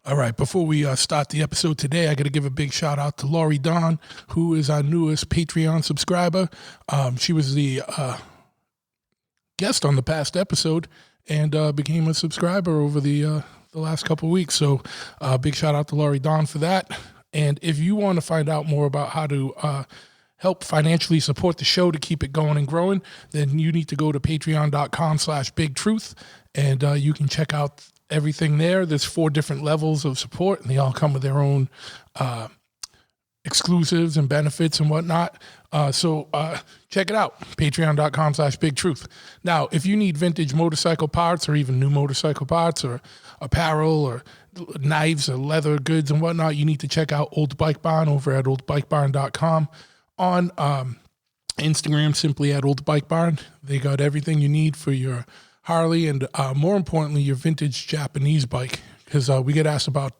All right, before we start the episode today, I got to give a big shout out to Laurie Dawn, who is our newest Patreon subscriber. She was the guest on the past episode and became a subscriber over the last couple of weeks. So big shout out to Laurie Dawn for that. And if you want to find out more about how to help financially support the show to keep it going and growing, then you need to go to patreon.com/bigtruth and you can check out everything there. There's 4 different levels of support, and they all come with their own exclusives and benefits and whatnot. So check it out, patreon.com/bigtruth. Now, if you need vintage motorcycle parts or even new motorcycle parts or apparel or knives or leather goods and whatnot, you need to check out Old Bike Barn over at oldbikebarn.com. On Instagram, simply at Old Bike Barn. They got everything you need for your Harley and more importantly, your vintage Japanese bike, because we get asked about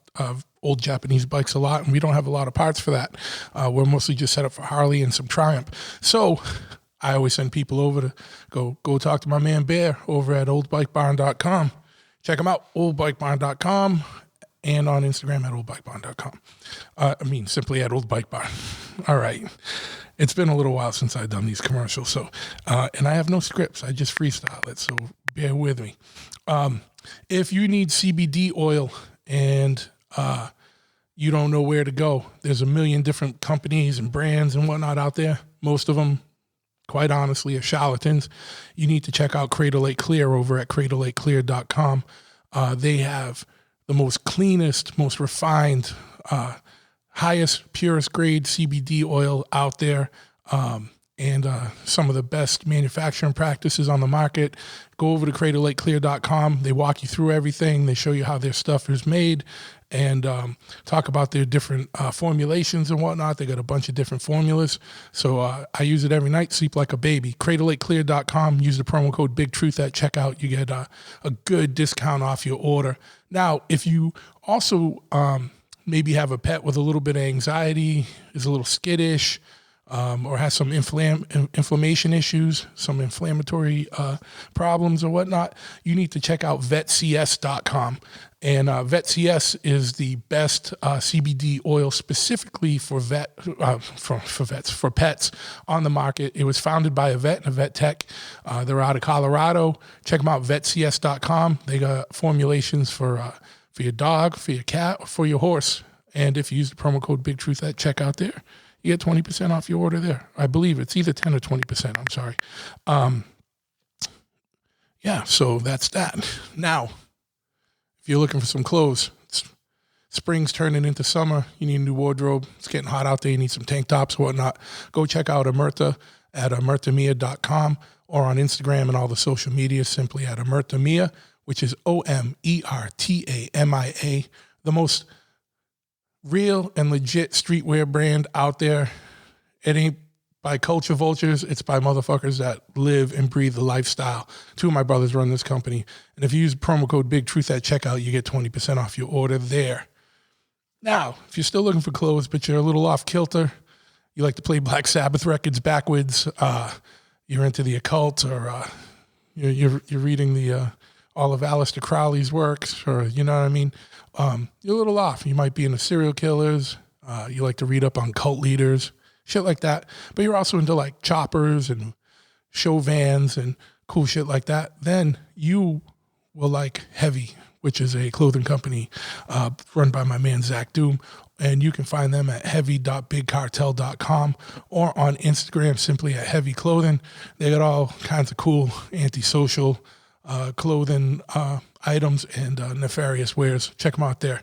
old Japanese bikes a lot, and we don't have a lot of parts for that. We're mostly just set up for Harley and some Triumph. So I always send people over to go talk to my man Bear over at oldbikebarn.com. Check them out, oldbikebarn.com, and on Instagram at oldbikebarn.com. Simply at Old Bike Barn. All right. It's been a little while since I've done these commercials, so and I have no scripts. I just freestyle it, so bear with me. If you need CBD oil and you don't know where to go, there's a million different companies and brands and whatnot out there. Most of them, quite honestly, are charlatans. You need to check out Cradle Lake Clear over at cradlelakeclear.com. They have the most cleanest, most refined, highest, purest grade CBD oil out there, and some of the best manufacturing practices on the market. Go over to cradlelakeclear.com. They walk you through everything. They show you how their stuff is made and talk about their different formulations and whatnot. They got a bunch of different formulas. So I use it every night, sleep like a baby. cradlelakeclear.com. Use the promo code BIGTRUTH at checkout. You get a good discount off your order. Now, if you also maybe have a pet with a little bit of anxiety, is a little skittish, or has some inflammation issues, some inflammatory problems or whatnot, you need to check out vetcs.com. And VetCS is the best CBD oil specifically for for pets on the market. It was founded by a vet and a vet tech. They're out of Colorado. Check them out, vetcs.com. They got formulations for your dog, for your cat, or for your horse. And if you use the promo code BIGTRUTH at checkout there, you get 20% off your order there. I believe it's either 10 or 20%. I'm sorry. So that's that. Now, if you're looking for some clothes, spring's turning into summer. You need a new wardrobe. It's getting hot out there. You need some tank tops or whatnot. Go check out Omerta at omertamia.com or on Instagram and all the social media simply at Omertamia, which is OMERTAMIA, the most real and legit streetwear brand out there. It ain't by culture vultures. It's by motherfuckers that live and breathe the lifestyle. 2 of my brothers run this company. And if you use promo code BIGTRUTH at checkout, you get 20% off your order there. Now, if you're still looking for clothes, but you're a little off kilter, you like to play Black Sabbath records backwards, you're into the occult, or you're reading the all of Aleister Crowley's works, or you know what I mean, you're a little off. You might be into serial killers. You like to read up on cult leaders, shit like that. But you're also into like choppers and show vans and cool shit like that. Then you will like Heavy, which is a clothing company run by my man Zach Doom. And you can find them at heavy.bigcartel.com or on Instagram simply at Heavy Clothing. They got all kinds of cool antisocial clothing items and nefarious wares. Check them out there.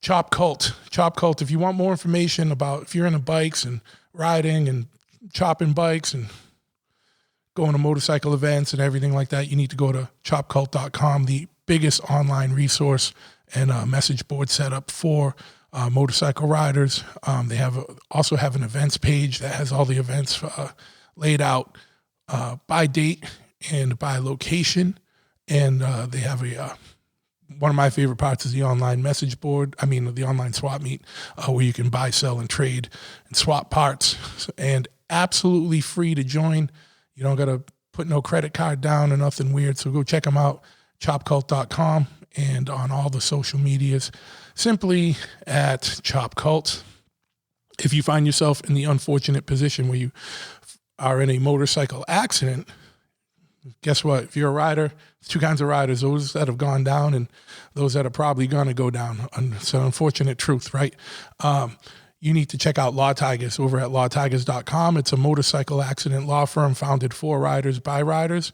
Chop Cult. If you want more information about, if you're into bikes and riding and chopping bikes and going to motorcycle events and everything like that, you need to go to chopcult.com, the biggest online resource and message board setup for motorcycle riders. They also have an events page that has all the events laid out by date and by location. And they have one of my favorite parts is the online message board. The online swap meet where you can buy, sell, and trade and swap parts, and absolutely free to join. You don't got to put no credit card down or nothing weird. So go check them out, chopcult.com. and on all the social medias, simply at Chop Cult. If you find yourself in the unfortunate position where you are in a motorcycle accident, guess what? If you're a rider, there's two kinds of riders, those that have gone down and those that are probably going to go down. It's an unfortunate truth, right? You need to check out Law Tigers over at lawtigers.com. It's a motorcycle accident law firm founded for riders by riders.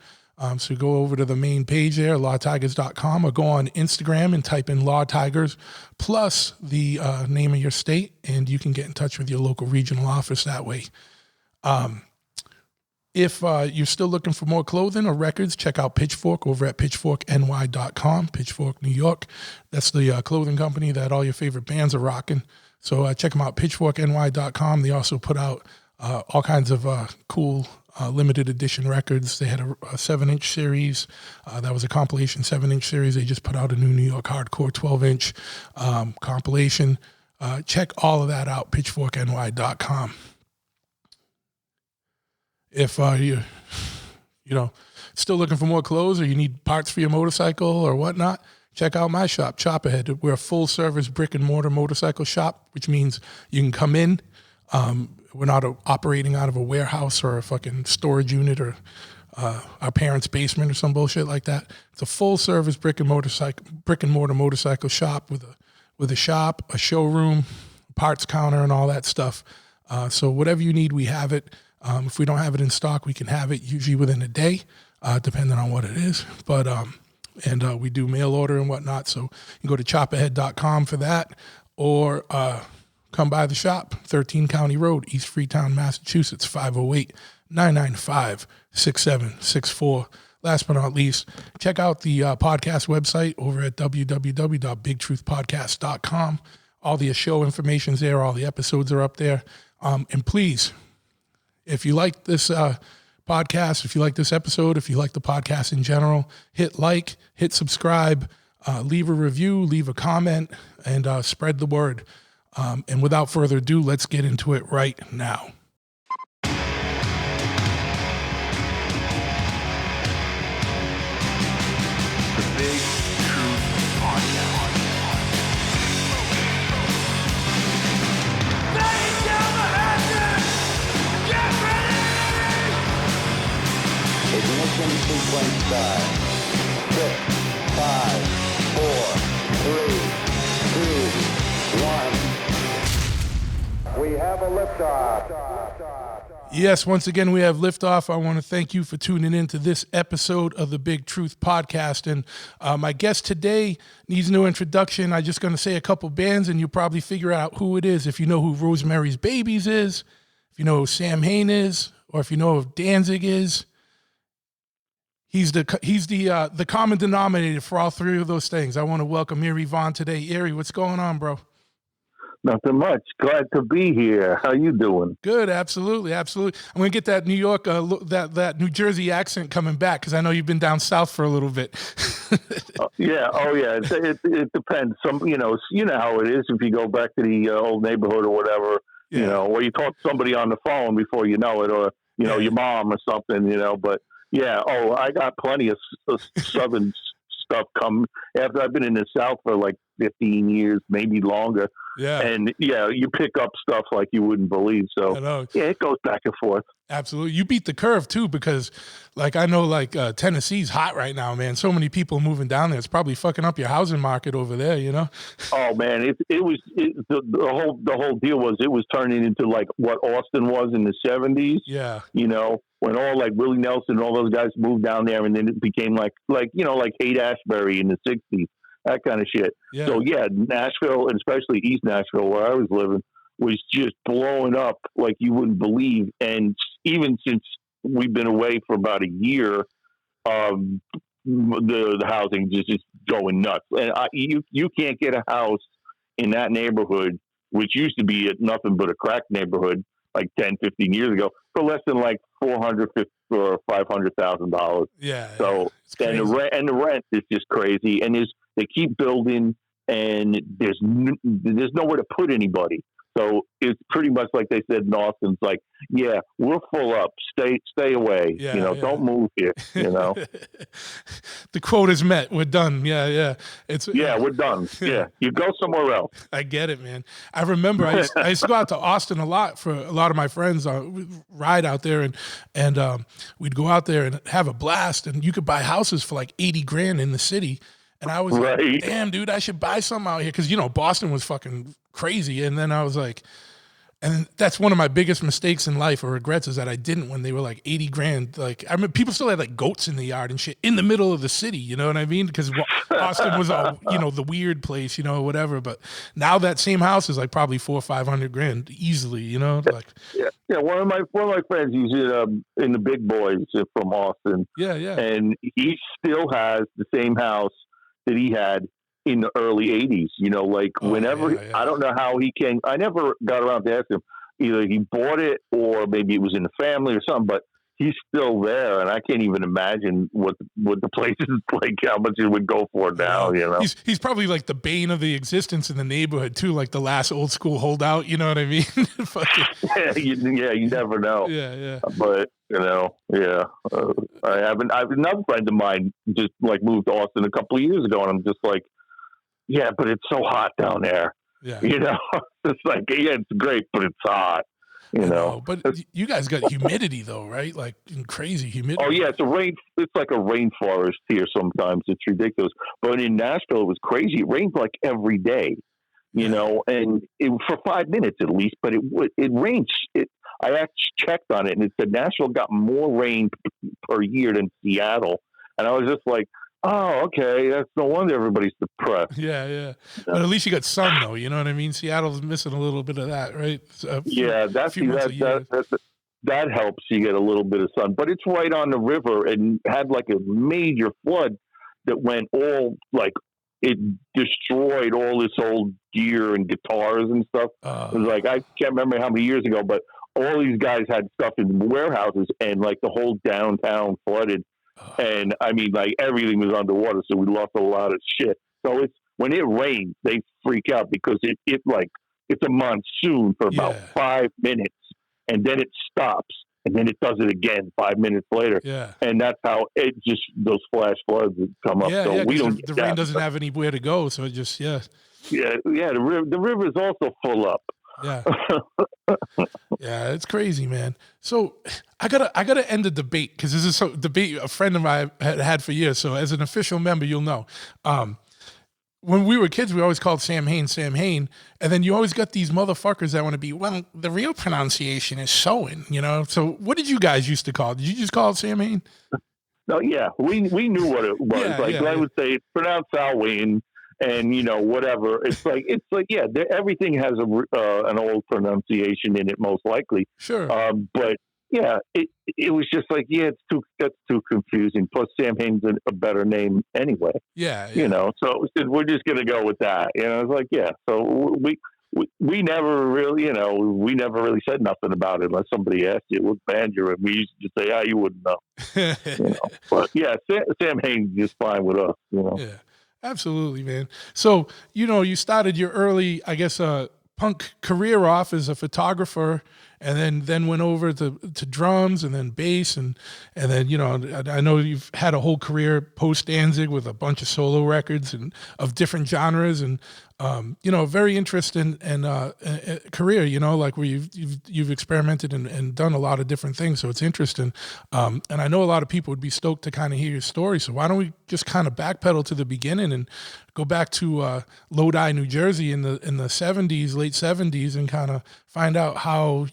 So go over to the main page there, lawtigers.com, or go on Instagram and type in Law Tigers plus the name of your state, and you can get in touch with your local regional office that way. If you're still looking for more clothing or records, check out Pitchfork over at pitchforkny.com, Pitchfork, New York. That's the clothing company that all your favorite bands are rocking. So check them out, pitchforkny.com. They also put out all kinds of cool limited edition records. They had a 7-inch series. That was a compilation 7-inch series. They just put out a new New York hardcore 12-inch compilation. Check all of that out, pitchforkny.com. If you still looking for more clothes or you need parts for your motorcycle or whatnot, check out my shop, Chop Ahead. We're a full-service brick-and-mortar motorcycle shop, which means you can come in. We're not operating out of a warehouse or a fucking storage unit or our parents' basement or some bullshit like that. It's a full-service brick-and-mortar motorcycle shop with a shop, a showroom, parts counter, and all that stuff. So whatever you need, we have it. If we don't have it in stock, we can have it usually within a day, depending on what it is. But and we do mail order and whatnot. So you can go to chopahead.com for that, or come by the shop, 13 County Road, East Freetown, Massachusetts, 508-995-6764. Last but not least, check out the podcast website over at www.bigtruthpodcast.com. All the show information's there. All the episodes are up there. And please, if you like this podcast, if you like this episode, if you like the podcast in general, hit like, hit subscribe, leave a review, leave a comment, and spread the word. And without further ado, let's get into it right now. The Big Truth Podcast. Ladies, gentlemen, get ready! Ignition sequence start. 6, 5, 4, 3, 2, 1. We have a liftoff. Yes, once again, we have liftoff. I want to thank you for tuning in to this episode of the Big Truth Podcast. And my guest today needs no introduction. I'm just going to say a couple bands, and you'll probably figure out who it is. If you know who Rosemary's Babies is, if you know who Samhain is, or if you know who Danzig is, he's the common denominator for all three of those things. I want to welcome Eerie Vaughn today. Eerie, what's going on, bro? Nothing much. Glad to be here. How you doing? Good, absolutely. I'm gonna get that New York, that New Jersey accent coming back because I know you've been down south for a little bit. Yeah. Oh, yeah. It depends. You know how it is. If you go back to the old neighborhood or whatever, Yeah. or you talk to somebody on the phone before you know it, or your mom or something. But yeah. Oh, I got plenty of southern stuff come after I've been in the South for like 15 years, maybe longer. Yeah. And you pick up stuff like you wouldn't believe. So yeah, it goes back and forth. Absolutely. You beat the curve too, because like, I know like Tennessee's hot right now, man. So many people moving down there. It's probably fucking up your housing market over there, Oh man, the whole deal was it was turning into like what Austin was in the 70s. Yeah. When all like Willie Nelson and all those guys moved down there, and then it became like Haight-Ashbury in the 60s. That kind of shit. Yeah. So yeah, Nashville, and especially East Nashville, where I was living, was just blowing up like you wouldn't believe. And even since we've been away for about a year, the housing just going nuts. And you can't get a house in that neighborhood, which used to be nothing but a crack neighborhood like 10, 15 years ago, for less than like $450,000 or $500,000. Yeah. So and the rent is just crazy, and they keep building, and there's nowhere to put anybody. So it's pretty much like they said in Austin. It's like, yeah, we're full up. Stay away. Yeah, you know, yeah. don't move here. You know. The quote is met. We're done. Yeah, yeah. It's Yeah, we're done. Yeah, you go somewhere else. I get it, man. I remember I used to go out to Austin a lot for a lot of my friends. We'd ride out there and we'd go out there and have a blast. And you could buy houses for like 80 grand in the city. And I was like, Right. damn, dude, I should buy something out here because Boston was fucking crazy. And then I was like, and that's one of my biggest mistakes in life or regrets is that I didn't when they were like 80 grand. Like, I mean, people still had like goats in the yard and shit in the middle of the city, you know what I mean? Because Austin was all, the weird place, whatever. But now that same house is like probably 400 or 500 grand easily, like. Yeah. One of my friends, he's in the big boys from Austin. Yeah, yeah. And he still has the same house that he had in the early 80s, whenever, yeah. I don't know how he came. I never got around to ask him. Either he bought it or maybe it was in the family or something, but he's still there. And I can't even imagine what the place is like, how much it would go for now, He's probably like the bane of the existence in the neighborhood too, like the last old school holdout, you know what I mean? You never know. Yeah. But, I have another friend of mine just like moved to Austin a couple of years ago, and I'm just like, yeah, but it's so hot down there. Yeah. It's like, yeah, it's great, but it's hot. But you guys got humidity though, right? Like crazy humidity. Oh yeah, it's like a rainforest here sometimes. It's ridiculous. But in Nashville, it was crazy. It rained like every day, and for 5 minutes at least. But it rains. I actually checked on it, and it said Nashville got more rain per year than Seattle, and I was just like, oh, okay. That's no wonder everybody's depressed. Yeah. But at least you got sun, though. You know what I mean? Seattle's missing a little bit of that, right? That helps. You get a little bit of sun, but it's right on the river and had like a major flood that went all like it destroyed all this old gear and guitars and stuff. It was like I can't remember how many years ago, but all these guys had stuff in warehouses and like the whole downtown flooded. And I mean, like everything was underwater, so we lost a lot of shit. So when it rains, they freak out because it's a monsoon for about 5 minutes, and then it stops, and then it does it again 5 minutes later. Yeah, and that's how those flash floods come up. So we don't. The rain doesn't have anywhere to go, so it just yeah. The river is also full up. Yeah. Yeah, it's crazy, man. So I gotta end the debate because this is debate a friend of mine had for years. So as an official member, you'll know. When we were kids, we always called Samhain, and then you always got these motherfuckers that want to be, well, the real pronunciation is Samhain, So what did you guys used to call it? Did you just call it Samhain? No, yeah, we knew what it was. I would say it's pronounced Samhain. And whatever, it's like yeah. Everything has an old pronunciation in it, most likely. Sure. But yeah, it was just like that's too confusing. Plus, Samhain's a better name anyway. Yeah. So we're just gonna go with that. It's like So we never really we never really said nothing about it unless somebody asked you what band you're in. We used to just say, you wouldn't know. But yeah, Samhain's just fine with us. Yeah. Absolutely, man. So, you started your early, I guess, punk career off as a photographer, and then went over to drums and then bass, and then, I know you've had a whole career post Danzig with a bunch of solo records and of different genres, and very interesting and career, like where you've experimented and done a lot of different things. So it's interesting. And I know a lot of people would be stoked to kind of hear your story. So why don't we just kind of backpedal to the beginning and go back to Lodi, New Jersey in the 70s, late 70s, and kind of find out how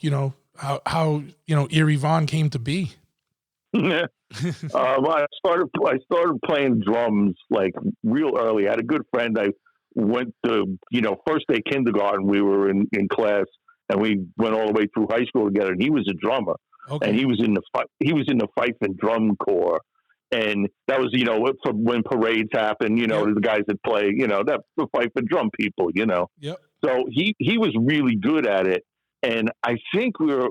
Eerie Von came to be. Yeah. I started playing drums like real early. I had a good friend. I went to first day kindergarten. We were in class, and we went all the way through high school together. And he was a drummer, and he was in the fife and drum corps. And that was from when parades happen. The guys that play that's the fife and drum people. Yep. So he was really good at it, and I think we were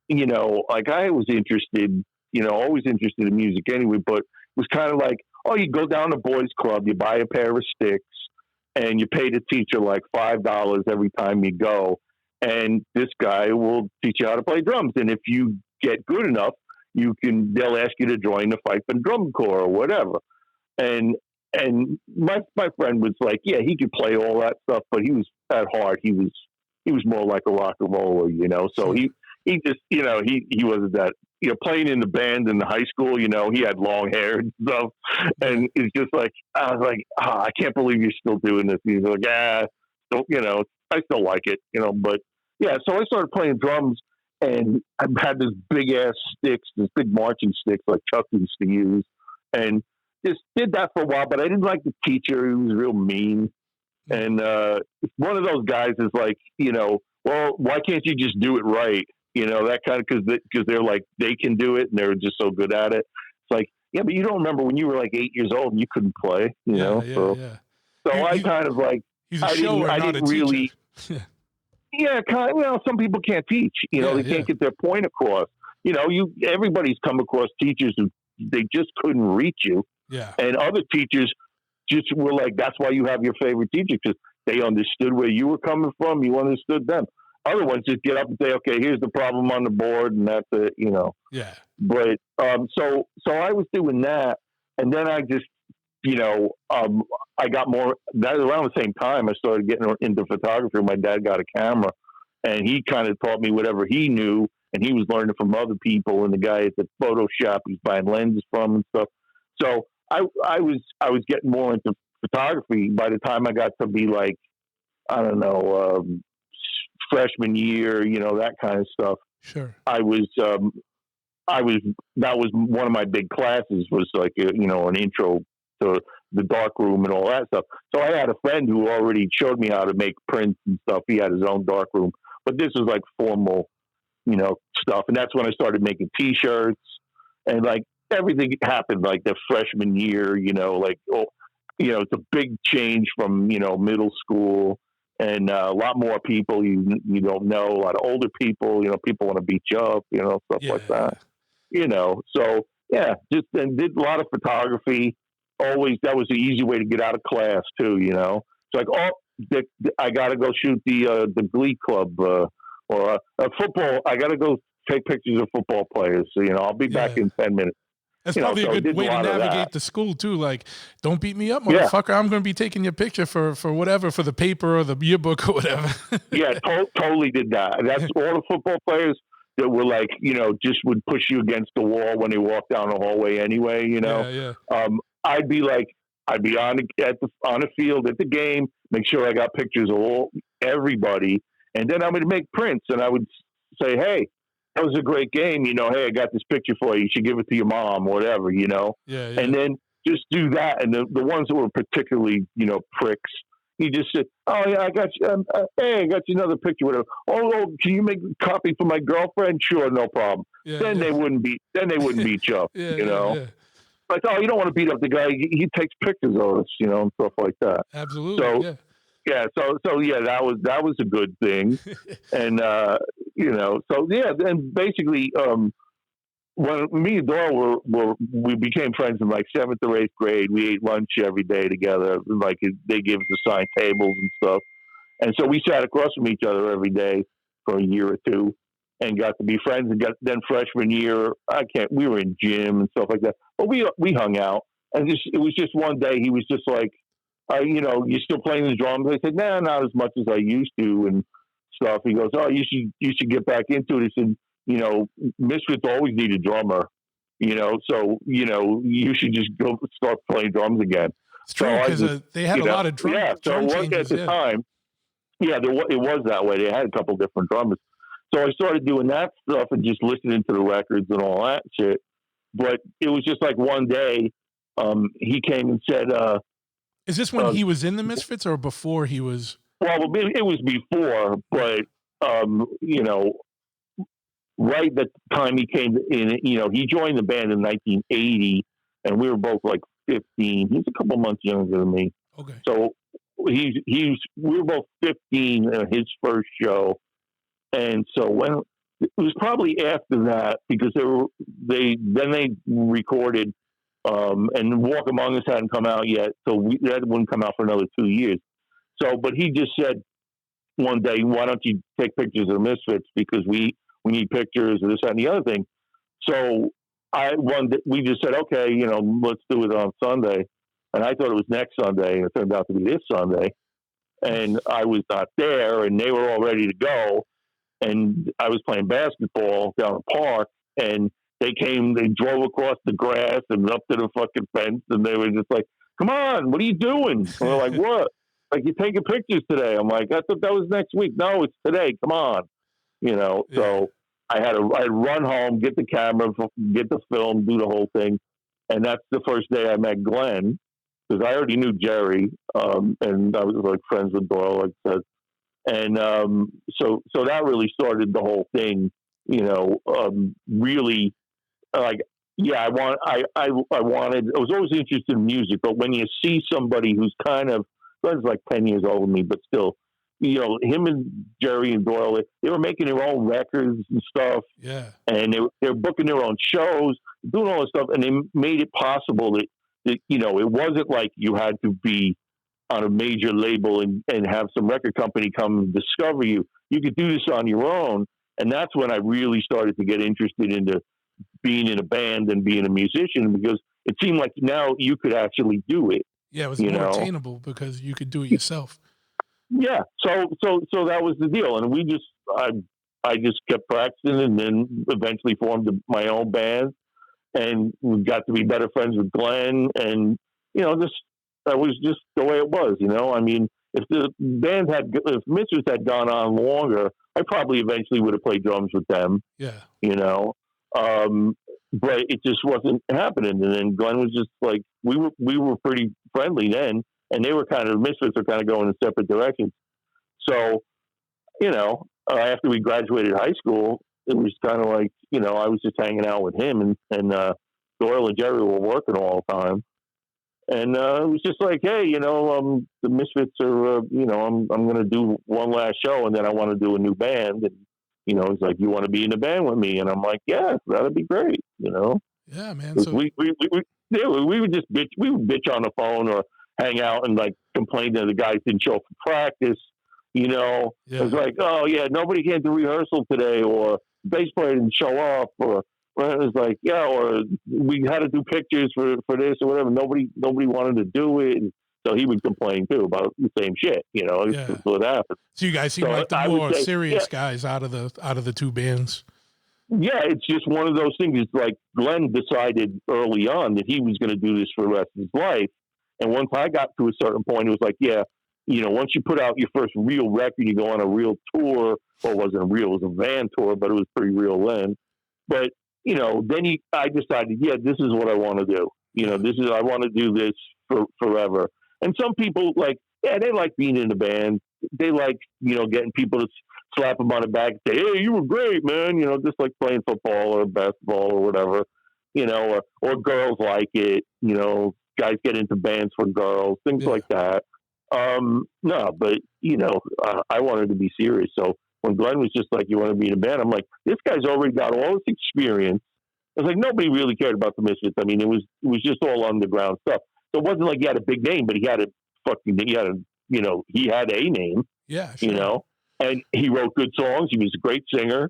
I was interested. Always interested in music anyway, but it was kind of like, you go down to boys club, you buy a pair of sticks, and you pay the teacher like $5 every time you go, and this guy will teach you how to play drums. And if you get good enough, they'll ask you to join the fife and drum corps or whatever. And my friend was like, yeah, he could play all that stuff, but he was at heart, he was more like a rock and roller, you know. So he just, you know, he wasn't that, you know, playing in the band in the high school, you know, he had long hair and stuff. And it's just like, I was like, I can't believe you're still doing this. He's like, you know, I still like it, you know. But yeah, so I started playing drums, and I had this big ass sticks, this big marching sticks like Chuck used to use, and just did that for a while. But I didn't like the teacher; he was real mean. And one of those guys is like, you know, well, why can't you just do it right? You know, that kind of, because they're like, they can do it and they're just so good at it. It's like, yeah, but you don't remember when you were like 8 years old and you couldn't play, you know? So I kind of like, he's a I shower, didn't really, yeah, kind of, well, some people can't teach, you know, they can't get their point across. You know, everybody's come across teachers who they just couldn't reach you. Yeah. And other teachers just were like, that's why you have your favorite teacher, because they understood where you were coming from. You understood them. Other ones just get up and say, okay, here's the problem on the board, and that's it, you know. Yeah. But so I was doing that, and then I just, you know, I got more, that around the same time I started getting into photography. My dad got a camera, and he kind of taught me whatever he knew, and he was learning from other people, and the guy at the Photoshop he's buying lenses from and stuff. So I was getting more into photography by the time I got to be like, I don't know, freshman year, you know, that kind of stuff. Sure. that was one of my big classes, was like, you know, an intro to the dark room and all that stuff. So I had a friend who already showed me how to make prints and stuff. He had his own dark room, but this was like formal, you know, stuff. And that's when I started making t-shirts, and like everything happened like the freshman year, you know, like, you know, it's a big change from, you know, middle school. And a lot more people you don't know, a lot of older people, you know, people want to beat you up, you know, stuff like that, you know. So, yeah, just and did a lot of photography. Always, that was the easy way to get out of class, too, you know. It's like, I got to go shoot the Glee Club or a football. I got to go take pictures of football players. So, you know, I'll be back in 10 minutes. That's probably a good way to navigate the school too. Like, don't beat me up, motherfucker. Yeah. I'm going to be taking your picture for whatever, for the paper or the yearbook or whatever. Yeah, totally did that. That's all the football players that were like, you know, just would push you against the wall when they walk down the hallway anyway, you know. Yeah. I'd be on the field at the game, make sure I got pictures of everybody, and then I would make prints, and I would say, hey, that was a great game. You know, hey, I got this picture for you. You should give it to your mom, or whatever, you know. Yeah. And then just do that. And the ones that were particularly, you know, pricks, he just said, oh, yeah, I got you. Hey, I got you another picture, whatever. Oh, can you make a copy for my girlfriend? Sure, no problem. Yeah, then they wouldn't beat you up, you know. Yeah. Like, oh, you don't want to beat up the guy. He takes pictures of us, you know, and stuff like that. Absolutely, so, yeah, so yeah, that was a good thing, and you know, so yeah, and basically, when me and Doyle we became friends in like 7th or 8th grade. We ate lunch every day together. Like they gave us assigned tables and stuff, and so we sat across from each other every day for a year or two, and got to be friends. And then freshman year, we were in gym and stuff like that, but we hung out, and it was just one day he was just like, you know, you still playing the drums? I said, nah, not as much as I used to and stuff. He goes, oh, you should get back into it. He said, you know, Misfits always need a drummer, you know, so, you know, you should just go start playing drums again. It's true, because they had a lot of drum changes. At the time, it was that way. They had a couple different drummers. So I started doing that stuff and just listening to the records and all that shit. But it was just like one day, he came and said, is this when he was in the Misfits or before he was? Well, it was before, but, you know, right at the time he came in, you know, he joined the band in 1980, and we were both like 15. He's a couple months younger than me. Okay. So we were both 15 at his first show. And so when it was probably after that, because they recorded, and Walk Among Us hadn't come out yet, so that wouldn't come out for another 2 years. So, but he just said, one day, why don't you take pictures of the Misfits because we need pictures of this, that, and the other thing. So we just said, okay, let's do it on Sunday. And I thought it was next Sunday, and it turned out to be this Sunday. And I was not there, and they were all ready to go. And I was playing basketball down the park, and they drove across the grass and up to the fucking fence, and they were just like, come on, what are you doing? And we're like, what? Like, you're taking pictures today. I'm like, I thought that was next week. No, it's today. Come on. So I'd run home, get the camera, get the film, do the whole thing. And that's the first day I met Glenn, because I already knew Jerry, and I was like friends with Doyle, like I said. And so that really started the whole thing, really, like, yeah, I was always interested in music, but when you see somebody who's Glenn's like 10 years older than me, but still, him and Jerry and Doyle, they were making their own records and stuff. Yeah. And they were booking their own shows, doing all this stuff, and they made it possible that it wasn't like you had to be on a major label and have some record company come discover you. You could do this on your own. And that's when I really started to get interested into being in a band and being a musician, because it seemed like now you could actually do it. Yeah, it was more attainable because you could do it yourself. Yeah. So that was the deal. And I just kept practicing, and then eventually formed my own band, and we got to be better friends with Glenn. And, that was just the way it was, I mean, if the band if Misfits had gone on longer, I probably eventually would have played drums with them. Yeah. But it just wasn't happening. And then Glenn was just like, we were pretty friendly then, and they were Misfits are kind of going in separate directions. So, after we graduated high school, it was kind of like, I was just hanging out with him, and Doyle and Jerry were working all the time. And it was just like, hey, the Misfits are, I'm going to do one last show, and then I want to do a new band. And, he's like, you want to be in the band with me? And I'm like, yeah, that'd be great, Yeah, man. So we would just bitch. We would bitch on the phone or hang out and like complain that the guys didn't show up for practice. Yeah. It was like, oh yeah, nobody came to rehearsal today, or bass player didn't show up, or it was like, yeah, or we had to do pictures for this or whatever. Nobody wanted to do it. And so he would complain too about the same shit, That's what happened. So you guys seem like the more serious guys out of the two bands. Yeah, it's just one of those things. It's like Glenn decided early on that he was going to do this for the rest of his life. And once I got to a certain point, it was like, yeah, once you put out your first real record, you go on a real tour. Well, it wasn't real, it was a van tour, but it was pretty real then. But, then I decided, yeah, this is what I want to do. I want to do this forever. And some people they like being in the band. They like, getting people to slap them on the back and say, hey, you were great, man. Just like playing football or basketball or whatever, or girls like it, guys get into bands for girls, things like that. No, but, I wanted to be serious. So when Glenn was just like, you want to be in a band? I'm like, this guy's already got all this experience. It's like, nobody really cared about the Misfits. I mean, it was just all underground stuff. So it wasn't like he had a big name, but he had a name. Yeah, sure. And he wrote good songs. He was a great singer,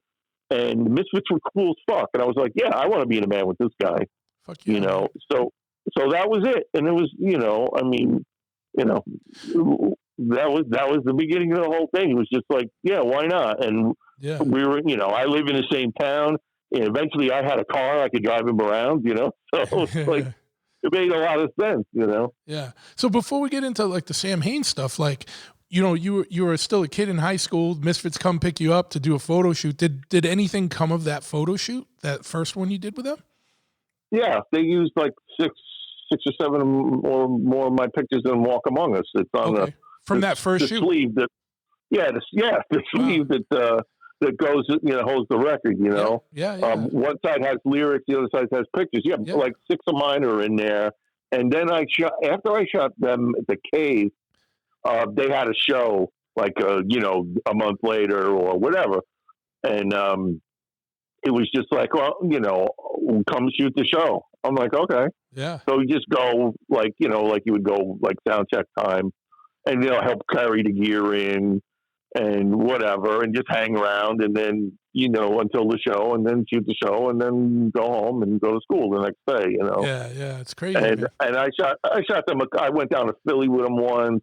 and the Misfits were cool as fuck. And I was like, yeah, I want to be in a band with this guy. Fuck yeah. So that was it. And it was, that was the beginning of the whole thing. It was just like, yeah, why not? And we were, I live in the same town. And eventually I had a car. I could drive him around, So it's like, it made a lot of sense, Yeah. So before we get into like the Samhain stuff, like, you were still a kid in high school. Misfits come pick you up to do a photo shoot. Did anything come of that photo shoot? That first one you did with them? Yeah, they used like six or seven or more of my pictures in Walk Among Us. It's on that first shoot. Sleeve that, the sleeve that goes, holds the record. Yeah. One side has lyrics, the other side has pictures. Yeah, like 6 of mine are in there. And then after I shot them at the Cave, they had a show like a month later or whatever, and it was just like, well, come shoot the show. I'm like, okay, yeah. So you just go like you would go like sound check time, and help carry the gear in, and whatever, and just hang around, and then until the show, and then shoot the show, and then go home and go to school the next day. Yeah, it's crazy. And I shot them. I went down to Philly with them once,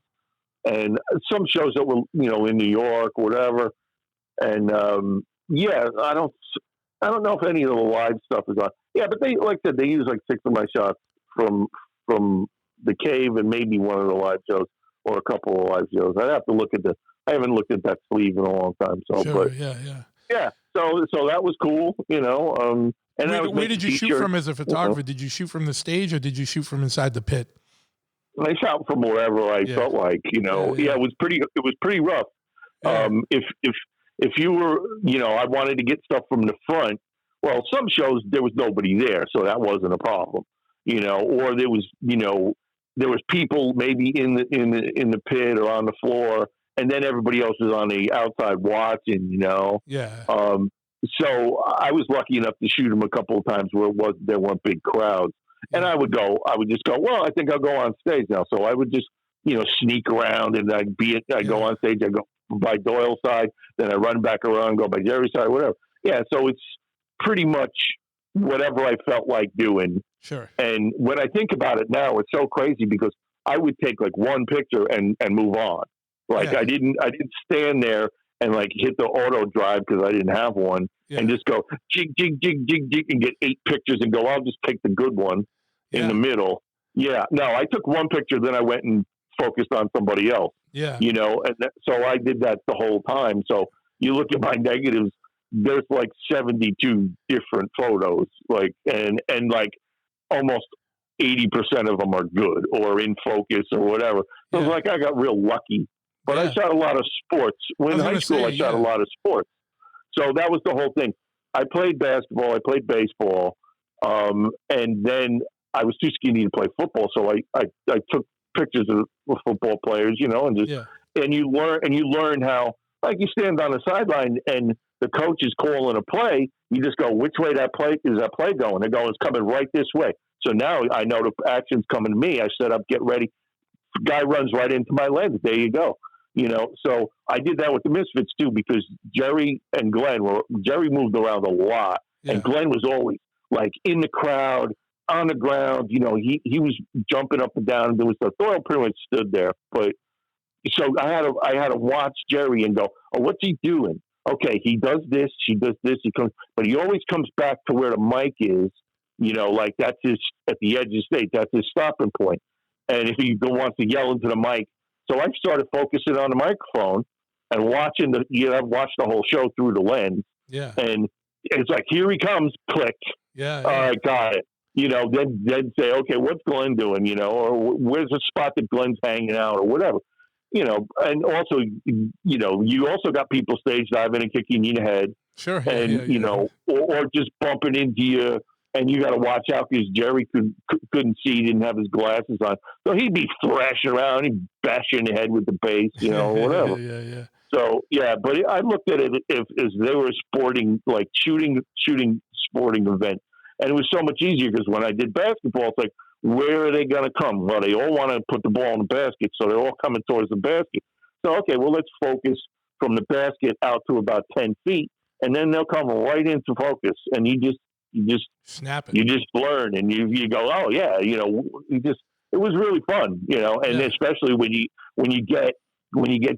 and some shows that were in New York, whatever. And I don't know if any of the live stuff is on. Yeah, but they, like I said, they use like 6 of my shots from the cave and maybe one of the live shows or a couple of live shows. I'd have to look at I haven't looked at that sleeve in a long time. So, sure, but yeah. So that was cool, And where did you shoot from as a photographer? Did you shoot from the stage or did you shoot from inside the pit? I shot from wherever I felt like, It was pretty rough. Yeah. If you were, I wanted to get stuff from the front. Well, some shows there was nobody there, so that wasn't a problem, Or there was, there was people maybe in the pit or on the floor, and then everybody else was on the outside watching, Yeah. So I was lucky enough to shoot them a couple of times where there weren't big crowds, and I would just go, well, I think I'll go on stage now. So I would just, sneak around, and I'd go on stage. I go by Doyle's side, then I run back around, go by Jerry's side, whatever. Yeah, so it's pretty much whatever I felt like doing. Sure. And when I think about it now, it's so crazy because I would take like one picture and move on. Like I didn't stand there and like hit the auto drive because I didn't have one and just go jig, jig, jig, jig, jig, and get 8 pictures and go, I'll just take the good one in the middle. Yeah. No, I took one picture, then I went and focused on somebody else. Yeah. So I did that the whole time. So you look at my negatives, there's like 72 different photos, like, and like almost 80% of them are good or in focus or whatever. So it's like I got real lucky. But I shot a lot of sports. When in high school, I shot a lot of sports. So that was the whole thing. I played basketball. I played baseball. And then I was too skinny to play football. So I took pictures of football players, and just and you learn how, like, you stand on the sideline and the coach is calling a play. You just go, which way is that play going? They go, it's coming right this way. So now I know the action's coming to me. I set up, get ready. Guy runs right into my lens. There you go. So I did that with the Misfits too, because Jerry moved around a lot, and Glenn was always like in the crowd, on the ground. He was jumping up and down and doing stuff. Doyle pretty much stood there, but so I had to watch Jerry and go, oh, what's he doing? Okay, he does this, he does this, he comes, but he always comes back to where the mic is. Like that's his at the edge of the stage. That's his stopping point. And if he wants to yell into the mic. So I started focusing on the microphone and watching watch the whole show through the lens. Yeah. And it's like, here he comes, click. Yeah. All right, got it. Then say, okay, what's Glenn doing? Or where's the spot that Glenn's hanging out or whatever. And also, you also got people stage diving and kicking you in the head. Sure. And, or just bumping into you. And you got to watch out because Jerry couldn't see, he didn't have his glasses on. So he'd be thrashing around, he'd bash you in the head with the bass, whatever. Yeah. So, but I looked at it as they were shooting sporting event. And it was so much easier because when I did basketball, it's like, where are they going to come? Well, they all want to put the ball in the basket, so they're all coming towards the basket. So, okay, well, let's focus from the basket out to about 10 feet, and then they'll come right into focus. And you just snap it. You just learn, and you go, oh yeah, it was really fun, and especially when you get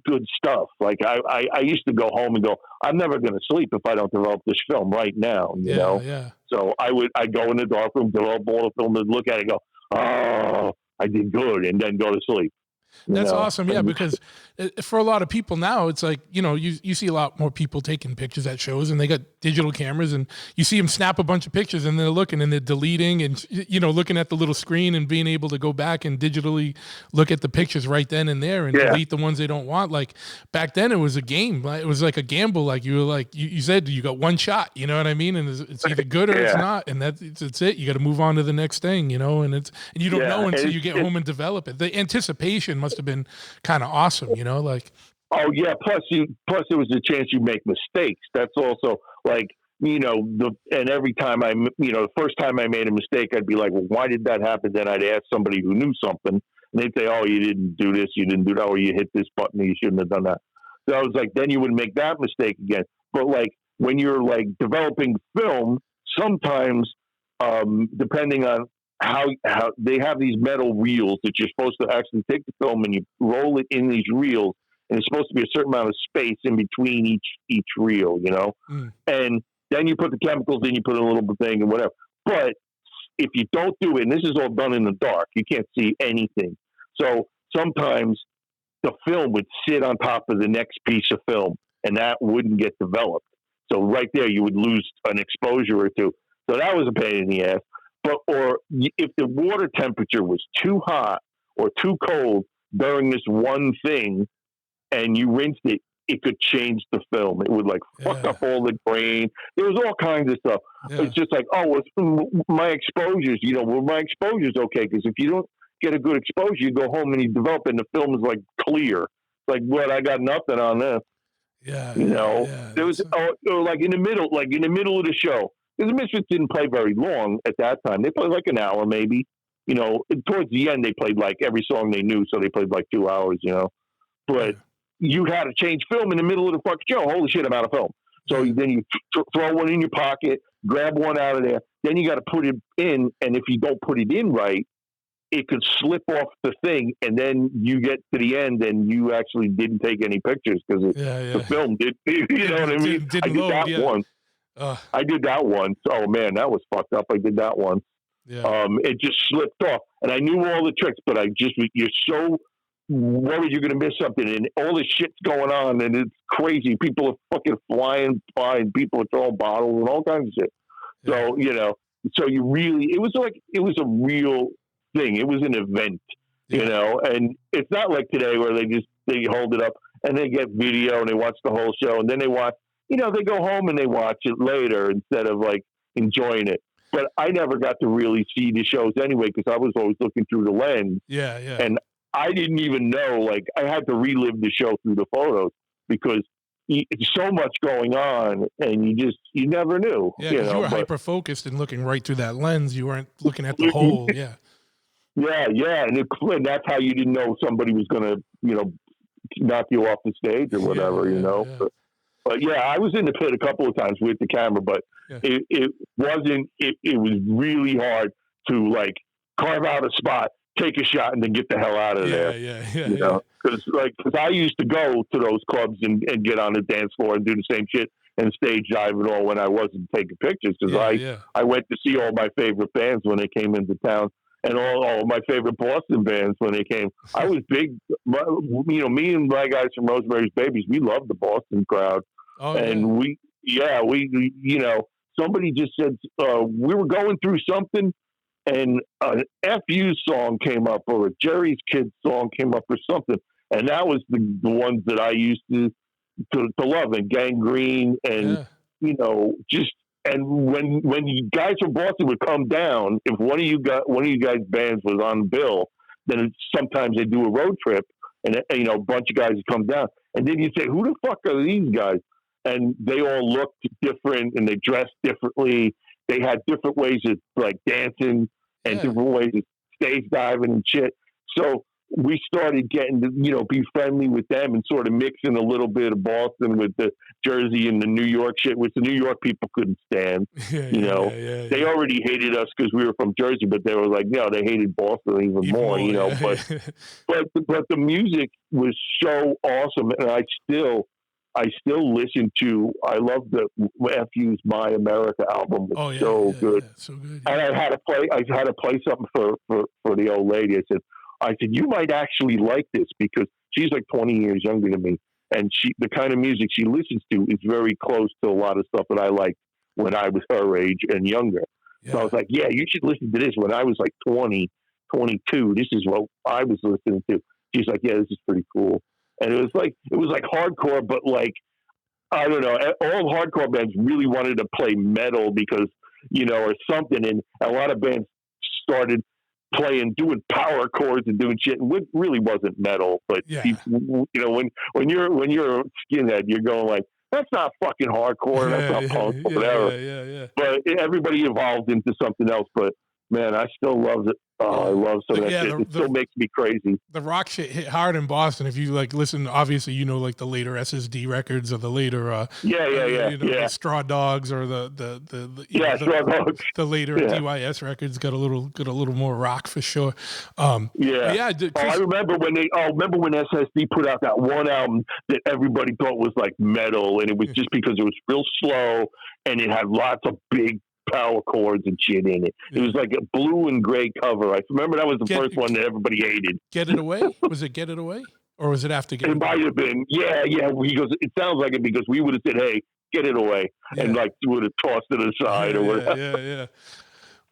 good stuff. Like I used to go home and go, I'm never going to sleep if I don't develop this film right now, you know? Yeah. So I'd go in the dark room, develop all the film, and look at it and go, oh, I did good, and then go to sleep. That's awesome. Yeah, because for a lot of people now, it's like, you see a lot more people taking pictures at shows, and they got digital cameras, and you see them snap a bunch of pictures, and they're looking and they're deleting and, looking at the little screen and being able to go back and digitally look at the pictures right then and there and delete the ones they don't want. Like back then it was a game. It was like a gamble. Like you were like, you said you got one shot, you know what I mean? And it's either good or it's not. And that's it. You got to move on to the next thing, and you don't know until you get home and develop it. The anticipation must have been kind of awesome, like. Oh yeah. Plus it was a chance you make mistakes. That's also like, and every time the first time I made a mistake, I'd be like, well, why did that happen? Then I'd ask somebody who knew something, and they'd say, oh, you didn't do this, you didn't do that, or you hit this button, you shouldn't have done that. So I was like, then you wouldn't make that mistake again. But like when you're like developing film, sometimes depending on how they have these metal reels that you're supposed to actually take the film and you roll it in these reels, and it's supposed to be a certain amount of space in between each reel, you know. And then you put the chemicals in, you put a little bit thing and whatever. But if you don't do it, and this is all done in the dark, you can't see anything. So sometimes the film would sit on top of the next piece of film, and that wouldn't get developed. So right there, you would lose an exposure or two. So that was a pain in the ass. But or if the water temperature was too hot or too cold during this one thing, and you rinsed it, it could change the film. It would like fuck up all the grain. There was all kinds of stuff. It's just like, oh, it's my exposures. You know, well, my exposure's okay, because if you don't get a good exposure, you go home and you develop, and the film is like clear. Like, what? I got nothing on this. You know, there was or like in the middle of the show. Because the Misfits didn't play very long at that time. They played like an hour, maybe. You know, towards the end, they played like every song they knew, so they played like 2 hours. You know, but you had to change film in the middle of the fucking show. Holy shit, I'm out of film. So then you throw one in your pocket, grab one out of there. Then you got to put it in, and if you don't put it in right, it could slip off the thing, and then you get to the end, and you actually didn't take any pictures because the film did. You know what I mean? I did that once. I did that once. Oh man, that was fucked up. I did that once. It just slipped off, and I knew all the tricks, but you're so worried you're going to miss something, and all this shit's going on, and it's crazy. People are fucking flying by, and people are throwing bottles and all kinds of shit. So you know, it was a real thing. It was an event, you know, and it's not like today where they hold it up and they get video and they watch the whole show, and then they watch. You know, they go home and they watch it later instead of like enjoying it. But I never got to really see the shows anyway, because I was always looking through the lens. And I didn't even know, like, I had to relive the show through the photos, because it's so much going on, and you never knew. You were hyper focused and looking right through that lens. You weren't looking at the whole. And that's how you didn't know somebody was going to, you know, knock you off the stage or whatever, you know. But yeah, I was in the pit a couple of times with the camera, but it was really hard to like carve out a spot, take a shot, and then get the hell out of there. You know, because I used to go to those clubs and get on the dance floor and do the same shit and stage dive and all when I wasn't taking pictures, because I went to see all my favorite bands when they came into town. And all my favorite Boston bands when they came. I was big, you know, me and my guys from Rosemary's Babies, we loved the Boston crowd. We, you know, somebody just said, we were going through something, and an FU song came up, or a Jerry's Kids song came up, or something. And that was the ones that I used to love, and Gangrene, and, you know, just, and when you guys from Boston would come down, if one of you guys' bands was on bill, then sometimes they do a road trip, and you know, a bunch of guys would come down, and then you say, "Who the fuck are these guys?" And they all looked different, and they dressed differently. They had different ways of like dancing and different ways of stage diving and shit. So we started getting to, you know, be friendly with them and sort of mixing a little bit of Boston with the Jersey and the New York shit, which the New York people couldn't stand. They already hated us because we were from Jersey, but they were like, no, they hated Boston even more, you know. But the music was so awesome, and I still listen to. I love the FU's My America album. It's so good. So good. And I had to play something for the old lady. I said, you might actually like this, because she's like 20 years younger than me. And the kind of music she listens to is very close to a lot of stuff that I liked when I was her age and younger. So I was like, yeah, you should listen to this. When I was like 20, 22, this is what I was listening to. She's like, yeah, this is pretty cool. And it was like hardcore, but like, I don't know, all hardcore bands really wanted to play metal because, you know, or something. And a lot of bands started doing power chords and doing shit, and it really wasn't metal. But people, you know, when you're a skinhead, you're going like, that's not fucking hardcore, that's not punk, whatever. But everybody evolved into something else. But man, I still love it. Oh, I love some of that Yeah, shit. It still makes me crazy. the rock shit hit hard in Boston. If you like listen, obviously you know like the later SSD records or the later the Straw Dogs or Straw Dogs. the later DYS records got a little more rock for sure. But yeah. I remember when SSD put out that one album that everybody thought was like metal, and it was just because it was real slow and it had lots of big power chords and shit in it. It was like a blue and gray cover. I remember that was the first one that everybody hated. Get It Away? Was it Get It Away? Or was it after Get It Away? It might have been. Yeah. He goes, it sounds like it because we would have said, hey, get it away. And like would have tossed it aside or whatever. Yeah.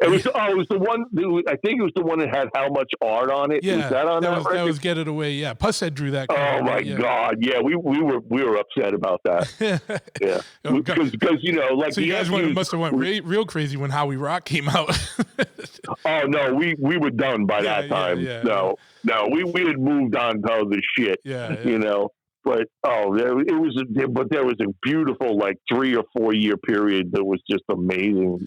It was the one. I think it was the one that had How Much Art on it. Yeah, was that on that? That was Get It Away. Yeah, Pushead drew that. Oh my God! Yeah, we were upset about that. Yeah, because like so you guys must have went real crazy when How We Rock came out. Oh no, we were done by that time. No, we had moved on to other shit. But there was a beautiful like 3 or 4 year period that was just amazing.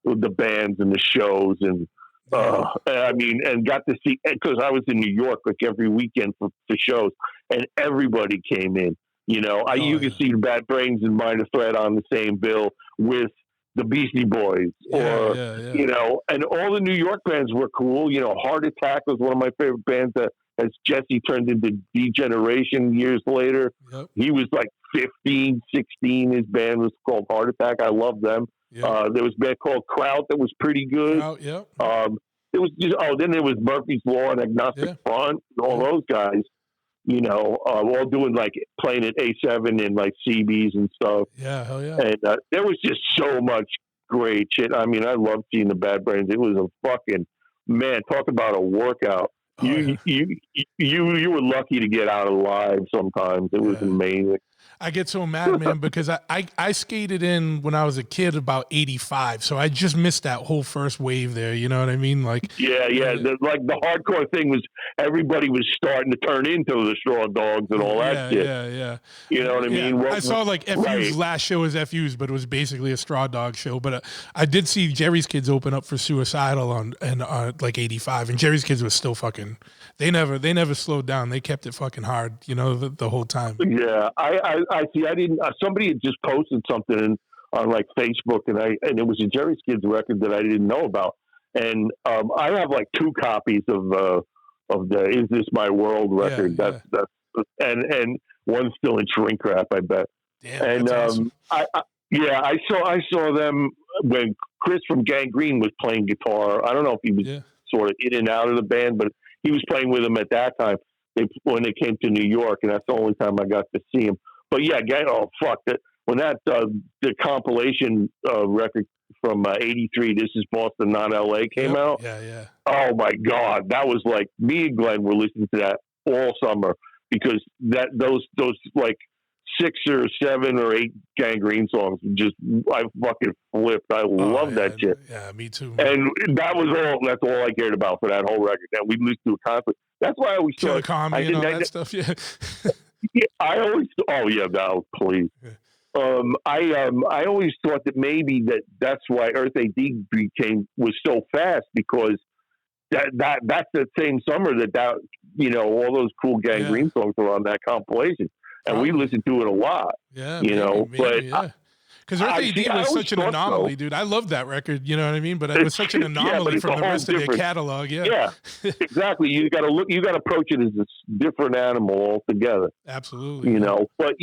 With the bands and the shows and and got to see, because I was in New York like every weekend for shows, and everybody came in. You could see the Bad Brains and Minor Threat on the same bill with the Beastie Boys, and all the New York bands were cool. Heart Attack was one of my favorite bands that as Jesse turned into Degeneration years later. Yep. He was like 15, 16. His band was called Heart Attack. I love them. Yep. There was a band called Kraut that was pretty good. It was just then there was Murphy's Law and Agnostic Front and all those guys. All doing like playing at A7 and like CBs and stuff. Yeah, hell yeah. And there was just so much great shit. I mean, I loved seeing the Bad Brains. It was a fucking man. Talk about a workout. You were lucky to get out alive sometimes. It was amazing. I get so mad, man, because I skated in when I was a kid about 85, so I just missed that whole first wave there. You know what I mean? Like the hardcore thing was everybody was starting to turn into the Straw Dogs and all that shit. You know what I mean? I saw like FU's last show was FU's, but it was basically a Straw Dog show. But I did see Jerry's Kids open up for Suicidal on like 85, and Jerry's Kids was still fucking. They never slowed down. They kept it fucking hard, the whole time. Yeah, I see. I didn't. Somebody had just posted something on like Facebook, and it was a Jerry's Kids record that I didn't know about. And I have like 2 copies of the "Is This My World" record. That's and one's still in shrink wrap, I bet. Damn, and that's awesome. I saw them when Chris from Gangrene was playing guitar. I don't know if he was sort of in and out of the band, but he was playing with them at that time when they came to New York, and that's the only time I got to see him. But when the compilation record from '83, "This Is Boston, Not L.A." came out. Oh my God, that was like me and Glenn were listening to that all summer because those like 6 or 7 or 8 Gangrene songs I fucking flipped. I love that shit. Yeah, me too. Man. And that's all I cared about for that whole record. And we listened to a concert. That's why I always thought Kami and all that stuff. Yeah. I always. Oh yeah, no, please. Yeah. I always thought that maybe that's why Earth AD was so fast because that's the same summer that all those cool Gangrene songs were on that compilation. And we listened to it a lot, because Earth AD was such an anomaly, dude. I love that record, you know what I mean? But it was such an anomaly from the rest of their catalog. Yeah, exactly. You got to approach it as a different animal altogether. Absolutely. But but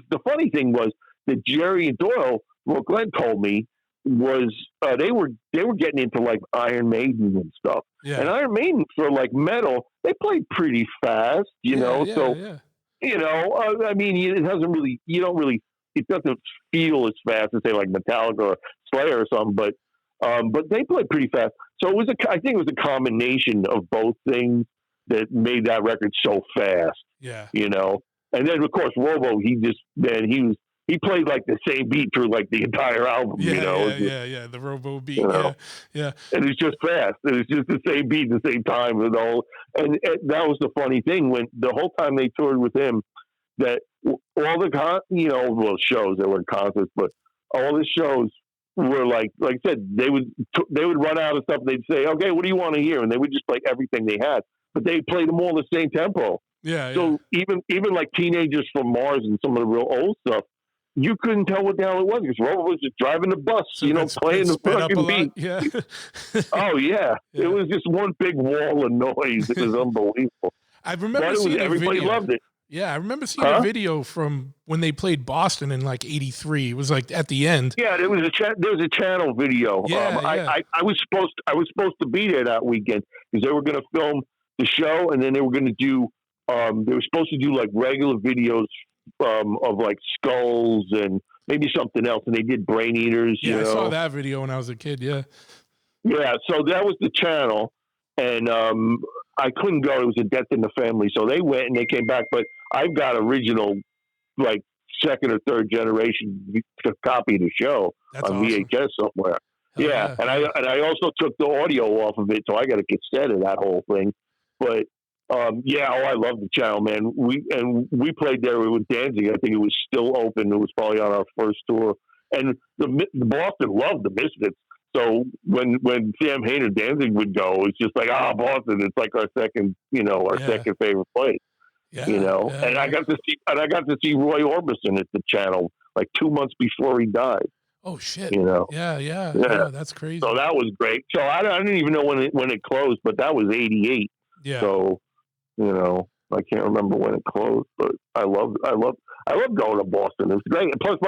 the funny thing was that Jerry and Doyle, what Glenn told me was they were getting into like Iron Maiden and stuff. Yeah. And Iron Maiden for like metal, they played pretty fast, I mean, it doesn't really, it doesn't feel as fast as say like Metallica or Slayer or something, but they played pretty fast. So I think it was a combination of both things that made that record so fast. Yeah. And then of course Robo, he played like the same beat through like the entire album. Yeah. The Robo beat. Yeah. And it's just fast. And it's just the same beat at the same time and all. And that was the funny thing when the whole time they toured with him, that all the shows, there were concerts, but all the shows, were like I said, they would run out of stuff. They'd say, "Okay, what do you want to hear?" And they would just play everything they had, but they played them all the same tempo. Yeah. So even like Teenagers from Mars and some of the real old stuff, you couldn't tell what the hell it was because Robert was just driving the bus, So playing the sped up a fucking lot? beat. Yeah. Oh yeah. Yeah. It was just one big wall of noise. It was unbelievable. I remember seeing everybody a video. loved it. Yeah, I remember seeing a video from when they played Boston in like '83. It was like at the end. Yeah, there was a channel video. Yeah, I was supposed to be there that weekend because they were going to film the show and then they were going to do. They were supposed to do like regular videos of like skulls and maybe something else, and they did Brain Eaters. Yeah, I saw that video when I was a kid. Yeah. Yeah, so that was the channel, and I couldn't go. It was a death in the family, so they went and they came back. But I've got original, like second or third generation copy of the show That's on awesome. VHS somewhere. Hell Yeah, and I also took the audio off of it, so I got a cassette of that whole thing. But I love the channel, man. We played there with Danzig. I think it was still open. It was probably on our first tour, and the Boston loved the Misfits. So when Samhain and Danzig would go, it's just like Boston. It's like our second, second favorite place. Yeah, And I got to see Roy Orbison at the channel like 2 months before he died. Oh shit. Yeah. Yeah, that's crazy. So that was great. So I didn't even know when it closed, but that was '88. Yeah. So I can't remember when it closed, but I love going to Boston. It was great. And plus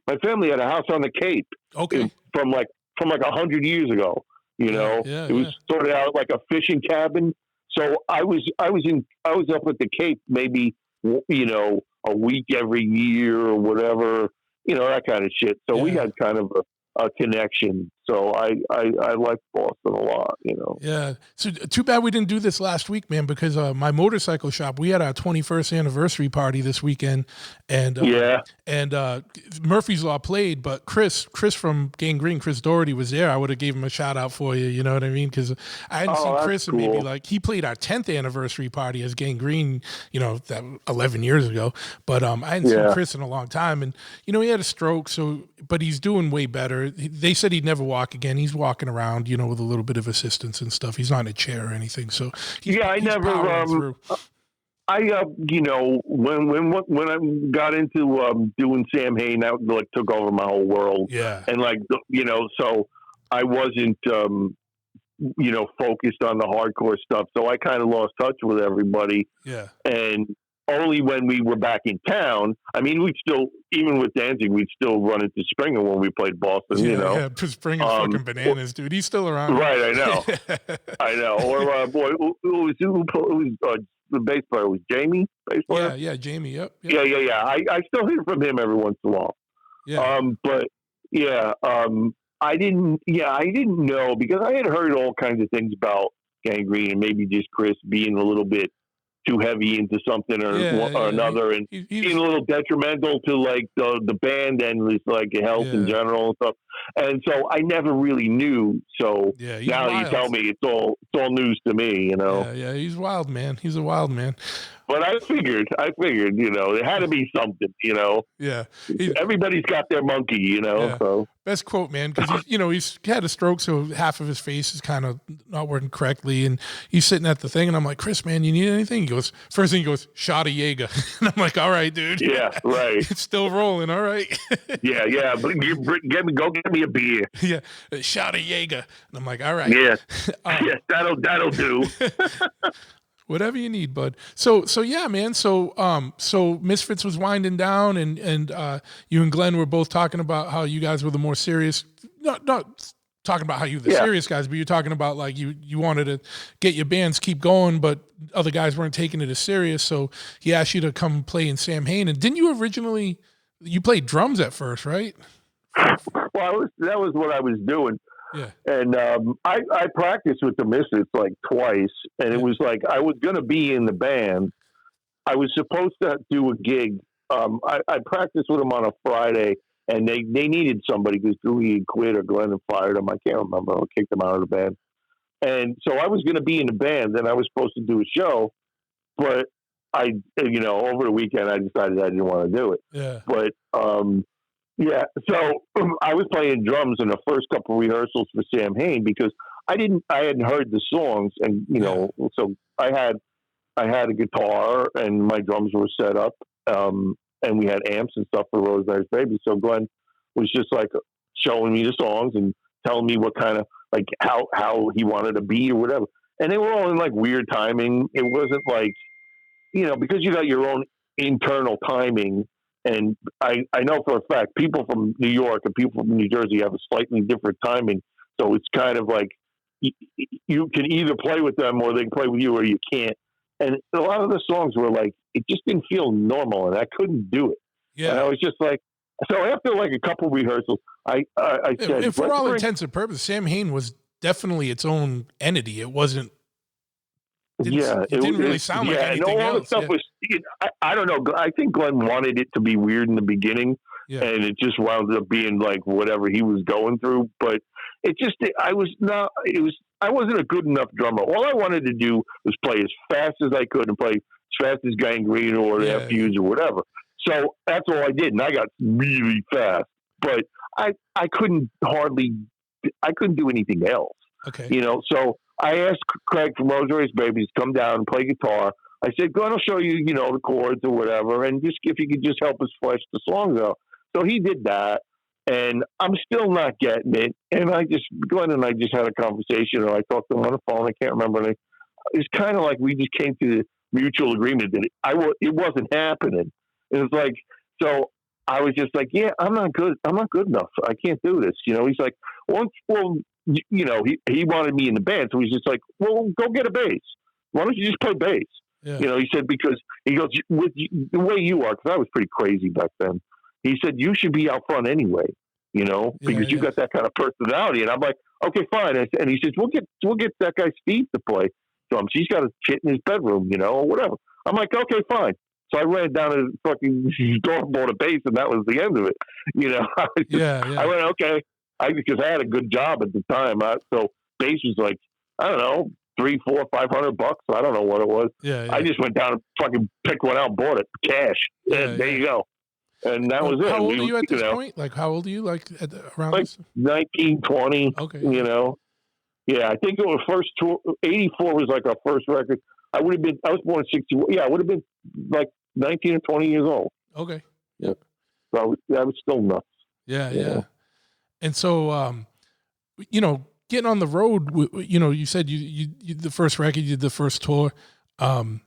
my family had a house on the Cape. Okay. From like 100 years ago. It was sort of out like a fishing cabin. So I was up at the Cape maybe a week every year or whatever, that kind of shit. So we had kind of a connection. So I like Boston a lot, Yeah. So too bad we didn't do this last week, man, because my motorcycle shop, we had our 21st anniversary party this weekend, and Murphy's Law played, but Chris from Gangrene, Chris Doherty was there. I would have gave him a shout out for you. You know what I mean? Because I hadn't seen Chris in maybe he played our 10th anniversary party as Gangrene, that 11 years ago. But I hadn't seen Chris in a long time, and he had a stroke. But he's doing way better. They said he'd never walk again. He's walking around, with a little bit of assistance and stuff. He's not in a chair or anything. So he's powering through. When I got into doing Samhain, that like took over my whole world. Yeah. And so I wasn't focused on the hardcore stuff. So I kind of lost touch with everybody. Yeah. And only when we were back in town, I mean, even with Danzig, we'd still run into Springer when we played Boston, Yeah, Springer's fucking bananas, dude. He's still around. Right, I know. I know. Or, the bass player was Jamie, bass player? Yeah, Jamie, yep. Yeah. I still hear from him every once in a while. Yeah. I didn't know because I had heard all kinds of things about Gangrene and maybe just Chris being a little bit too heavy into something or another, and being a little detrimental to like the band and his like health in general and stuff. And so I never really knew. So now wild. You tell me it's all news to me, Yeah, he's wild, man. He's a wild man. But I figured, there had to be something, Yeah. Everybody's got their monkey, so. Best quote, man, because he's had a stroke, so half of his face is kind of not working correctly, and he's sitting at the thing, and I'm like, Chris, man, you need anything? He goes, first thing he goes, shot of Jaeger. And I'm like, all right, dude. Yeah, right. It's still rolling, all right. Yeah, but go get me a beer. Yeah, shot of Jaeger. And I'm like, all right. Yeah, that'll do. Whatever you need, bud. So yeah, man. So Misfits was winding down, and you and Glenn were both talking about how you guys were the more serious. Not talking about how you were the serious guys, but you're talking about like you wanted to get your bands keep going, but other guys weren't taking it as serious. So he asked you to come play in Samhain. And didn't you originally you played drums at first, right? Well, that was what I was doing. Yeah. And I practiced with the Misfits like twice, and it was like I was going to be in the band. I was supposed to do a gig. I practiced with them on a Friday, and they needed somebody because Dewey had quit or Glenn had fired him. I can't remember. I kicked them out of the band. And so I was going to be in the band, and I was supposed to do a show, but over the weekend I decided I didn't want to do it. Yeah. But Yeah, so I was playing drums in the first couple of rehearsals for Samhain because I hadn't heard the songs, and so I had a guitar and my drums were set up, and we had amps and stuff for Rosemary's Baby. So Glenn was just like showing me the songs and telling me what kind of like how he wanted to be or whatever, and they were all in like weird timing. It wasn't like because you got your own internal timing. And I know for a fact people from New York and people from New Jersey have a slightly different timing. So it's kind of like you can either play with them or they can play with you or you can't. And a lot of the songs were like, it just didn't feel normal and I couldn't do it. Yeah. And I was just like, so after like a couple rehearsals, I said, and for all intents and purposes, Samhain was definitely its own entity. It wasn't. It didn't really sound like anything all else. The stuff was. I don't know. I think Glenn wanted it to be weird in the beginning, and it just wound up being like whatever he was going through. But I wasn't a good enough drummer. All I wanted to do was play as fast as I could and play as fast as Gangrene or the FUs or whatever. So that's all I did, and I got really fast. But I couldn't do anything else. Okay. So I asked Craig from Rosemary's Babies to come down and play guitar. I said, "Glenn, I'll show you, the chords or whatever, and just if you could just help us flesh the songs out." So he did that, and I'm still not getting it. And Glenn and I just had a conversation, or I talked to him on the phone. I can't remember. And it's kind of like we just came to the mutual agreement that it wasn't happening. It was like, so I was just like, "Yeah, I'm not good. I'm not good enough. I can't do this." He's like, "Well, he wanted me in the band, so he's just like, well, go get a bass. Why don't you just play bass?" Yeah. He said, because he goes, with the way you are, because I was pretty crazy back then. He said, you should be out front anyway, because you got that kind of personality. And I'm like, okay, fine. And he says, we'll get that guy Steve to play drums. He's got a kit in his bedroom, or whatever. I'm like, okay, fine. So I ran down to the fucking store, bought a bass, and that was the end of it. I went, okay. Because I had a good job at the time. So bass was like, I don't know, $300, $400, $500. I don't know what it was. I just went down and fucking picked one out, bought it, cash. And there you go. And that was it. How old are you at this point? Like, how old are you? Like around like this? 19, 20. Okay. Yeah, I think it was first tour. 84 was like our first record. I was born in 61. Yeah, I would have been like 19 or 20 years old. Okay. Yeah. So that was still nuts. Yeah. And so, getting on the road, you said you the first record, you did the first tour, and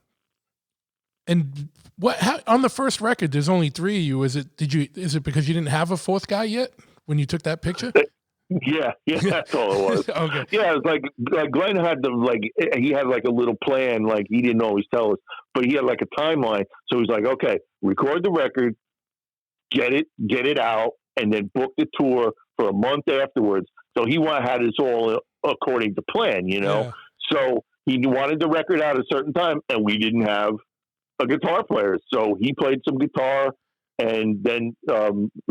on the first record, there's only three of you. Is it because you didn't have a fourth guy yet when you took that picture? Yeah, that's all it was. Okay. Yeah, it's like Glenn had he had like a little plan, like he didn't always tell us, but he had like a timeline. So he's like, okay, record the record, get it out, and then book the tour for a month afterwards. So he had this all according to plan, Yeah. So he wanted the record out at a certain time, and we didn't have a guitar player. So he played some guitar, and then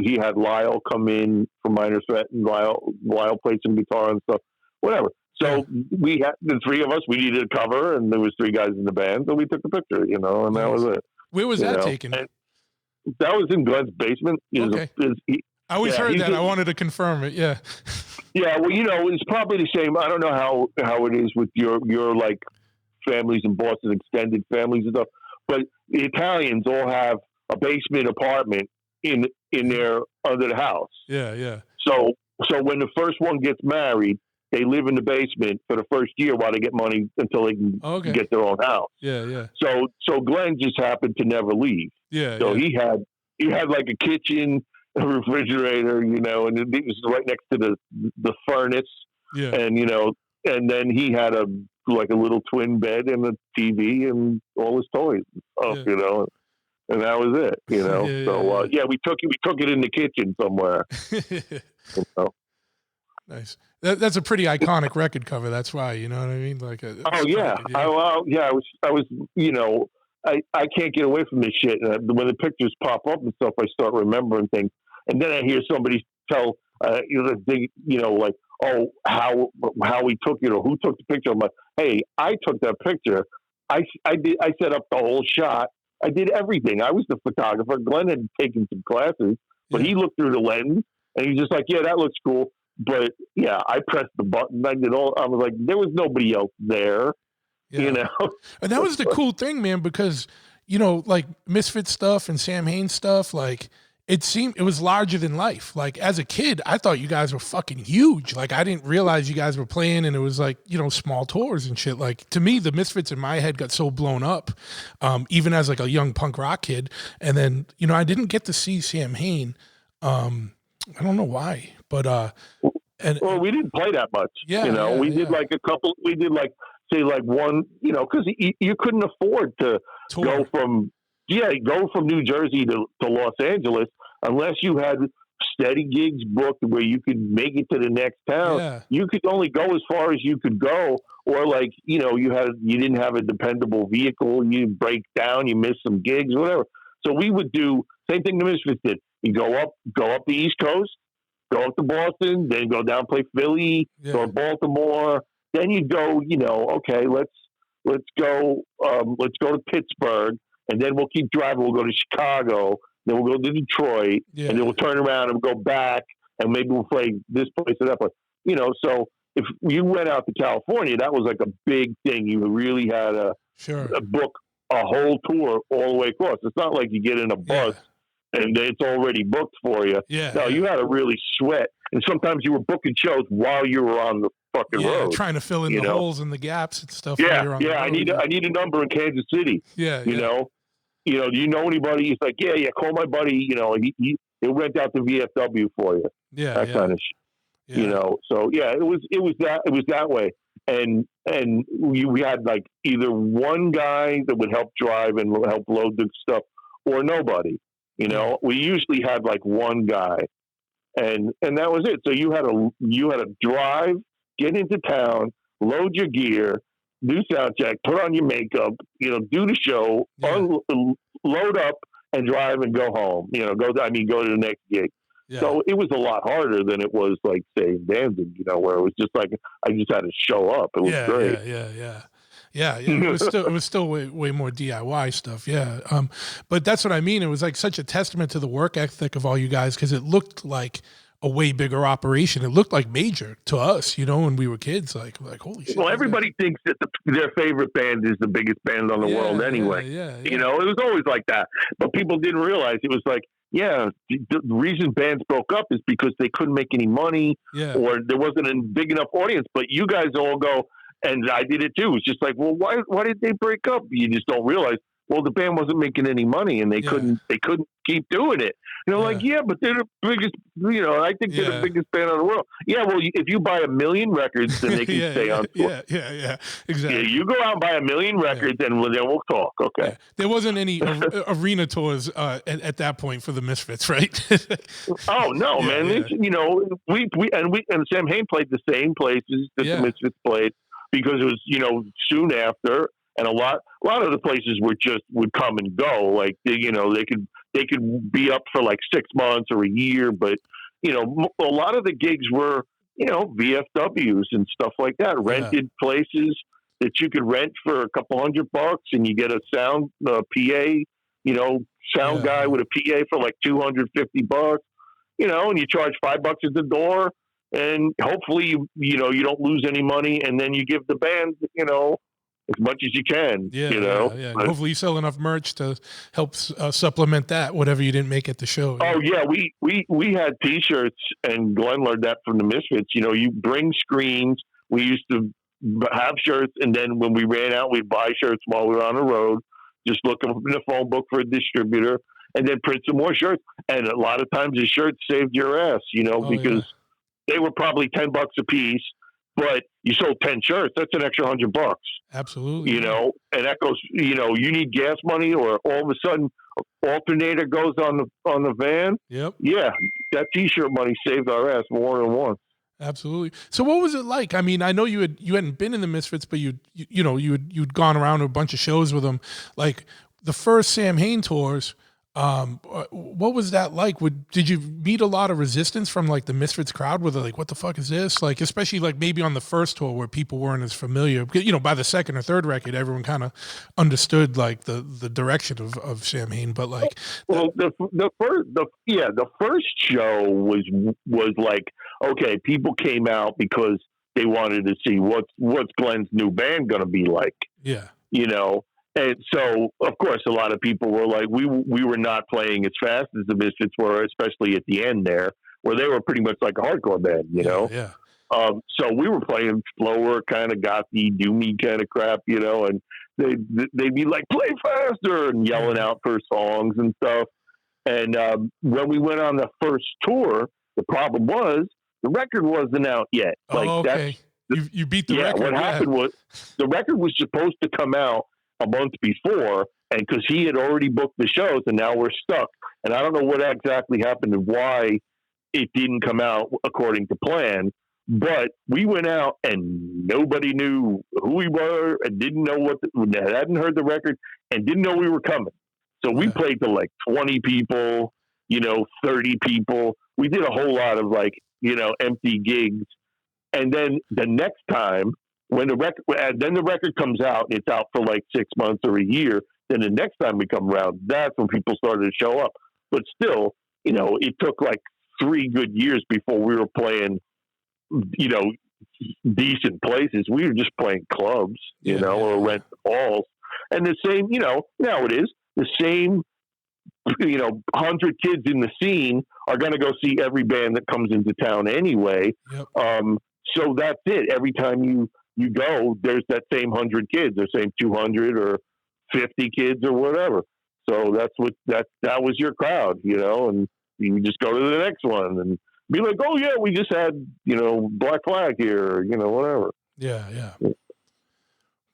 he had Lyle come in from Minor Threat, and Lyle played some guitar and stuff, whatever. So we had the three of us. We needed a cover, and there was three guys in the band, so we took the picture, and that was it. Where was that taken? And that was in Glenn's basement. Okay. I always heard that. I wanted to confirm it. Yeah. Yeah. Well, it's probably the same. I don't know how it is with your like families in Boston, extended families and stuff, but the Italians all have a basement apartment in their under the house. Yeah. So when the first one gets married, they live in the basement for the first year while they get money until they can get their own house. Yeah. So Glenn just happened to never leave. Yeah. So he had like a kitchen, a refrigerator, and it was right next to the furnace. Yeah. And and then he had a little twin bed and a TV and all his toys and stuff, and that was it, So we took it in the kitchen somewhere. Nice. That's a pretty iconic record cover. That's why, you know what I mean? Like I was I can't get away from this shit. When the pictures pop up and stuff, I start remembering things, and then I hear somebody tell like, oh, how we took it or who took the picture. I'm like, hey, I took that picture. I set up the whole shot. I did everything. I was the photographer. Glenn had taken some classes. But he looked through the lens and he's just like, yeah, that looks cool. But yeah, I pressed the button. I did all. I was like, there was nobody else there, you know. And that was the cool thing, man, because like Misfit stuff and Samhain stuff, like it was larger than life. Like as a kid, I thought you guys were fucking huge. Like I didn't realize you guys were playing, and it was like small tours and shit. Like to me, the Misfits in my head got so blown up, even as like a young punk rock kid. And then I didn't get to see Samhain. I don't know why, but well, we didn't play that much. Yeah, we did like a couple. We did like say like one. Because you couldn't afford to tour. go from New Jersey to Los Angeles unless you had steady gigs booked where you could make it to the next town. Yeah. You could only go as far as you could go, or like you didn't have a dependable vehicle. You break down, you miss some gigs, whatever. So we would do same thing the Misfits did. You go up the East Coast, go up to Boston, then go down, play Philly, go to Baltimore. Then you go, okay, let's go to Pittsburgh, and then we'll keep driving. We'll go to Chicago, then we'll go to Detroit, and then we'll turn around and go back, and maybe we'll play this place or that place. So if you went out to California, that was like a big thing. You really had to book a whole tour all the way across. It's not like you get in a bus. And it's already booked for you. No, you had to really sweat. And sometimes you were booking shows while you were on the fucking road. Trying to fill in the holes and the gaps and stuff. I need a number in Kansas City. You know, do you know anybody? He's like, call my buddy. He'll rent out the VFW for you. That kind of shit. So it was that way. And we had like either one guy that would help drive and help load the stuff, or nobody. We usually had like one guy, and that was it. So you had to drive, get into town, load your gear, do sound check, put on your makeup, do the show, load up, and drive and go home. Go to the next gig. So it was a lot harder than it was like say Danzig, where it was just like I just had to show up. It was great. Yeah, it was still way more DIY stuff. Yeah. But that's what I mean. It was like such a testament to the work ethic of all you guys, because it looked like a way bigger operation. It looked like major to us, when we were kids. Like holy shit. Well, everybody thinks that their favorite band is the biggest band on the world anyway. It was always like that. But people didn't realize it was like, the reason bands broke up is because they couldn't make any money, or there wasn't a big enough audience. But you guys all go, and I did it too. It's just like, well, why did they break up? You just don't realize. Well, the band wasn't making any money, and they couldn't keep doing it. Like, but they're the biggest. I think they're the biggest band in the world. Yeah, well, if you buy 1 million records, then they can stay on tour. Yeah, exactly. Yeah, you go out and buy 1 million records, and then we'll talk. Okay. There wasn't any arena tours at that point for the Misfits, right? Oh no, man! It's, we Samhain played the same places that the Misfits played, because it was soon after. And a lot of the places would come and go. Like they could be up for like 6 months or a year, but a lot of the gigs were VFWs and stuff like that, rented places that you could rent for a couple $100, and you get a sound PA, sound guy with a PA for like $250, and you charge $5 at the door, and hopefully you don't lose any money, and then you give the band as much as you can, But hopefully you sell enough merch to help supplement that, whatever you didn't make at the show. Oh yeah, we had T-shirts, and Glenn learned that from the Misfits. You bring screens. We used to have shirts, and then when we ran out, we'd buy shirts while we were on the road. Just look up in the phone book for a distributor, and then print some more shirts. And a lot of times the shirts saved your ass, because they were probably $10 a piece. But you sold 10 shirts, that's an extra $100. Absolutely. And that goes, you need gas money, or all of a sudden alternator goes on the van. Yep. Yeah. That T-shirt money saved our ass more than once. Absolutely. So what was it like? I mean, I know you hadn't been in the Misfits, but you'd gone around to a bunch of shows with them. Like the first Samhain tours, What was that like? Did you meet a lot of resistance from like the Misfits crowd? Where they're like, "What the fuck is this?" Like, especially like maybe on the first tour where people weren't as familiar. Because, you know, by the second or third record, everyone kind of understood like the direction of Samhain. But like, Well, the first show was like, okay, people came out because they wanted to see what's Glenn's new band going to be like, yeah, you know. And so, of course, a lot of people were like, we were not playing as fast as the Misfits were, especially at the end there, where they were pretty much like a hardcore band, you know. yeah, So we were playing slower, kind of gothy, doomy kind of crap, you know, and they'd be like, play faster and yelling out for songs and stuff. And when we went on the first tour, the problem was the record wasn't out yet. Like, oh, okay. You beat the record. What happened was the record was supposed to come out a month before, and because he had already booked the shows, and now we're stuck. And I don't know what exactly happened and why it didn't come out according to plan. But we went out and nobody knew who we were and didn't know hadn't heard the record and didn't know we were coming. So we played to like 20 people, you know, 30 people. We did a whole lot of like, you know, empty gigs. And then the next time when the record comes out, and it's out for like 6 months or a year. Then the next time we come around, that's when people started to show up. But still, you know, it took like 3 good years before we were playing, you know, decent places. We were just playing clubs, you know, or rent halls. And the same, you know, now it is the same, you know, 100 kids in the scene are going to go see every band that comes into town anyway. Yep. So that's it. Every time you go, there's that same 100 kids, or same 200 or 50 kids or whatever. So that was your crowd, you know, and you just go to the next one and be like, oh yeah, we just had, you know, Black Flag here, or, you know, whatever. Yeah.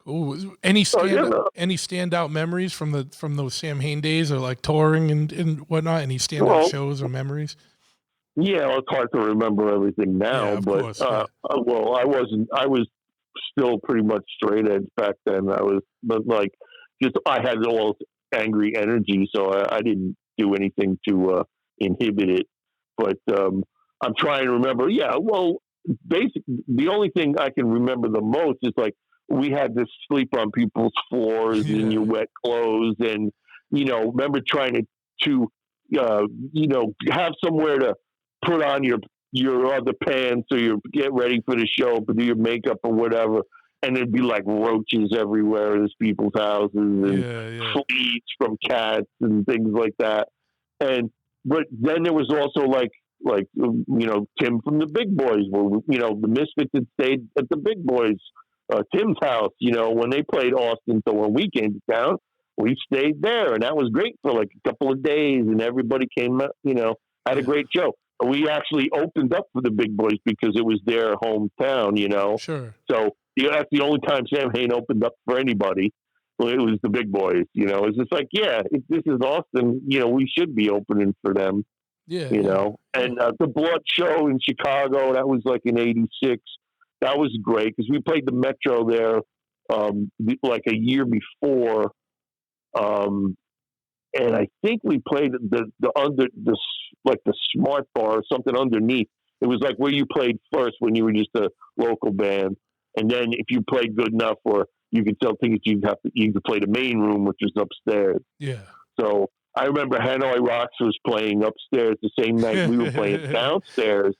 Cool. Any standout memories from those Samhain days, or like touring and whatnot? Any standout shows or memories? Yeah, well, it's hard to remember everything now, of but course, yeah. well, I was still pretty much straight edge back then. But like, just I had all angry energy, so I didn't do anything to inhibit it. But I'm trying to remember. Yeah, well, basically, the only thing I can remember the most is like we had to sleep on people's floors in your wet clothes, and you know, remember trying to you know, have somewhere to put on your other pants, or you get ready for the show, but do your makeup or whatever, and there'd be like roaches everywhere in people's houses, and fleas from cats and things like that. But then there was also like you know, Tim from the Big Boys, where, you know, the Misfits had stayed at the Big Boys, Tim's house, you know, when they played Austin. So when we came to town, we stayed there, and that was great for like a couple of days, and everybody came up, you know, had a great show. We actually opened up for the Big Boys because it was their hometown, you know. Sure. So that's the only time Samhain opened up for anybody. Well, it was the Big Boys, you know. It's just like, if this is Austin, you know, we should be opening for them. Yeah. You know. And the Blood show in Chicago, that was like in '86. That was great because we played the Metro there like a year before. And I think we played the Smart Bar or something underneath. It was like where you played first when you were just a local band, and then if you played good enough, or you could sell tickets, you could play the main room, which was upstairs. Yeah. So I remember Hanoi Rocks was playing upstairs the same night we were playing downstairs,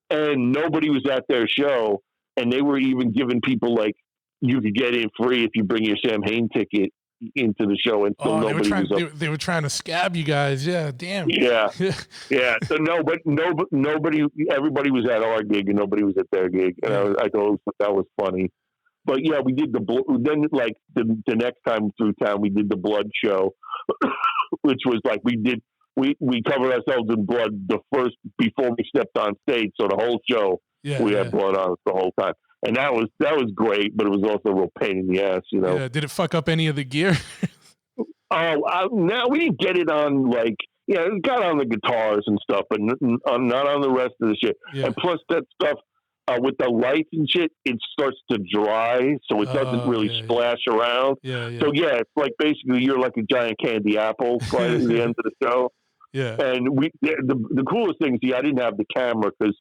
and nobody was at their show, and they were even giving people like you could get in free if you bring your Samhain ticket into the show, and so nobody was up. They were trying to scab you guys. Yeah, damn. Yeah. So nobody. Everybody was at our gig, and nobody was at their gig, and I thought that was funny. But yeah, we did then like the next time through town, we did the Blood show, which was like we covered ourselves in blood before we stepped on stage, so the whole show we had blood on us the whole time. And that was great, but it was also a real pain in the ass, you know. Yeah, did it fuck up any of the gear? No, we didn't get it on it got on the guitars and stuff, but not on the rest of the shit. Yeah. And plus that stuff, with the lights and shit, it starts to dry, so it doesn't really splash around. Yeah, yeah. So yeah, it's like basically you're like a giant candy apple right at the end of the show. Yeah. And the coolest thing is, I didn't have the camera because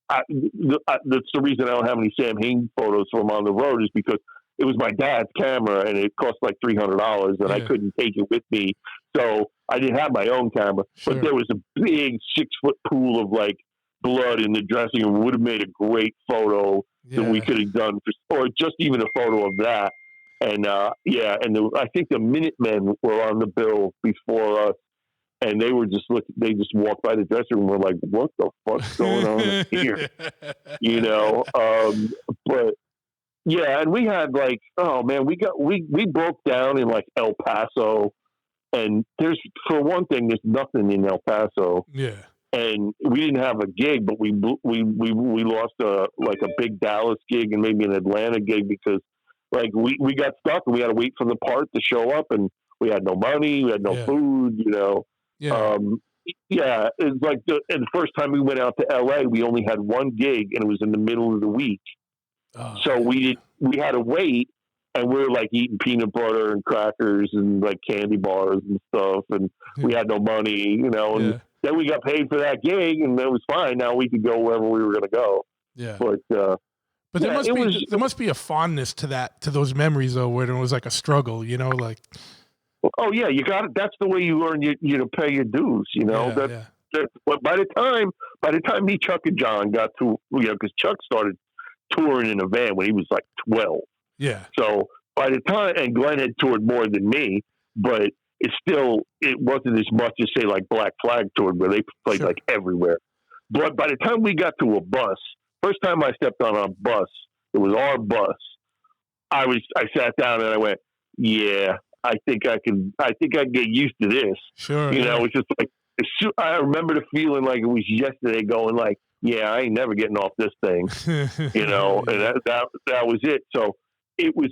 that's the reason I don't have any Samhain photos from on the road, is because it was my dad's camera and it cost like $300 and I couldn't take it with me. So I didn't have my own camera, but there was a big 6-foot pool of like blood in the dressing room. Would have made a great photo that we could have done, or just even a photo of that. And I think the Minutemen were on the bill before us, and they were just they just walked by the dressing room and were like, what the fuck's going on here? You know? But yeah, and we had like, oh man, we broke down in like El Paso, and for one thing, there's nothing in El Paso. Yeah. And we didn't have a gig, but we lost a big Dallas gig and maybe an Atlanta gig because like we got stuck and we had to wait for the part to show up, and we had no money, we had no food, you know. Yeah. It's like the first time we went out to LA, we only had one gig and it was in the middle of the week. So we had to wait, and we were like eating peanut butter and crackers and like candy bars and stuff, and we had no money, you know, and then we got paid for that gig and it was fine. Now we could go wherever we were going to go. Yeah. But there must be a fondness to those memories though, where it was like a struggle, you know, like. Oh yeah, you got it. That's the way you earn you pay your dues, you know. But by the time me, Chuck, and John got to, you know, because Chuck started touring in a van when he was like 12. Yeah. So by the time, and Glenn had toured more than me, but it wasn't as much as say like Black Flag toured, where they played like everywhere. But by the time we got to a bus, first time I stepped on a bus, it was our bus. I sat down and I went, yeah, I think I can get used to this. Sure. You know, it's just like, I remember the feeling like it was yesterday, going like, yeah, I ain't never getting off this thing, you know, and that was it. So it was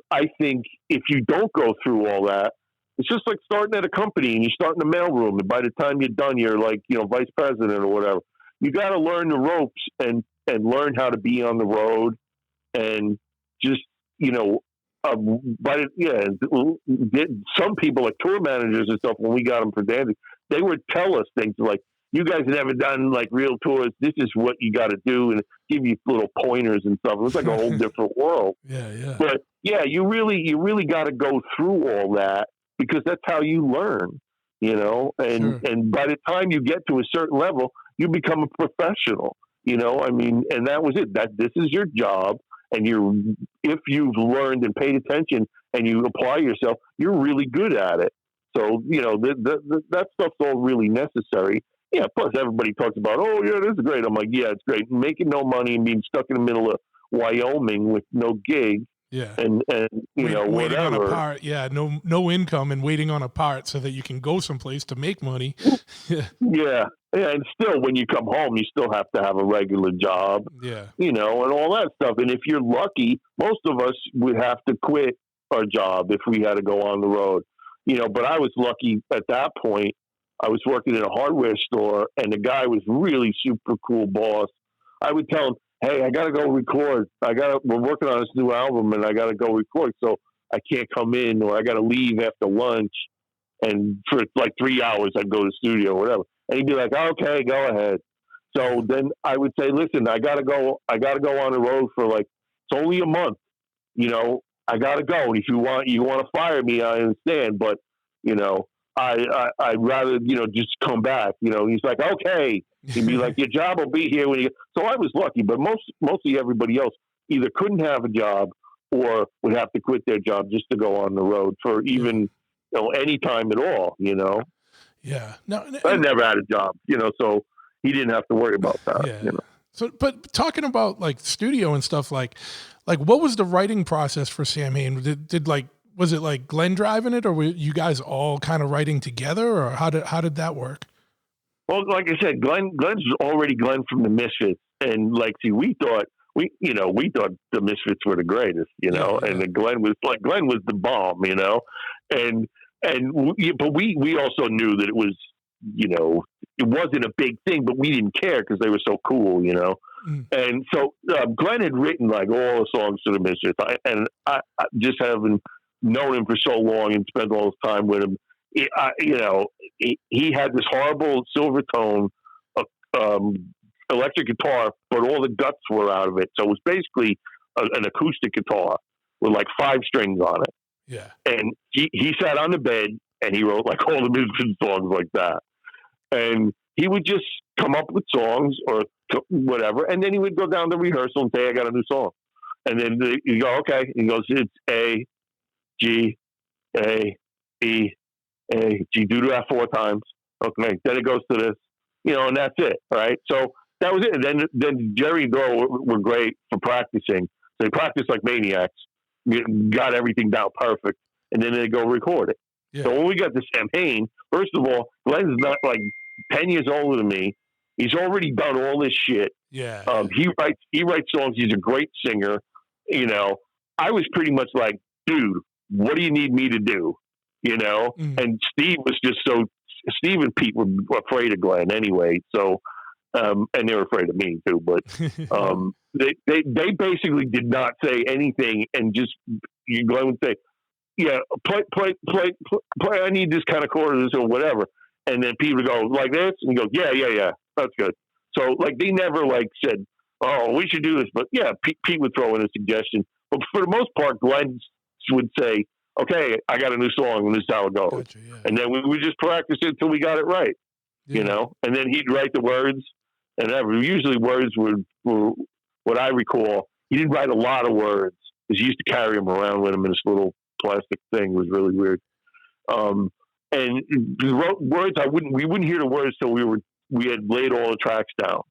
I think if you don't go through all that, it's just like starting at a company and you start in the mailroom, and by the time you're done, you're like, you know, vice president or whatever. You got to learn the ropes and learn how to be on the road, and just, you know, some people like tour managers and stuff, when we got them for Danzig, they would tell us things like, you guys have never done like real tours. This is what you got to do, and give you little pointers and stuff. It was like a whole different world. Yeah. But yeah, you really got to go through all that, because that's how you learn, you know. And by the time you get to a certain level, you become a professional, you know. I mean, and that was it. This is your job, and if you've learned and paid attention and you apply yourself, you're really good at it. So, you know, that stuff's all really necessary. Yeah, plus everybody talks about, oh, yeah, this is great. I'm like, yeah, it's great. Making no money and being stuck in the middle of Wyoming with no gig. Yeah. And you know, waiting whatever. on a part. Yeah, no income, and waiting on a part so that you can go someplace to make money. Yeah. And still, when you come home, you still have to have a regular job. Yeah. You know, and all that stuff. And if you're lucky, most of us would have to quit our job if we had to go on the road. You know, but I was lucky at that point. I was working in a hardware store, and the guy was really super cool boss. I would tell him, hey, I got to go record. We're working on this new album, and I got to go record. So I can't come in, or I got to leave after lunch. And for like 3 hours, I'd go to the studio or whatever. And he'd be like, okay, go ahead. So then I would say, listen, I got to go on the road for like, it's only a month, you know, I got to go. And if you want to fire me, I understand. But, you know, I'd rather, you know, just come back. You know, he's like, okay. He'd be like, your job will be here when you. So I was lucky, but mostly everybody else either couldn't have a job or would have to quit their job just to go on the road for even, you know, any time at all. You know. Yeah. No, I never had a job, you know, so he didn't have to worry about that. Yeah. You know. So, but talking about like studio and stuff, like what was the writing process for Samhain? Was it like Glenn driving it, or were you guys all kind of writing together, or how did that work? Well, like I said, Glenn's already Glenn from the Misfits, and like, see, we thought the Misfits were the greatest, you know, and then Glenn was the bomb, you know, but we also knew that it was, you know, it wasn't a big thing, but we didn't care because they were so cool, you know. And so Glenn had written like all the songs to the Misfits, I just having known him for so long and spent all this time with him. He had this horrible silver tone electric guitar, but all the guts were out of it. So it was basically an acoustic guitar with like 5 strings on it. Yeah. And he sat on the bed and he wrote like all the Misfits songs like that. And he would just come up with songs or whatever, and then he would go down to rehearsal and say, I got a new song. And then you go, okay. And he goes, it's A, G, A, E, A, G. Do that 4 times. Okay. Then it goes to this, and that's it. Right. So that was it. And then Jerry and Doyle were great for practicing. So they practiced like maniacs, got everything down perfect, and then they go record it. Yeah. So when we got to Samhain, first of all, Glenn's not like 10 years older than me. He's already done all this shit. Yeah. He writes songs. He's a great singer. I was pretty much like, dude, what do you need me to do? And Steve and Pete were afraid of Glenn anyway. So, and they were afraid of me too, but, they basically did not say anything, and just Glenn would say, yeah, play. I need this kind of chorus or whatever. And then Pete would go like this, and he goes, yeah, that's good. So like they never like said, oh, we should do this, but yeah, Pete would throw in a suggestion. But for the most part, Glenn would say, okay, I got a new song, and this is how it goes. Gotcha, yeah. And then we would just practice it until we got it right, And then he'd write the words, and usually words were what I recall. He didn't write a lot of words because he used to carry them around with him in this little plastic thing. It was really weird. And he wrote words. We wouldn't hear the words till we had laid all the tracks down.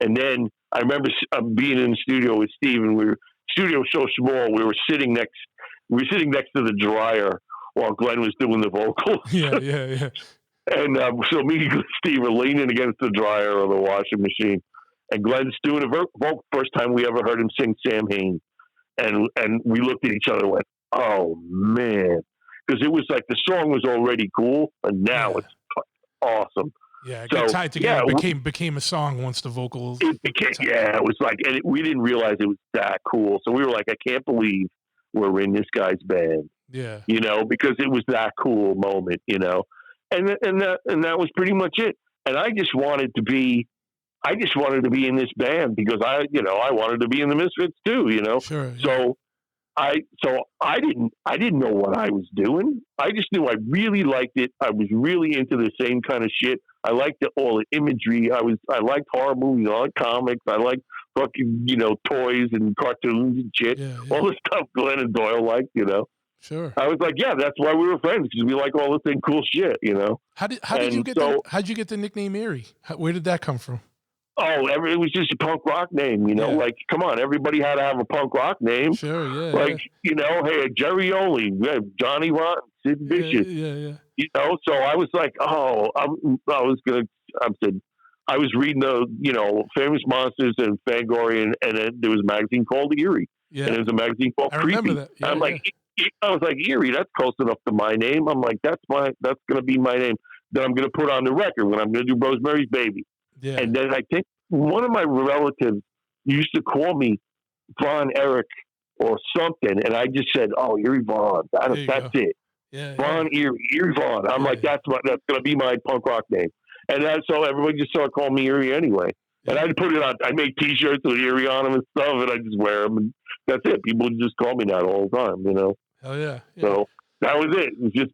And then I remember being in the studio with Steve, and studio was so small. We were sitting next to the dryer while Glenn was doing the vocals. Yeah. And so me and Steve were leaning against the dryer or the washing machine, and Glenn's doing the vocal. First time we ever heard him sing Samhain, and we looked at each other and went, "Oh man." Because it was like the song was already cool, and now it's awesome. Yeah, it got tied together. It became a song once the vocals. It became, it was like, and we didn't realize it was that cool. So we were like, I can't believe we're in this guy's band. Yeah, because it was that cool moment, and that was pretty much it. And I just wanted to be in this band because I wanted to be in the Misfits too, Sure. Yeah. So I didn't know what I was doing. I just knew I really liked it. I was really into the same kind of shit. I liked all the imagery. I liked horror movies. I liked comics. I liked fucking, toys and cartoons and shit. Yeah. All the stuff Glenn and Doyle liked, Sure. I was like, yeah, that's why we were friends, because we like all the same cool shit, How'd you get the nickname Eerie? Where did that come from? Oh, it was just a punk rock name, like, come on, everybody had to have a punk rock name. Sure, yeah. Like, hey, Jerry Only, Johnny Rotten, Sid Vicious. Yeah. So I was like, I was reading the, Famous Monsters and Fangoria, and then there was a magazine called Eerie. Yeah. And there was a magazine called Creepy. Remember that. Yeah, I was like, Eerie, that's close enough to my name. I'm like, that's going to be my name that I'm going to put on the record when I'm going to do Rosemary's Baby. Yeah. And then I think one of my relatives used to call me Von Eric or something, and I just said, "Oh, Eerie Von." That's it. Yeah, Von Eerie Von. I'm like, that's going to be my punk rock name, and so everybody just started calling me Eerie anyway. Yeah. And I put it on. I make T-shirts with Eerie on them and stuff, and I just wear them, and that's it. People just call me that all the time, Oh yeah. So that was it. It was just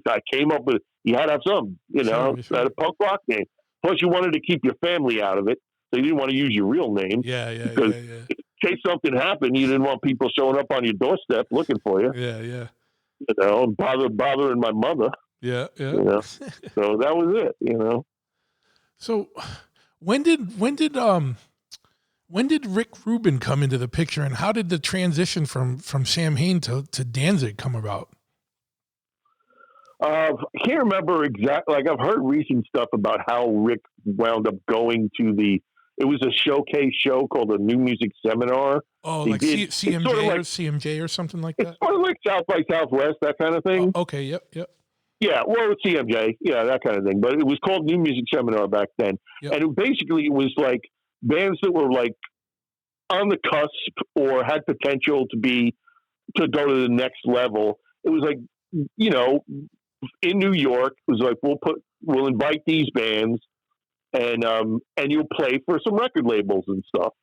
I came up with. You had to have something, Sure. Had a punk rock name. Plus, you wanted to keep your family out of it, so you didn't want to use your real name. Yeah. Because in case something happened, you didn't want people showing up on your doorstep looking for you. Yeah. Bothering my mother. Yeah. So that was it. So when did Rick Rubin come into the picture, and how did the transition from Samhain to Danzig come about? I can't remember exactly. Like, I've heard recent stuff about how Rick wound up going to it was a showcase show called the New Music Seminar. Oh, like CMJ or CMJ or something like that? It's sort of like South by Southwest, that kind of thing. Oh, okay, yep. Yeah, well, it's CMJ, yeah, that kind of thing. But it was called New Music Seminar back then, Yep. and it was like bands that were like on the cusp or had potential to go to the next level. It was like, you know, in New York, it was like we'll invite these bands, and you'll play for some record labels and stuff,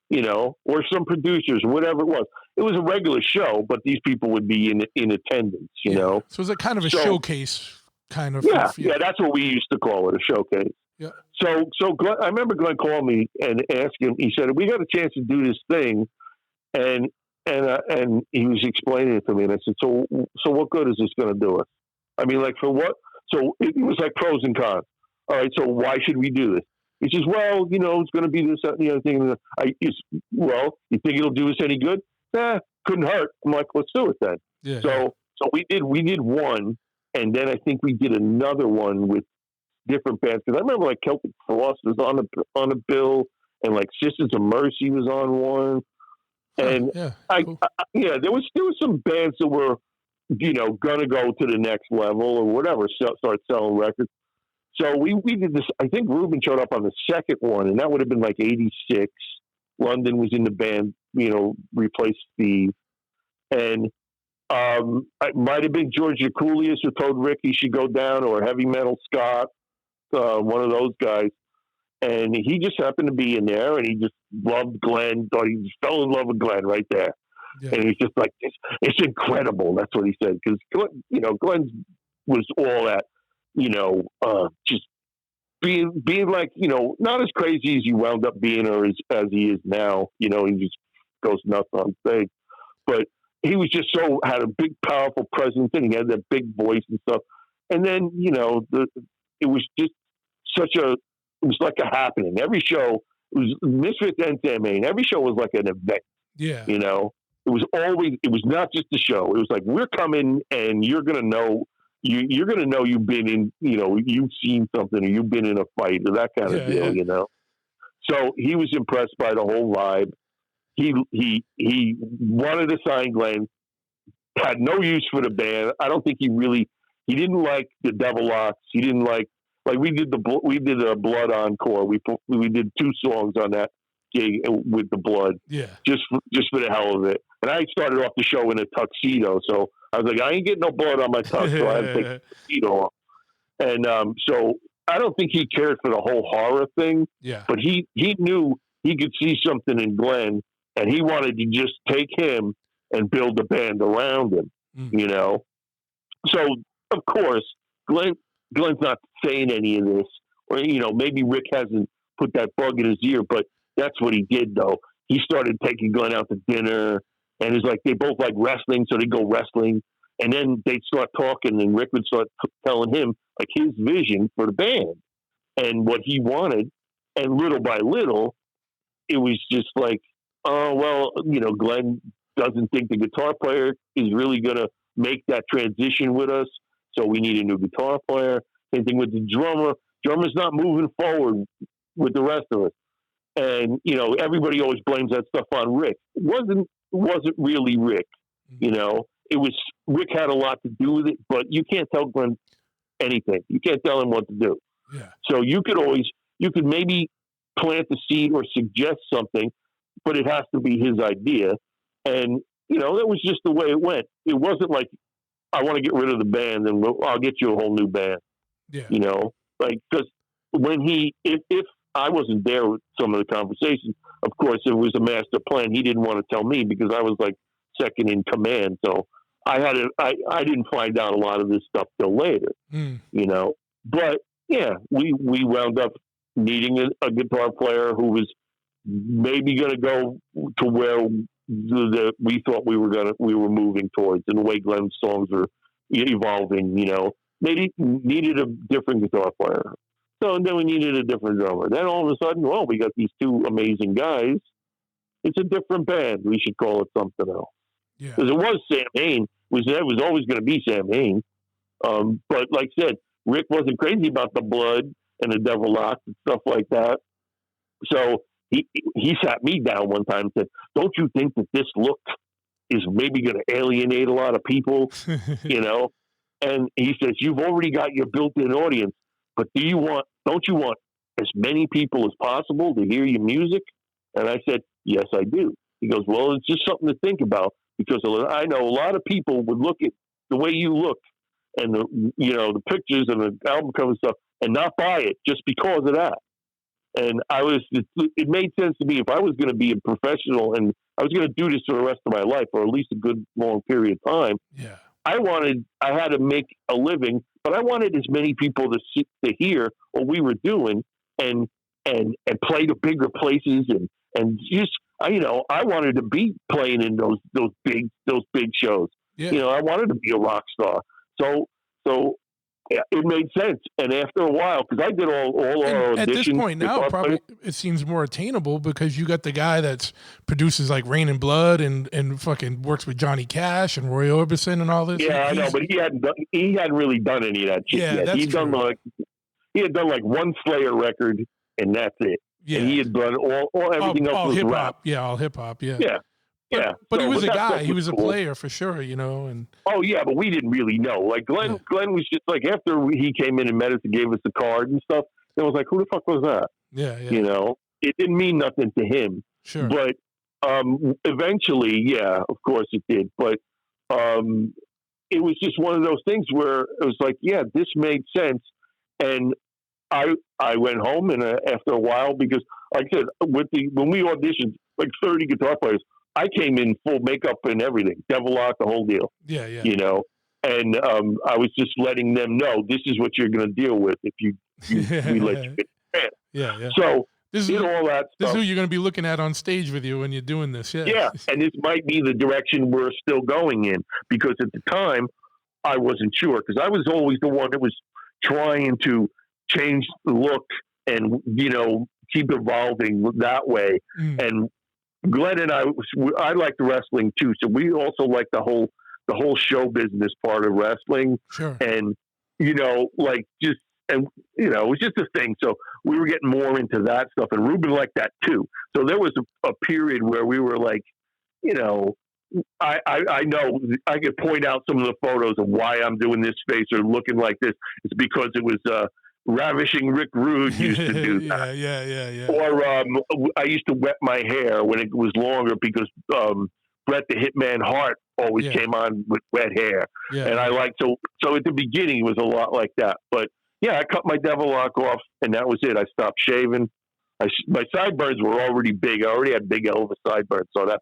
you know, or some producers, whatever it was. It was a regular show, but these people would be in attendance, you know. So it was a kind of a showcase, kind of. Yeah, that's what we used to call it, a showcase. Yeah. So Glenn, I remember Glenn called me and asked him. He said, "We got a chance to do this thing," and he was explaining it to me, and I said, "So what good is this going to do us? I mean, like for what?" So it was like pros and cons. All right, so why should we do this? He says, "Well, you know, it's going to be this, that, and the other thing." Well, you think it'll do us any good? Couldn't hurt. I'm like, let's do it then. Yeah. So we did one, and then I think we did another one with different bands, because I remember like Celtic Frost was on a bill, and like Sisters of Mercy was on one, and cool. there was some bands that were, you know, gonna go to the next level or whatever, start selling records. So we did this. I think Rubin showed up on the second one, and that would have been like '86. London was in the band, you know, replaced Steve, and it might have been George Yakulius who told Rick he should go down, or Heavy Metal Scott, one of those guys. And he just happened to be in there, and he just loved Glenn. Thought he just fell in love with Glenn right there. Yeah. And he's just like, it's incredible. That's what he said, because you know, Glenn was all that, you know, just being like, you know, not as crazy as he wound up being or as he is now. You know, he just goes nuts on stage, but he was just had a big, powerful presence, and he had that big voice and stuff. And then, you know, it was just it was like a happening. Every show, it was Misfits and Samhain. Every show was like an event. Yeah. You know, it was not just a show. It was like, we're coming, and you're going to know, you're going to know you've been in, you know, you've seen something, or you've been in a fight, or that kind of deal, you know? So he was impressed by the whole vibe. He wanted to sign Glenn, had no use for the band. I don't think he didn't like the Devil Locks. He didn't like we did a Blood encore. We did 2 songs on that gig with the Blood. Yeah. Just for the hell of it. And I started off the show in a tuxedo, so I was like, I ain't getting no blood on my tux, so I had to take the tuxedo off. And so I don't think he cared for the whole horror thing. Yeah. But he knew he could see something in Glenn, and he wanted to just take him and build a band around him, you know? So, of course, Glenn's not saying any of this, or, you know, maybe Rick hasn't put that bug in his ear, but that's what he did, though. He started taking Glenn out to dinner, and it's like they both like wrestling, so they go wrestling, and then they'd start talking, and Rick would start telling him, like, his vision for the band and what he wanted, and little by little, it was just like, oh, well, you know, Glenn doesn't think the guitar player is really going to make that transition with us, so we need a new guitar player. Same thing with the drummer. Drummer's not moving forward with the rest of us. And, you know, everybody always blames that stuff on Rick. It wasn't really Rick, you know. It was, Rick had a lot to do with it, but you can't tell Glenn anything. You can't tell him what to do. Yeah. So you could maybe plant the seed or suggest something, but it has to be his idea. And, you know, that was just the way it went. It wasn't like, I want to get rid of the band and I'll get you a whole new band. Yeah. You know, like, because when if I wasn't there with some of the conversations, of course, it was a master plan. He didn't want to tell me because I was like second in command. So I didn't find out a lot of this stuff till later, you know, but yeah, we wound up needing a guitar player who was maybe going to go to where we thought we were moving towards, and the way Glenn's songs were evolving, you know, maybe needed a different guitar player. So then we needed a different drummer. Then all of a sudden, well, we got these 2 amazing guys. It's a different band. We should call it something else. Yeah. Because it was Samhain. It was always going to be Samhain. But like I said, Rick wasn't crazy about the Blood and the Devil Locks and stuff like that. So he sat me down one time and said, don't you think that this look is maybe going to alienate a lot of people, you know? And he says, you've already got your built-in audience, but don't you want as many people as possible to hear your music? And I said, yes, I do. He goes, well, it's just something to think about, because I know a lot of people would look at the way you look and the pictures and the album cover stuff and not buy it just because of that. And it made sense to me, if I was going to be a professional and I was going to do this for the rest of my life, or at least a good long period of time. Yeah. I had to make a living, but I wanted as many people to hear what we were doing and play the bigger places and just, I wanted to be playing in those big shows. Yeah. I wanted to be a rock star. So yeah, it made sense. And after a while, because I did all our auditions. At this point now, probably it seems more attainable, because you got the guy that's produces like Rain and Blood and fucking works with Johnny Cash and Roy Orbison and all this. Yeah, I know, but he hadn't really done any of that shit yet. That's He had done like one Slayer record, and that's it. Yeah. And he had done everything else was hip-hop. rap. Yeah, all hip-hop, yeah. Yeah. Yeah, but he was a guy. He was a cool. player for sure, And oh yeah, but we didn't really know. Like Glenn was just like, after he came in and met us and gave us the card and stuff. It was like, who the fuck was that? Yeah. It didn't mean nothing to him. Sure. But eventually, yeah, of course it did. But it was just one of those things where it was like, yeah, this made sense. And I went home, and after a while, because like I said, when we auditioned, like 30 guitar players, I came in full makeup and everything, devil lock, the whole deal. Yeah. And I was just letting them know, this is what you're going to deal with if we let you get the band. Yeah. So this is all that This is stuff. who you're going to be looking at on stage with you when you're doing this. Yeah. Yeah, and this might be the direction we're still going in, because at the time I wasn't sure, because I was always the one that was trying to change the look and keep evolving that way. And Glenn and I liked wrestling too, so we also liked the whole show business part of wrestling. Sure. And it was just a thing. So we were getting more into that stuff, and Rubin liked that too. So there was a period where we were like, I know I could point out some of the photos of why I'm doing this face or looking like this. It's because it was Ravishing Rick Rubin used to do that. Yeah. Or I used to wet my hair when it was longer, because Bret the Hitman Hart always came on with wet hair. Yeah. And I liked, so at the beginning it was a lot like that. But yeah, I cut my devil lock off, and that was it. I stopped shaving. My sideburns were already big. I already had big Elvis sideburns, so that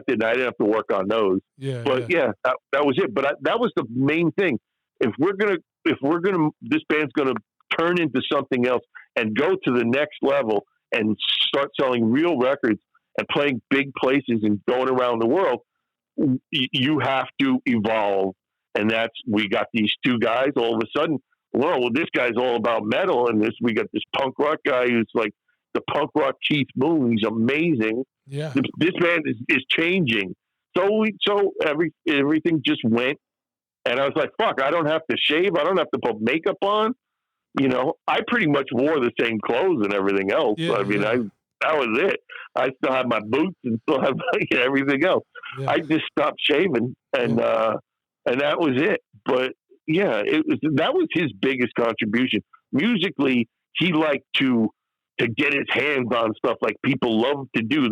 didn't. I didn't have to work on those. Yeah. But that was it. But that was the main thing. If this band's gonna turn into something else and go to the next level and start selling real records and playing big places and going around the world, you have to evolve. And we got these two guys all of a sudden. Well, this guy's all about metal, and we got this punk rock guy who's like the punk rock Keith Moon. He's amazing. Yeah. This band is changing. So everything just went, and I was like, fuck, I don't have to shave. I don't have to put makeup on. I pretty much wore the same clothes and everything else. Yeah, I mean, that was it. I still have my boots and still have everything else. Yeah. I just stopped shaving, and that was it. But yeah, that was his biggest contribution. Musically, he liked to get his hands on stuff like people love to do.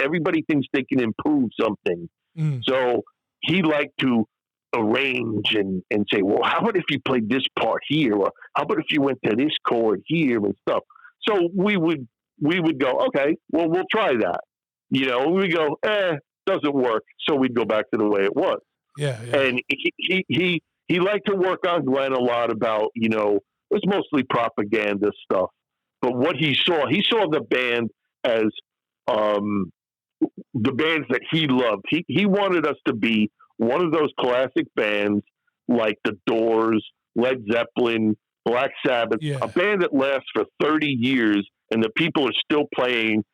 Everybody thinks they can improve something. So he liked to arrange and say, well, how about if you played this part here, or how about if you went to this chord here and stuff. So we would go, okay, well, we'll try that. We go, doesn't work. So we'd go back to the way it was. Yeah. And he liked to work on Glenn a lot about, it was mostly propaganda stuff. But what he saw the band as the bands that he loved. He wanted us to be one of those classic bands like The Doors, Led Zeppelin, Black Sabbath, a band that lasts for 30 years and the people are still playing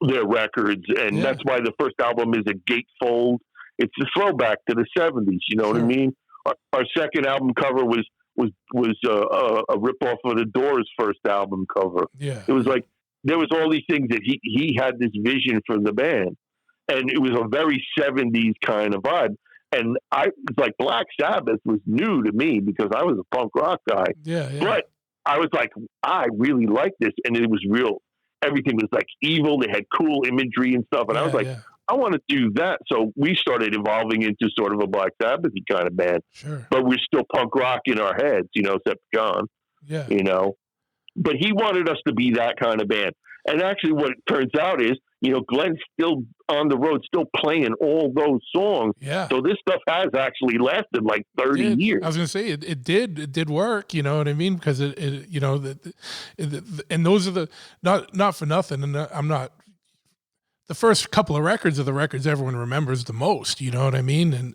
their records. And that's why the first album is a gatefold. It's a throwback to the 70s. You know what I mean? Our second album cover was a ripoff of The Doors' first album cover. Yeah. It was like, there was all these things that he had this vision for the band. And it was a very 70s kind of vibe. And it's like Black Sabbath was new to me because I was a punk rock guy. Yeah. But I was like, I really like this. And it was real. Everything was like evil. They had cool imagery and stuff. And I was like, I want to do that. So we started evolving into sort of a Black Sabbath-y kind of band. Sure. But we're still punk rock in our heads, except John, Yeah. But he wanted us to be that kind of band. And actually what it turns out is, Glenn's still on the road, still playing all those songs. Yeah. So this stuff has actually lasted like 30 years. I was going to say it did work, you know what I mean? Because and those are not for nothing. And I'm not, the first couple of records are the records everyone remembers the most, you know what I mean?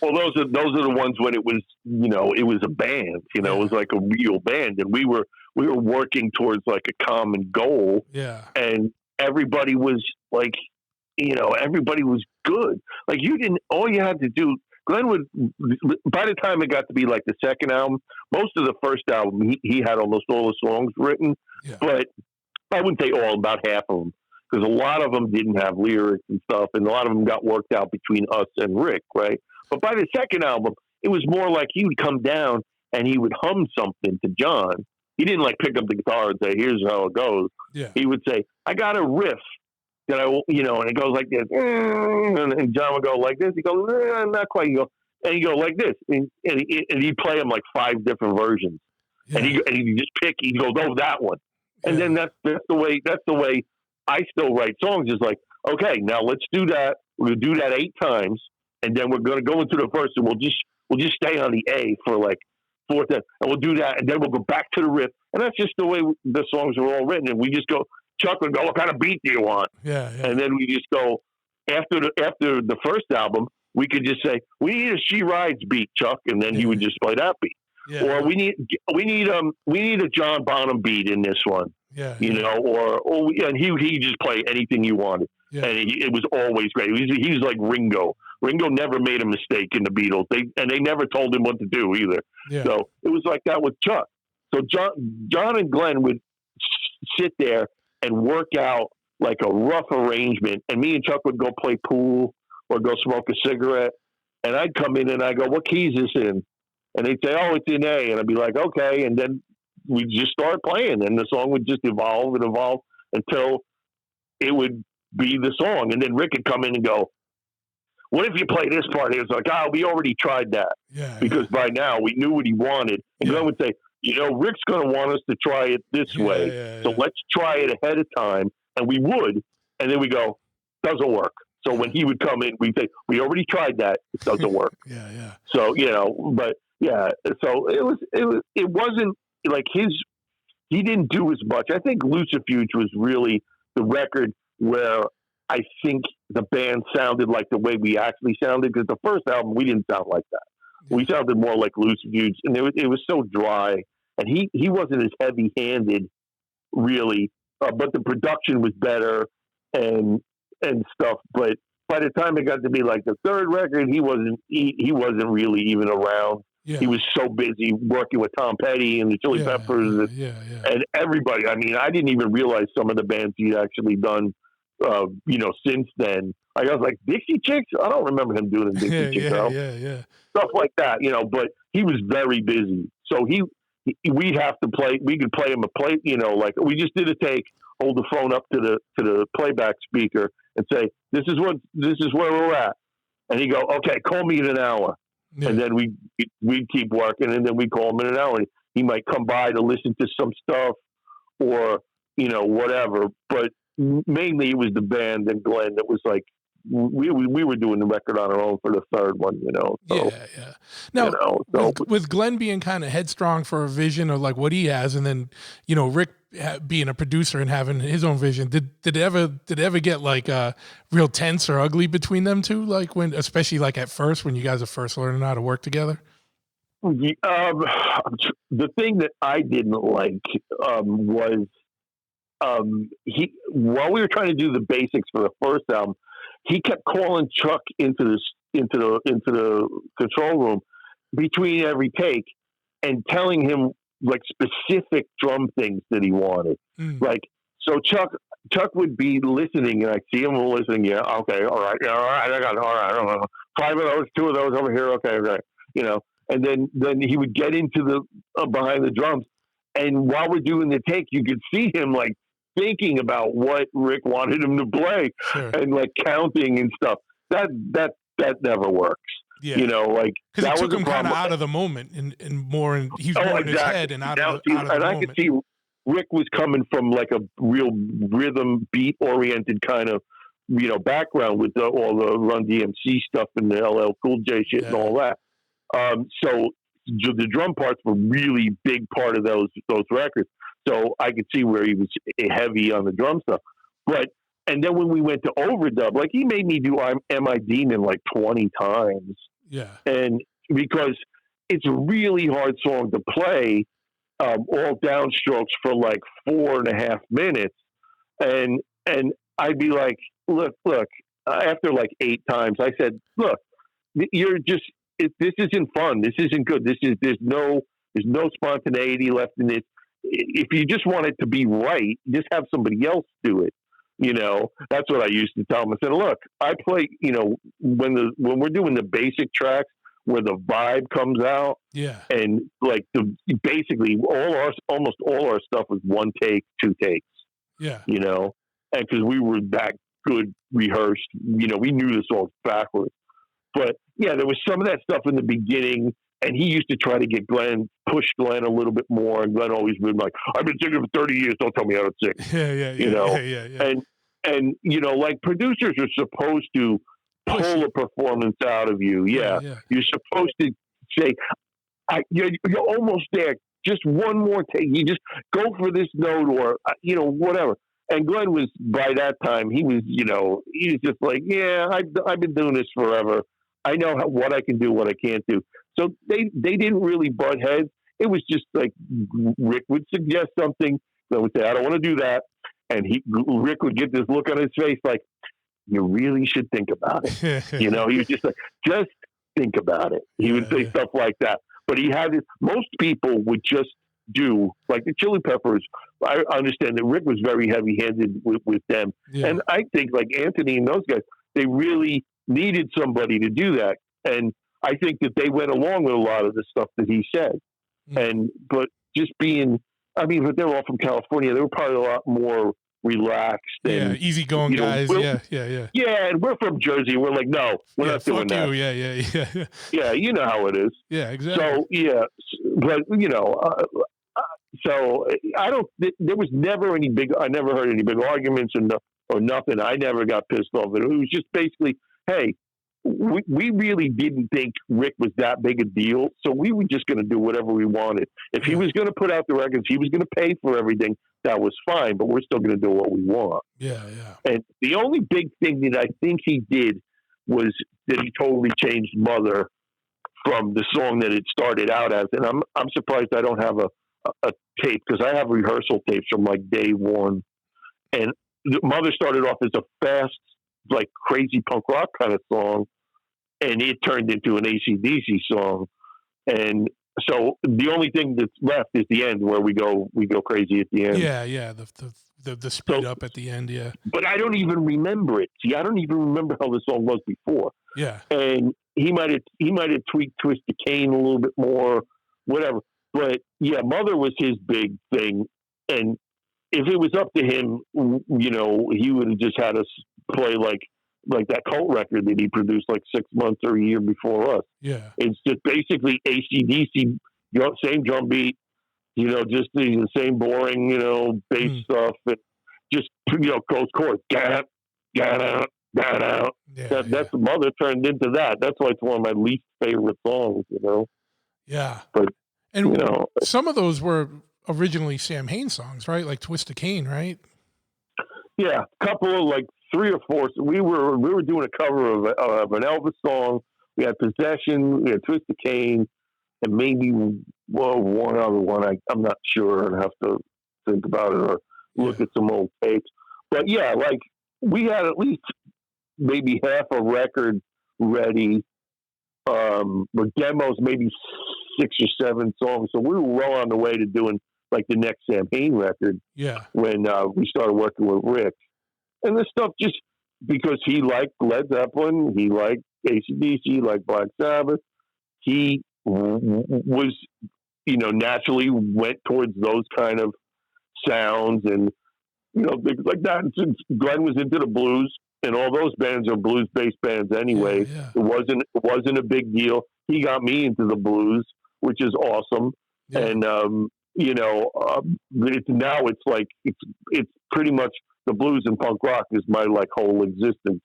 Well, those are the ones when it was, it was a band, it was like a real band, and we were working towards like a common goal. Yeah. And everybody was like, everybody was good. Like all you had to do, Glenn would, by the time it got to be like the second album, most of the first album, he had almost all the songs written, but I wouldn't say all, about half of them, because a lot of them didn't have lyrics and stuff, and a lot of them got worked out between us and Rick, right? But by the second album, it was more like he would come down and he would hum something to John. He didn't like pick up the guitar and say, here's how it goes. Yeah. He would say, I got a riff that and it goes like this. And John would go like this. He goes, not quite. And he go like this. And he'd play him like 5 different versions. Yeah. And he just pick, he goes, oh, that one. And then that's the way I still write songs, is like, okay, now let's do that. We're going to do that 8 times. And then we're going to go into the verse, and we'll just stay on the A for like 4th, and we'll do that, and then we'll go back to the riff. And that's just the way the songs are all written. And we just go, Chuck would go, what kind of beat do you want? Yeah. And then we just go, after the first album, we could just say, we need a She Rides beat, Chuck, and then he would just play that beat. Yeah. Or we need a John Bonham beat in this one. Yeah. And he just play anything you wanted. Yeah. And it was always great. He was like Ringo. Ringo never made a mistake in the Beatles. They never told him what to do either. Yeah. So it was like that with Chuck. So John and Glenn would sit there and work out like a rough arrangement, and me and Chuck would go play pool or go smoke a cigarette, and I'd come in and I go, what key is this in? And they'd say, oh, it's in A. And I'd be like, okay. And then we'd just start playing, and the song would just evolve and evolve until it would be the song. And then Rick would come in and go, what if you play this part? He was like, we already tried that. Yeah. Because by now we knew what he wanted. And Glenn would say, Rick's going to want us to try it this way. Yeah. So let's try it ahead of time. And we would. And then we go, doesn't work. So when he would come in, we'd say, we already tried that. It doesn't work. Yeah. So, but yeah. So it wasn't like he didn't do as much. I think Lucifuge was really the record where I think the band sounded like the way we actually sounded, because the first album, we didn't sound like that. Yeah. We sounded more like Lucifuge, and it was so dry, and he wasn't as heavy-handed, really, but the production was better and stuff. But by the time it got to be like the third record, he wasn't really even around. Yeah. He was so busy working with Tom Petty and the Chili Peppers and everybody. I mean, I didn't even realize some of the bands he'd actually done, since then. I was like, Dixie Chicks? I don't remember him doing the Dixie Chicks album. Yeah. Stuff like that, but he was very busy. So we'd have to play, we could play him a play, like we just did a take, hold the phone up to the playback speaker and say, this is where we're at. And he'd go, okay, call me in an hour. Yeah. And then we'd keep working, and then we'd call him in an hour. And he might come by to listen to some stuff or, whatever. But mainly it was the band and Glenn that was like, we were doing the record on our own for the third one, So, yeah. Now, with Glenn being kind of headstrong for a vision of like what he has, and then, Rick being a producer and having his own vision, did it ever get like real tense or ugly between them two? Like especially like at first, when you guys are first learning how to work together? The thing that I didn't like was while we were trying to do the basics for the first album, he kept calling Chuck into the control room between every take and telling him like specific drum things that he wanted. Like, so Chuck would be listening, and I see him listening. Yeah. Okay. All right. I got it. All right. I don't know. 5 of those, 2 of those over here. Okay. And then he would get into the behind the drums, and while we're doing the take, you could see him like thinking about what Rick wanted him to play, Sure. and like counting and stuff. That never works. Yeah. Like because that it took was him kind of out of the moment and more, and he's more in his head and out of the and I moment. could see Rick was coming from like a real rhythm, beat oriented kind of, background with all the Run DMC stuff and the LL Cool J shit and all that. So the drum parts were really big part of those records. So I could see where he was heavy on the drum stuff. And then when we went to overdub, like he made me do Am I Demon like 20 times. Yeah. And because it's a really hard song to play, all downstrokes for like 4.5 minutes. And I'd be like, look, after like 8 times, I said, look, you're just, this isn't fun. This isn't good. There's no spontaneity left in it. If you just want it to be right, just have somebody else do it. That's what I used to tell him. I said, look, I play, when we're doing the basic tracks where the vibe comes out. Yeah. And like basically almost all our stuff was 1 take, 2 takes. Yeah. And cause we were that good rehearsed, we knew the songs backwards. But yeah, there was some of that stuff in the beginning, and he used to try to get push Glenn a little bit more. And Glenn always been like, I've been singing for 30 years. Don't tell me how to sing. Yeah. And like producers are supposed to pull a performance out of you. Yeah. You're supposed to say, you're almost there. Just one more take. You just go for this note or, whatever. And Glenn was, by that time, he was just like, yeah, I've been doing this forever. I know what I can do, what I can't do. So they didn't really butt heads. It was just like Rick would suggest something. They would say, I don't want to do that. And Rick would get this look on his face like, you really should think about it. He was just like, just think about it. He would say stuff like that. But he had this, most people would just do, like the Chili Peppers. I understand that Rick was very heavy-handed with them. Yeah. And I think like Anthony and those guys, they really needed somebody to do that. And I think that they went along with a lot of the stuff that he said. But just being, but they're all from California. They were probably a lot more relaxed and easygoing guys. Yeah, and we're from Jersey. We're like, no, we're not doing that. Yeah, you know how it is. Yeah, exactly. So but so I don't. There was never any big. I never heard any big arguments or nothing. I never got pissed off. It was just basically, hey, we really didn't think Rick was that big a deal, so we were just going to do whatever we wanted. If he was going to put out the records, he was going to pay for everything. That was fine, but we're still going to do what we want. Yeah. And the only big thing that I think he did was that he totally changed Mother from the song that it started out as. And I'm surprised I don't have a tape, because I have rehearsal tapes from like day one. And Mother started off as a fast, like crazy punk rock kind of song, and it turned into an AC/DC song. And so the only thing that's left is the end, where we go crazy at the end. Yeah. The speed up at the end. Yeah. But I don't even remember it. See, I don't even remember how the song was before. Yeah. And he might have tweaked Twist the Cane a little bit more, whatever. But yeah, Mother was his big thing. And if it was up to him, he would have just had us play like that Cult record that he produced like 6 months or a year before us. Yeah. It's just basically AC/DC, same drum beat, just the same boring, bass stuff, and just, close chords. Get out. That's Mother turned into that. That's why it's one of my least favorite songs, Yeah. But, some of those were originally Samhain songs, right? Like Twist the Cane, right? Yeah. A couple of like 3 or 4. We were doing a cover of an Elvis song. We had Possession, we had Twist the Cane, and maybe one other one. I'm not sure. I have to think about it or look at some old tapes. But yeah, like we had at least maybe half a record ready, with demos, maybe 6 or 7 songs. So we were well on the way to doing like the next Samhain record. Yeah. When we started working with Rick. And this stuff just because he liked Led Zeppelin, he liked AC/DC, like Black Sabbath. He was, naturally went towards those kind of sounds and, things like that. And since Glenn was into the blues, and all those bands are blues-based bands anyway, Yeah. it wasn't a big deal. He got me into the blues, which is awesome. Yeah. And it's like it's pretty much the blues and punk rock is my like whole existence,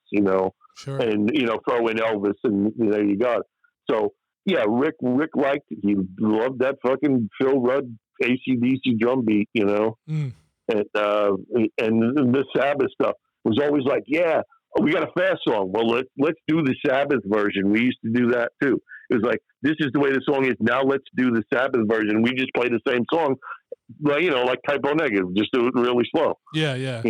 Sure. and throw in Elvis, and there you go. So yeah, Rick liked it. He loved that fucking Phil Rudd AC/DC drum beat, Mm. and the Sabbath stuff was always like, yeah, we got a fast song. Well, let's do the Sabbath version. We used to do that too. It was like, this is the way the song is. Now let's do the Sabbath version. We just play the same song, like Typo Negative, just do it really slow. Yeah.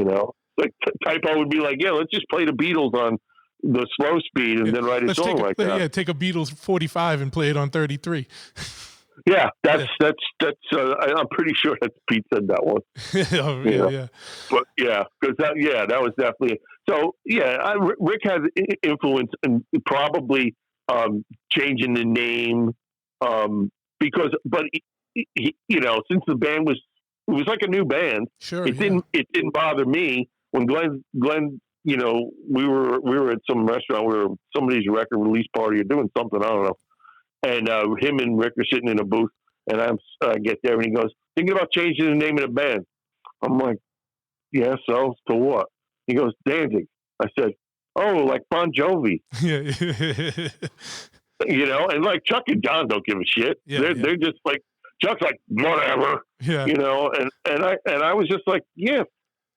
Like Typo would be like, yeah, let's just play the Beatles on the slow speed and then write a song like that. Yeah, take a Beatles 45 and play it on 33. Yeah, that's. I'm pretty sure that Pete said that one. Yeah. But yeah, because that was definitely it. So yeah, Rick has influence in probably changing the name because, but he, since the band was like a new band. Sure. It didn't bother me when Glenn. We were at some restaurant, we were somebody's record release party or doing something, I don't know. And him and Rick are sitting in a booth, and I get there, and he goes, thinking about changing the name of the band. I'm like, yeah, so to what? He goes, Danzig. I said, oh, like Bon Jovi. Yeah. And like Chuck and John don't give a shit. Yeah, they're just like, Chuck's like, whatever. Yeah. And I was just like, yeah,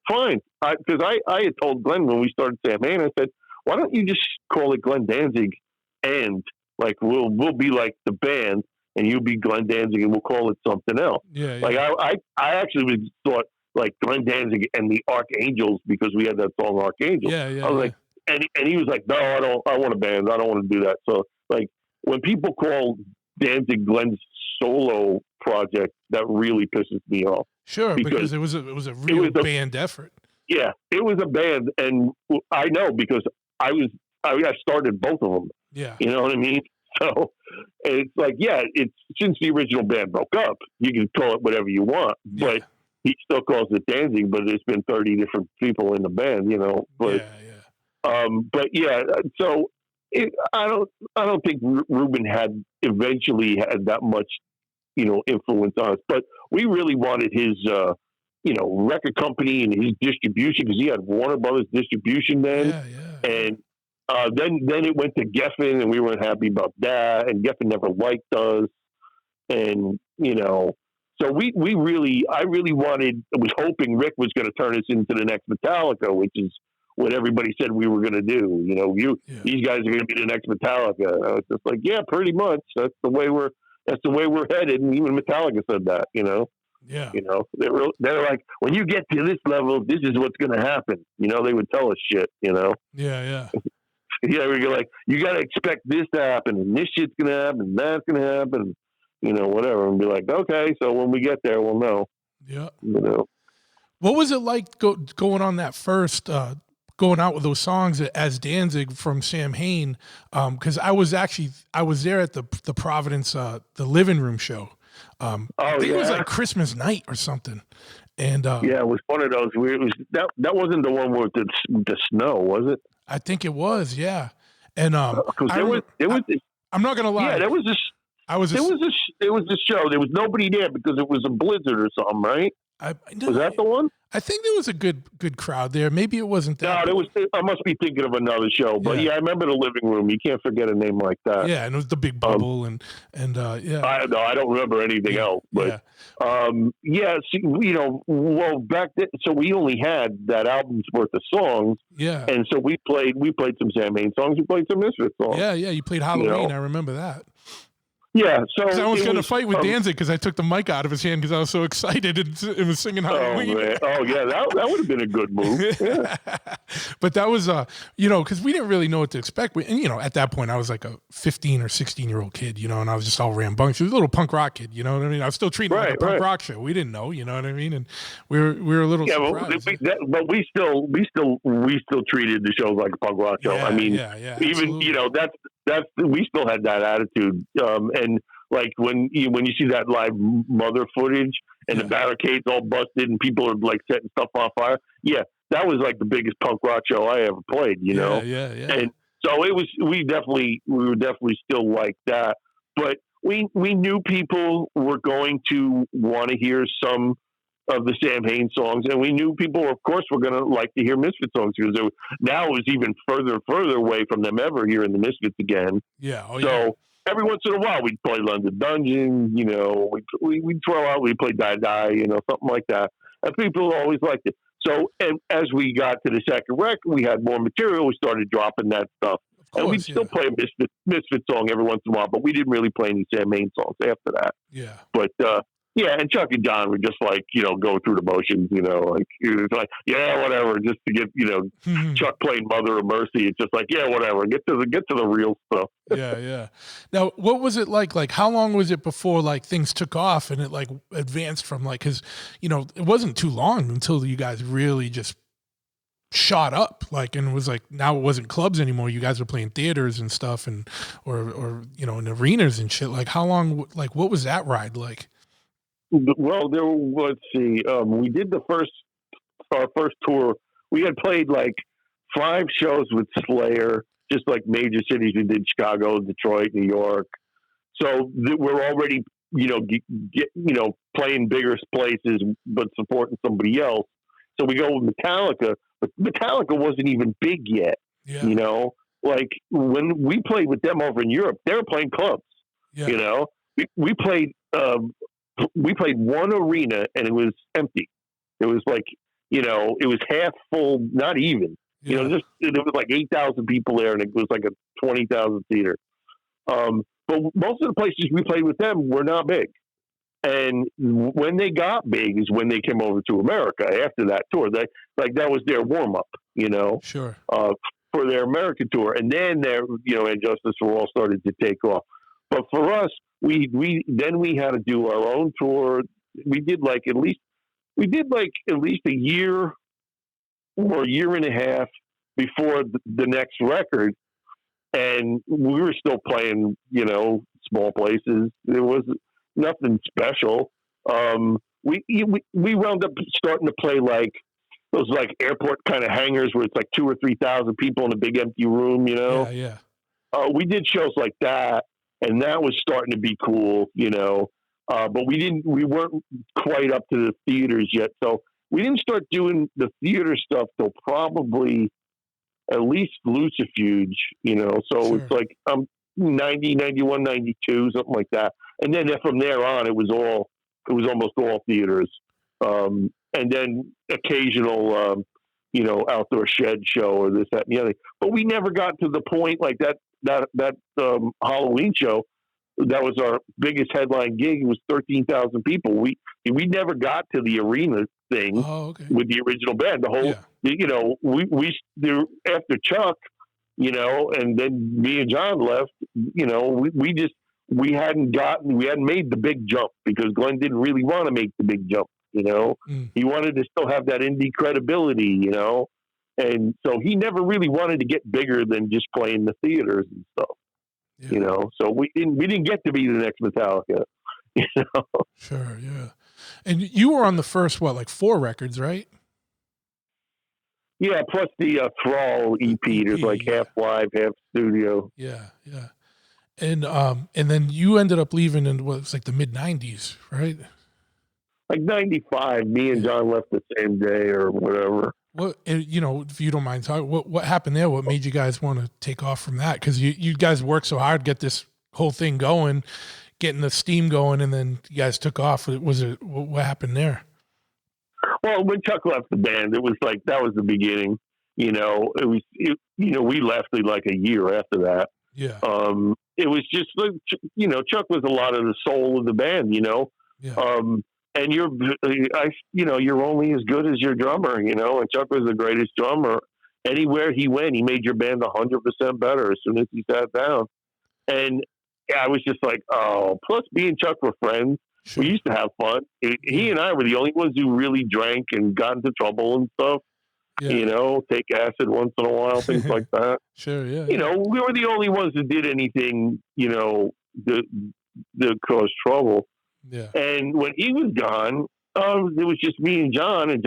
fine. Because I had told Glenn when we started Samhain, I said, why don't you just call it Glenn Danzig, and like we'll be like the band, and you'll be Glenn Danzig, and we'll call it something else. Yeah. Like I actually thought like Glenn Danzig and the Archangels, because we had that song Archangels. Yeah. I was like, and he was like, no, I want a band. I don't want to do that. So like when people call Danzig Glenn's solo project, that really pisses me off. Sure, because it was a real band effort. Yeah, it was a band, and I know because I started both of them. Yeah. You know what I mean? So it's like, yeah, it's since the original band broke up, you can call it whatever you want, but he still calls it Danzig, but there's been 30 different people in the band, but, but yeah, so I don't think Rubin eventually had that much, influence on us, but we really wanted his, record company and his distribution, because he had Warner Brothers distribution then. Yeah. And then it went to Geffen, and we weren't happy about that, and Geffen never liked us, and so I really was hoping Rick was going to turn us into the next Metallica, which is what everybody said we were going to do. These guys are going to be the next Metallica. I was just like, yeah, pretty much. That's the way we're headed, and even Metallica said that. Yeah. They're like, when you get to this level, this is what's going to happen. They would tell us shit. Yeah. Yeah, we're like, you got to expect this to happen, and this shit's going to happen, and that's going to happen, whatever. And be like, okay, so when we get there, we'll know. Yeah. What was it like going on that first, going out with those songs as Danzig from Samhain? Because I was there at the Providence, the Living Room show. I think it was like Christmas night or something. And yeah, it was one of those. That wasn't the one with the snow, was it? I think it was, yeah. And I'm not gonna lie. Yeah, there was a show. There was nobody there because it was a blizzard or something, right? Was that the one? I think there was a good crowd there. Maybe it wasn't that. No, I must be thinking of another show. But yeah, I remember the Living Room. You can't forget a name like that. Yeah, and it was the Big Bubble and yeah. I don't remember anything else. But well, back then, so we only had that album's worth of songs. Yeah. And so we played some Samhain songs. We played some Misfits songs. Yeah. You played Halloween. I remember that. Yeah, so Because I was it going to fight with um, Danzig because I took the mic out of his hand because I was so excited and it was singing Oh Halloween. man! Oh yeah, that would have been a good move. Yeah. But that was, because we didn't really know what to expect. And, at that point, I was like a 15 or 16-year-old kid, and I was just all rambunctious. I was a little punk rock kid, you know what I mean? I was still treating it like a punk rock show. We didn't know, you know what I mean? And we were a little surprised. But we still treated the shows like a punk rock show. Yeah, I mean, yeah, even absolutely. that's we still had that attitude. And like when you see that live Mother footage and the barricades all busted and people are like setting stuff on fire, yeah, that was like the biggest punk rock show I ever played. Yeah. And so it was. We were definitely still like that, but we knew people were going to want to hear some of the Samhain songs, and we knew people, of course, were going to like to hear Misfits songs because now it was even further away from them ever hearing the Misfits again. Yeah. Oh, so every once in a while, we'd play London Dungeon, we'd throw out, we'd play Die Die, something like that, and people always liked it. So, and as we got to the second record, we had more material. We started dropping that stuff, and we'd still play a Misfit song every once in a while, but we didn't really play any Samhain songs after that. Yeah. But yeah, and Chuck and John would just like, go through the motions, like it's like, yeah, whatever, just to get, Chuck playing Mother of Mercy. It's just like, yeah, whatever, get to the real stuff. Yeah. Now, what was it like? Like, how long was it before like things took off and it like advanced from like, because it wasn't too long until you guys really just shot up, like, and it was like, now it wasn't clubs anymore. You guys were playing theaters and stuff, and or in arenas and shit. Like, how long? Like, what was that ride like? Well, let's see. We did our first tour. We had played like 5 shows with Slayer, just like major cities. We did Chicago, Detroit, New York. So we're already, playing bigger places, but supporting somebody else. So we go with Metallica, but Metallica wasn't even big yet. Yeah. Like when we played with them over in Europe, they were playing clubs. Yeah. We played. We played one arena and it was empty. It was like, it was half full, not even. Yeah. There was like 8,000 people there, and it was like a 20,000 seater. But most of the places we played with them were not big. And when they got big is when they came over to America after that tour. That was their warm up, Sure. For their American tour, and then their And Justice for All started to take off. But for us, we had to do our own tour. We did at least a year or a year and a half before the next record, and we were still playing, small places. There was nothing special. We wound up starting to play like those like airport kind of hangars where it's like 2,000 or 3,000 people in a big empty room. Yeah. We did shows like that. And that was starting to be cool, but we weren't quite up to the theaters yet. So we didn't start doing the theater stuff till probably at least Lucifuge, so Sure. it's like 90, 91, 92, something like that. And then from there on, it was almost all theaters. And then occasional, outdoor shed show or this, that, and the other. But we never got to the point like that Halloween show. That was our biggest headline gig. It was 13,000 people. We never got to the arena thing with the original band. The whole, we after Chuck, and then me and John left, we hadn't made the big jump because Glenn didn't really want to make the big jump. He wanted to still have that indie credibility, and so he never really wanted to get bigger than just playing the theaters and stuff. Yeah. So we didn't get to be the next Metallica. Sure, yeah. And you were on the first 4 records, right? Yeah, plus the Thrall EP. There's like half live, half studio. Yeah. And then you ended up leaving in what was like the mid '90s, right? Like 95. Me and John left the same day or whatever. What, if you don't mind talking, what happened there? What made you guys want to take off from that? Because you guys worked so hard to get this whole thing going, getting the steam going, and then you guys took off. What happened there? Well, when Chuck left the band, it was like that was the beginning. We left like a year after that. Yeah. it was just like, Chuck was a lot of the soul of the band, Yeah. And you're only as good as your drummer, and Chuck was the greatest drummer. Anywhere he went, he made your band 100% better as soon as he sat down. And I was just like, oh, plus me and Chuck were friends. Sure. We used to have fun. He and I were the only ones who really drank and got into trouble and stuff. Yeah. Take acid once in a while, things like that. Sure. Yeah. We were the only ones that did anything, that caused trouble. Yeah. And when he was gone, it was just me and John had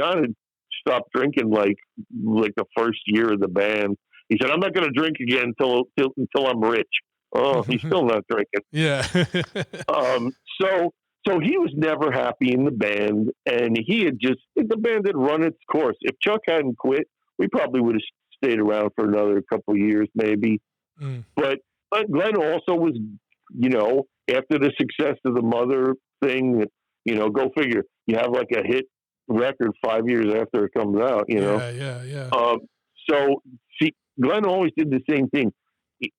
stopped drinking like the first year of the band. He said, "I'm not going to drink again until I'm rich." Oh, he's still not drinking. Yeah. So he was never happy in the band, and the band had run its course. If Chuck hadn't quit, we probably would have stayed around for another couple of years, maybe. Mm. But Glenn also was, after the success of the Mother thing, go figure. You have like a hit record 5 years after it comes out, Yeah. So see, Glenn always did the same thing.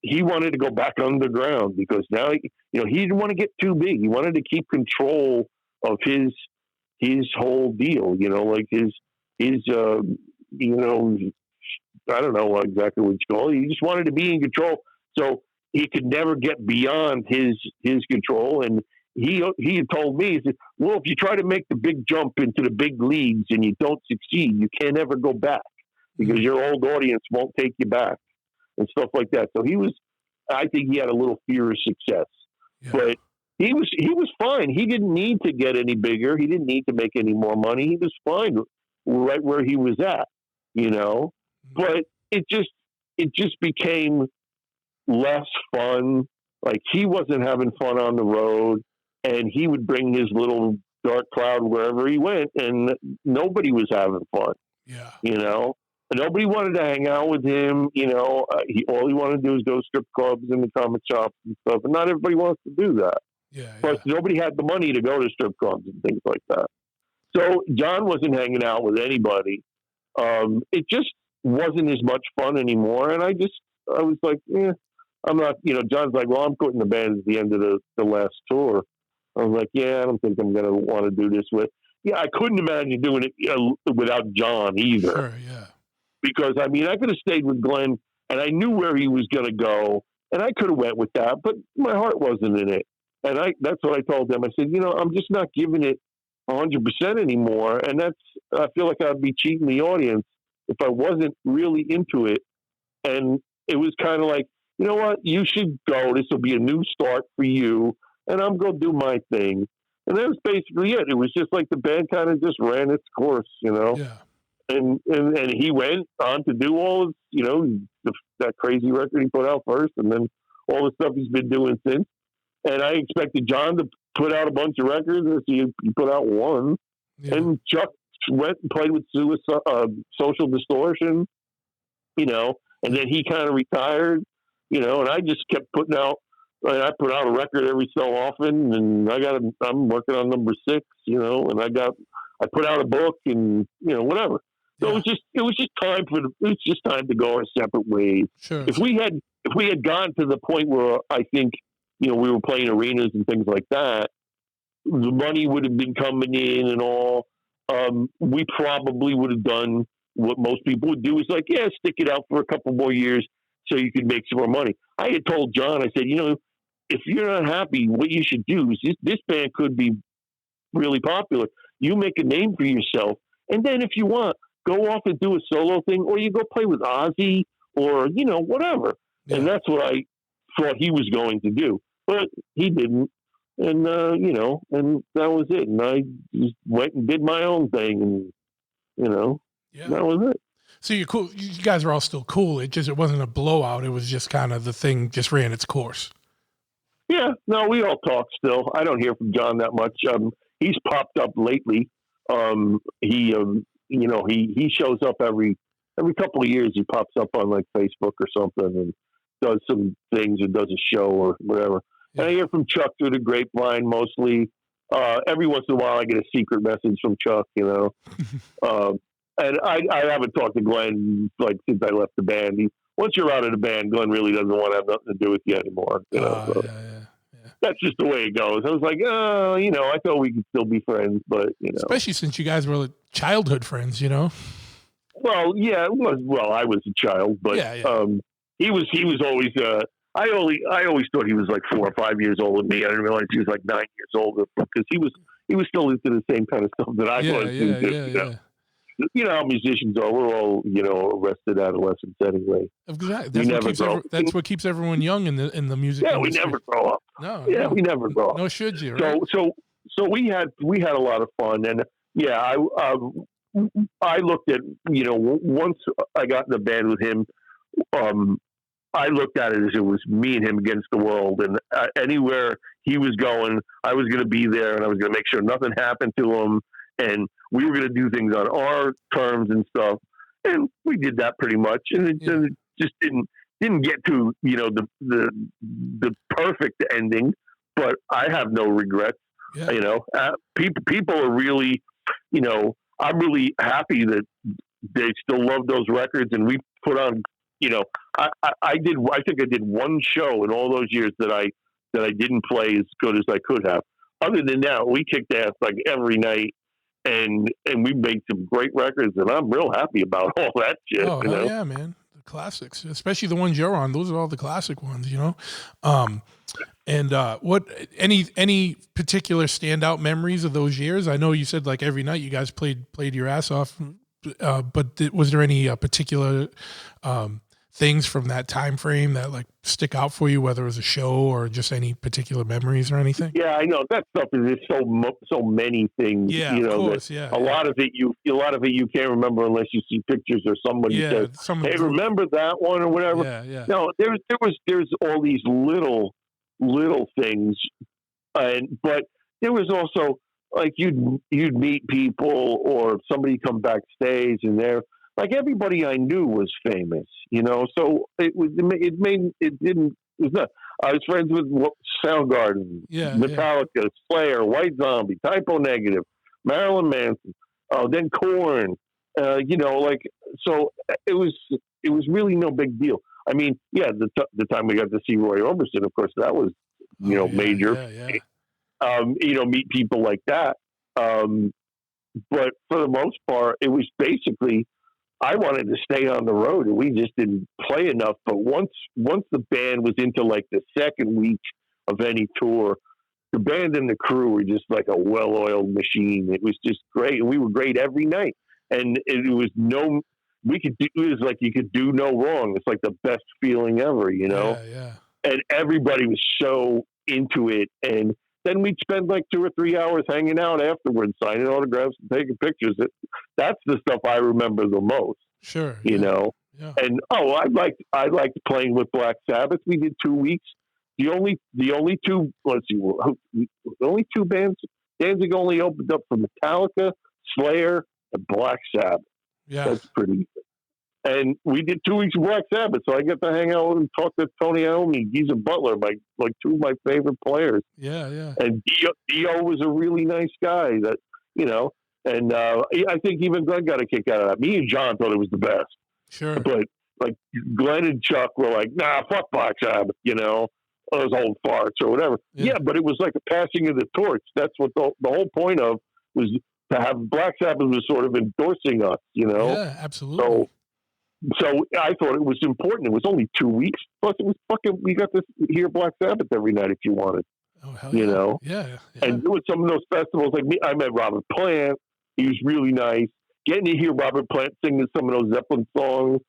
He wanted to go back underground because now, he didn't want to get too big. He wanted to keep control of his whole deal, like his, I don't know exactly what you call it. He just wanted to be in control. So he could never get beyond his control. And he had told me, he said, well, if you try to make the big jump into the big leagues and you don't succeed, you can't ever go back because your old audience won't take you back and stuff like that. So I think he had a little fear of success, but he was fine. He didn't need to get any bigger. He didn't need to make any more money. He was fine right where he was at, but it just became less fun. Like he wasn't having fun on the road, and he would bring his little dark cloud wherever he went, and nobody was having fun. Yeah. And nobody wanted to hang out with him. All he wanted to do was go to strip clubs and the comic shops and stuff, and not everybody wants to do that. Yeah. Plus, nobody had the money to go to strip clubs and things like that. So John wasn't hanging out with anybody. It just wasn't as much fun anymore, and I was like, I'm not, John's like, well, I'm quitting the band at the end of the last tour. I was like, I don't think I'm going to want to do this with. I couldn't imagine doing it without John either. Sure, yeah. Because, I could have stayed with Glenn, and I knew where he was going to go, and I could have went with that, but my heart wasn't in it. And that's what I told them. I said, I'm just not giving it 100% anymore, and I feel like I'd be cheating the audience if I wasn't really into it. And it was kind of like, you know what, you should go. This will be a new start for you, and I'm going to do my thing. And that was basically it. It was just like the band kind of just ran its course, Yeah. And he went on to do all of, that crazy record he put out first, and then all the stuff he's been doing since. And I expected John to put out a bunch of records. He put out one. Yeah. And Chuck went and played with Social Distortion, and then he kind of retired, and I just kept putting out. I put out a record every so often, and I'm working on number 6, and I put out a book, and whatever. So it was just time to go our separate ways. Sure. If we had gone to the point where I think we were playing arenas and things like that, the money would have been coming in and all. We probably would have done what most people would do, is like, stick it out for a couple more years so you can make some more money. I had told John, I said, if you're not happy, what you should do is this band could be really popular. You make a name for yourself, and then if you want, go off and do a solo thing, or you go play with Ozzy, or whatever. Yeah. And that's what I thought he was going to do, but he didn't. And and that was it. And I just went and did my own thing, and that was it. So you're cool. You guys are all still cool. It wasn't a blowout. It was just kind of the thing just ran its course. Yeah, no, we all talk still. I don't hear from John that much. He's popped up lately. He shows up every couple of years. He pops up on like Facebook or something and does some things or does a show or whatever. Yeah. And I hear from Chuck through the grapevine mostly. Every once in a while, I get a secret message from Chuck. And I haven't talked to Glenn like since I left the band. once you're out of the band, Glenn really doesn't want to have nothing to do with you anymore. You know, so that's just the way it goes. I was like, oh, you know, I thought we could still be friends, but you know, especially since you guys were like childhood friends, you know. well, yeah, it was. Well, I was a child, but he was always. I always thought he was like 4 or 5 years older than me. I didn't realize he was like 9 years older because he was still into the same kind of stuff that I was into. You know how musicians are. We're all, you know, arrested adolescents anyway. Exactly. That's what keeps everyone young in the music industry. We never grow up. No. We never grow up. No, should you? Right? So we had a lot of fun, and I looked at, you know, once I got in the band with him, I looked at it as it was me and him against the world, and anywhere he was going, I was going to be there, and I was going to make sure nothing happened to him, and we were going to do things on our terms and stuff, and we did that pretty much, and it just didn't get to, you know, the perfect ending, but I have no regrets. Yeah. You know, people are really, you know, I'm really happy that they still love those records, and we put on, you know, I think I did one show in all those years that I didn't play as good as I could have. Other than that, we kicked ass like every night, and we made some great records, and I'm real happy about all that shit. Oh, you know? Yeah, man. The classics, especially the ones you're on. Those are all the classic ones, you know? And what any particular standout memories of those years? I know you said like every night you guys played your ass off, but was there any particular things from that time frame that like stick out for you, whether it was a show or just any particular memories or anything? Yeah, I know that stuff is just so many things. Yeah, you know, of course, a lot of it you can't remember unless you see pictures or somebody says, "Hey, remember that one?" or whatever. Yeah. No, there's all these little things, but there was also like you'd meet people or somebody come backstage and they're like, everybody I knew was famous, you know. So I was friends with Soundgarden, Metallica, Slayer, White Zombie, Typo Negative, Marilyn Manson, then Korn, you know, like, so it was really no big deal. I mean, the time we got to see Roy Orbison, of course, that was, you know, major. You know, meet people like that. But for the most part, it was basically, I wanted to stay on the road, and we just didn't play enough. But once the band was into like the second week of any tour, the band and the crew were just like a well-oiled machine. It was just great, and we were great every night. And it was it was like you could do no wrong. It's like the best feeling ever, you know. Yeah. And everybody was so into it, and then we'd spend like 2 or 3 hours hanging out afterwards, signing autographs and taking pictures. That's the stuff I remember the most. Sure. You know? Yeah. And I liked playing with Black Sabbath. We did 2 weeks. The only two bands Danzig only opened up for Metallica, Slayer, and Black Sabbath. Yeah. That's pretty good. And we did 2 weeks of Black Sabbath, so I get to hang out and talk to Tony Iommi, Geezer Butler, like two of my favorite players. Yeah. And Dio was a really nice guy that, you know, and I think even Glenn got a kick out of that. Me and John thought it was the best. Sure. But like Glenn and Chuck were like, nah, fuck Black Sabbath, you know, those old farts or whatever. Yeah, but it was like a passing of the torch. That's what the whole point of was, to have Black Sabbath was sort of endorsing us, you know? Yeah, absolutely. So I thought it was important. It was only 2 weeks. Plus, it was fucking. We got to hear Black Sabbath every night if you wanted. Oh hell you know? Yeah. And doing some of those festivals, like me, I met Robert Plant. He was really nice. Getting to hear Robert Plant singing some of those Zeppelin songs,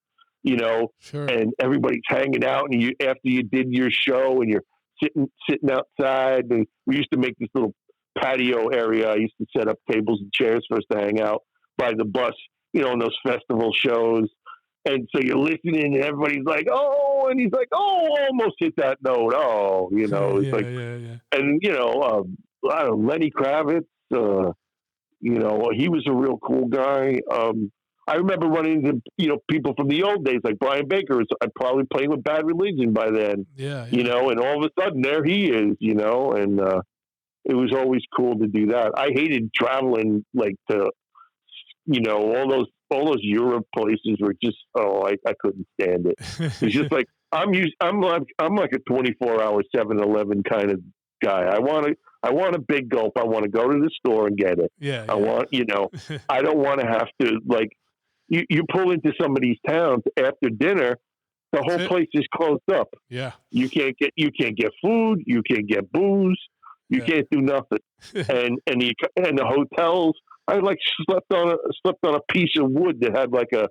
you know, sure. And everybody's hanging out, and you after you did your show, and you're sitting outside. And we used to make this little patio area. I used to set up tables and chairs for us to hang out by the bus, you know, in those festival shows. And so you're listening, and everybody's like, "Oh," and he's like, "Oh, almost hit that note." Oh, you know, it's And you know, I don't know, Lenny Kravitz. You know, he was a real cool guy. I remember running into people from the old days, like Brian Baker. Was probably playing with Bad Religion by then. Yeah. You know, and all of a sudden there he is. You know, and it was always cool to do that. I hated traveling like to all those Europe places were just, I couldn't stand it. It's just like, I'm like a 24-hour 7-Eleven kind of guy. I want a big gulp. I want to go to the store and get it. Yeah. I want, I don't want to have to, like, you pull into some of these towns after dinner, the whole place is closed up. Yeah. You can't get food. You can't get booze. You can't do nothing. and the hotels, I like slept on a piece of wood that had like a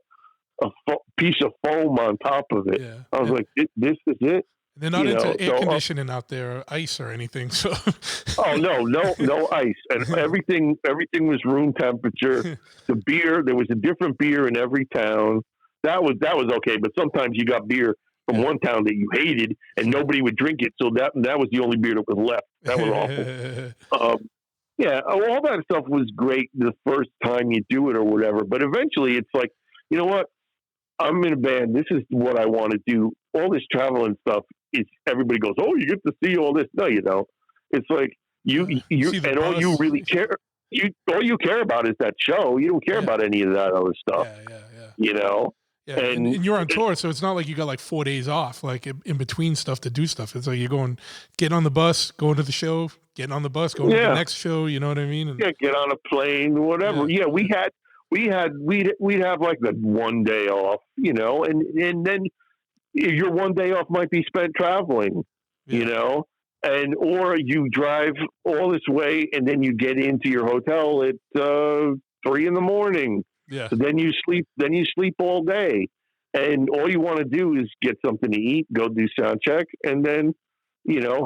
piece of foam on top of it. Yeah. I was like, this is it. They're not into air conditioning out there, or ice or anything. So. Oh no ice, and everything was room temperature. The beer, there was a different beer in every town. That was okay, but sometimes you got beer from one town that you hated, and nobody would drink it. So that was the only beer that was left. That was awful. All that stuff was great the first time you do it or whatever. But eventually, it's like, you know what? I'm in a band. This is what I want to do. All this traveling stuff is, everybody goes, oh, you get to see all this. No, you don't. It's like you and all you really care. All you care about is that show. You don't care about any of that other stuff. Yeah, and you're on tour, so it's not like you got like 4 days off, like in between stuff to do stuff. It's like you're getting on the bus, going to the show, getting on the bus, going to the next show. You know what I mean? And, get on a plane, whatever. Yeah, we'd have like the 1 day off, and then your 1 day off might be spent traveling, or you drive all this way and then you get into your hotel at 3 a.m. Yeah. So then you sleep all day, and all you want to do is get something to eat, go do sound check, and then chill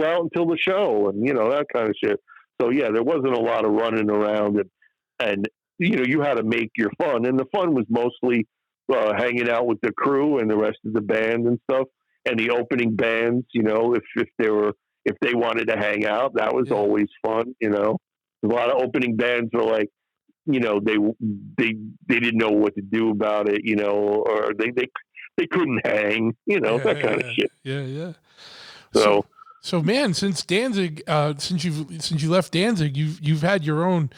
out until the show, and that kind of shit. So yeah, there wasn't a lot of running around, and you had to make your fun, and the fun was mostly hanging out with the crew and the rest of the band and stuff, and the opening bands. If they wanted to hang out, that was always fun. A lot of opening bands were like, they didn't know what to do about it, or they couldn't hang, that kind of shit. Yeah. So man, since Danzig, since you left Danzig, you've had your own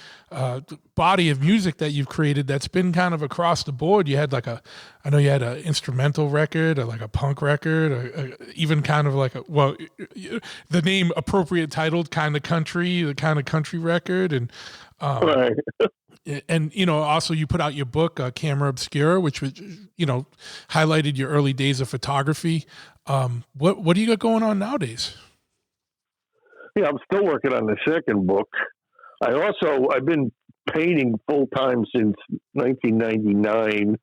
body of music that you've created that's been kind of across the board. You had I know you had an instrumental record, or like a punk record, or even kind of like the name appropriate titled the kind of country record, and right. And also you put out your book, Camera Obscura, which was highlighted your early days of photography. What do you got going on nowadays? Yeah, I'm still working on the second book. I've been painting full time since 1999,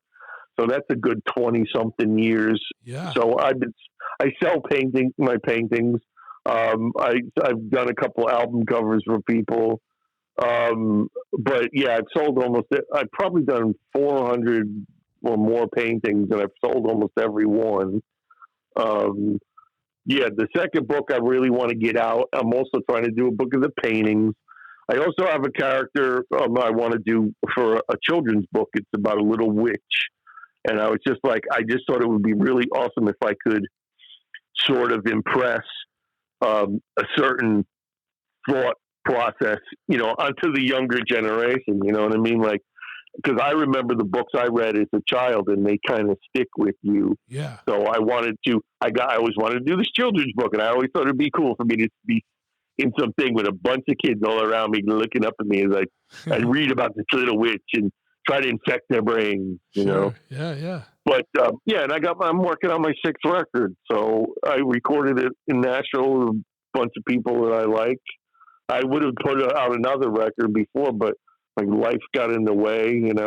so that's a good 20-something years. Yeah. So I sell my paintings. I've done a couple album covers for people. But yeah, I've probably done 400 or more paintings, and I've sold almost every one. The second book I really want to get out. I'm also trying to do a book of the paintings. I also have a character I want to do for a children's book. It's about a little witch. And I just thought it would be really awesome if I could sort of impress a certain thought process, onto the younger generation. You know what I mean? Like, because I remember the books I read as a child, and they kind of stick with you. Yeah. So I always wanted to do this children's book, and I always thought it'd be cool for me to be in something with a bunch of kids all around me looking up at me as I read about this little witch and try to infect their brains, you know? Yeah. But, and I'm working on my 6th record. So I recorded it in Nashville with a bunch of people that I like. I would have put out another record before, but life got in the way, and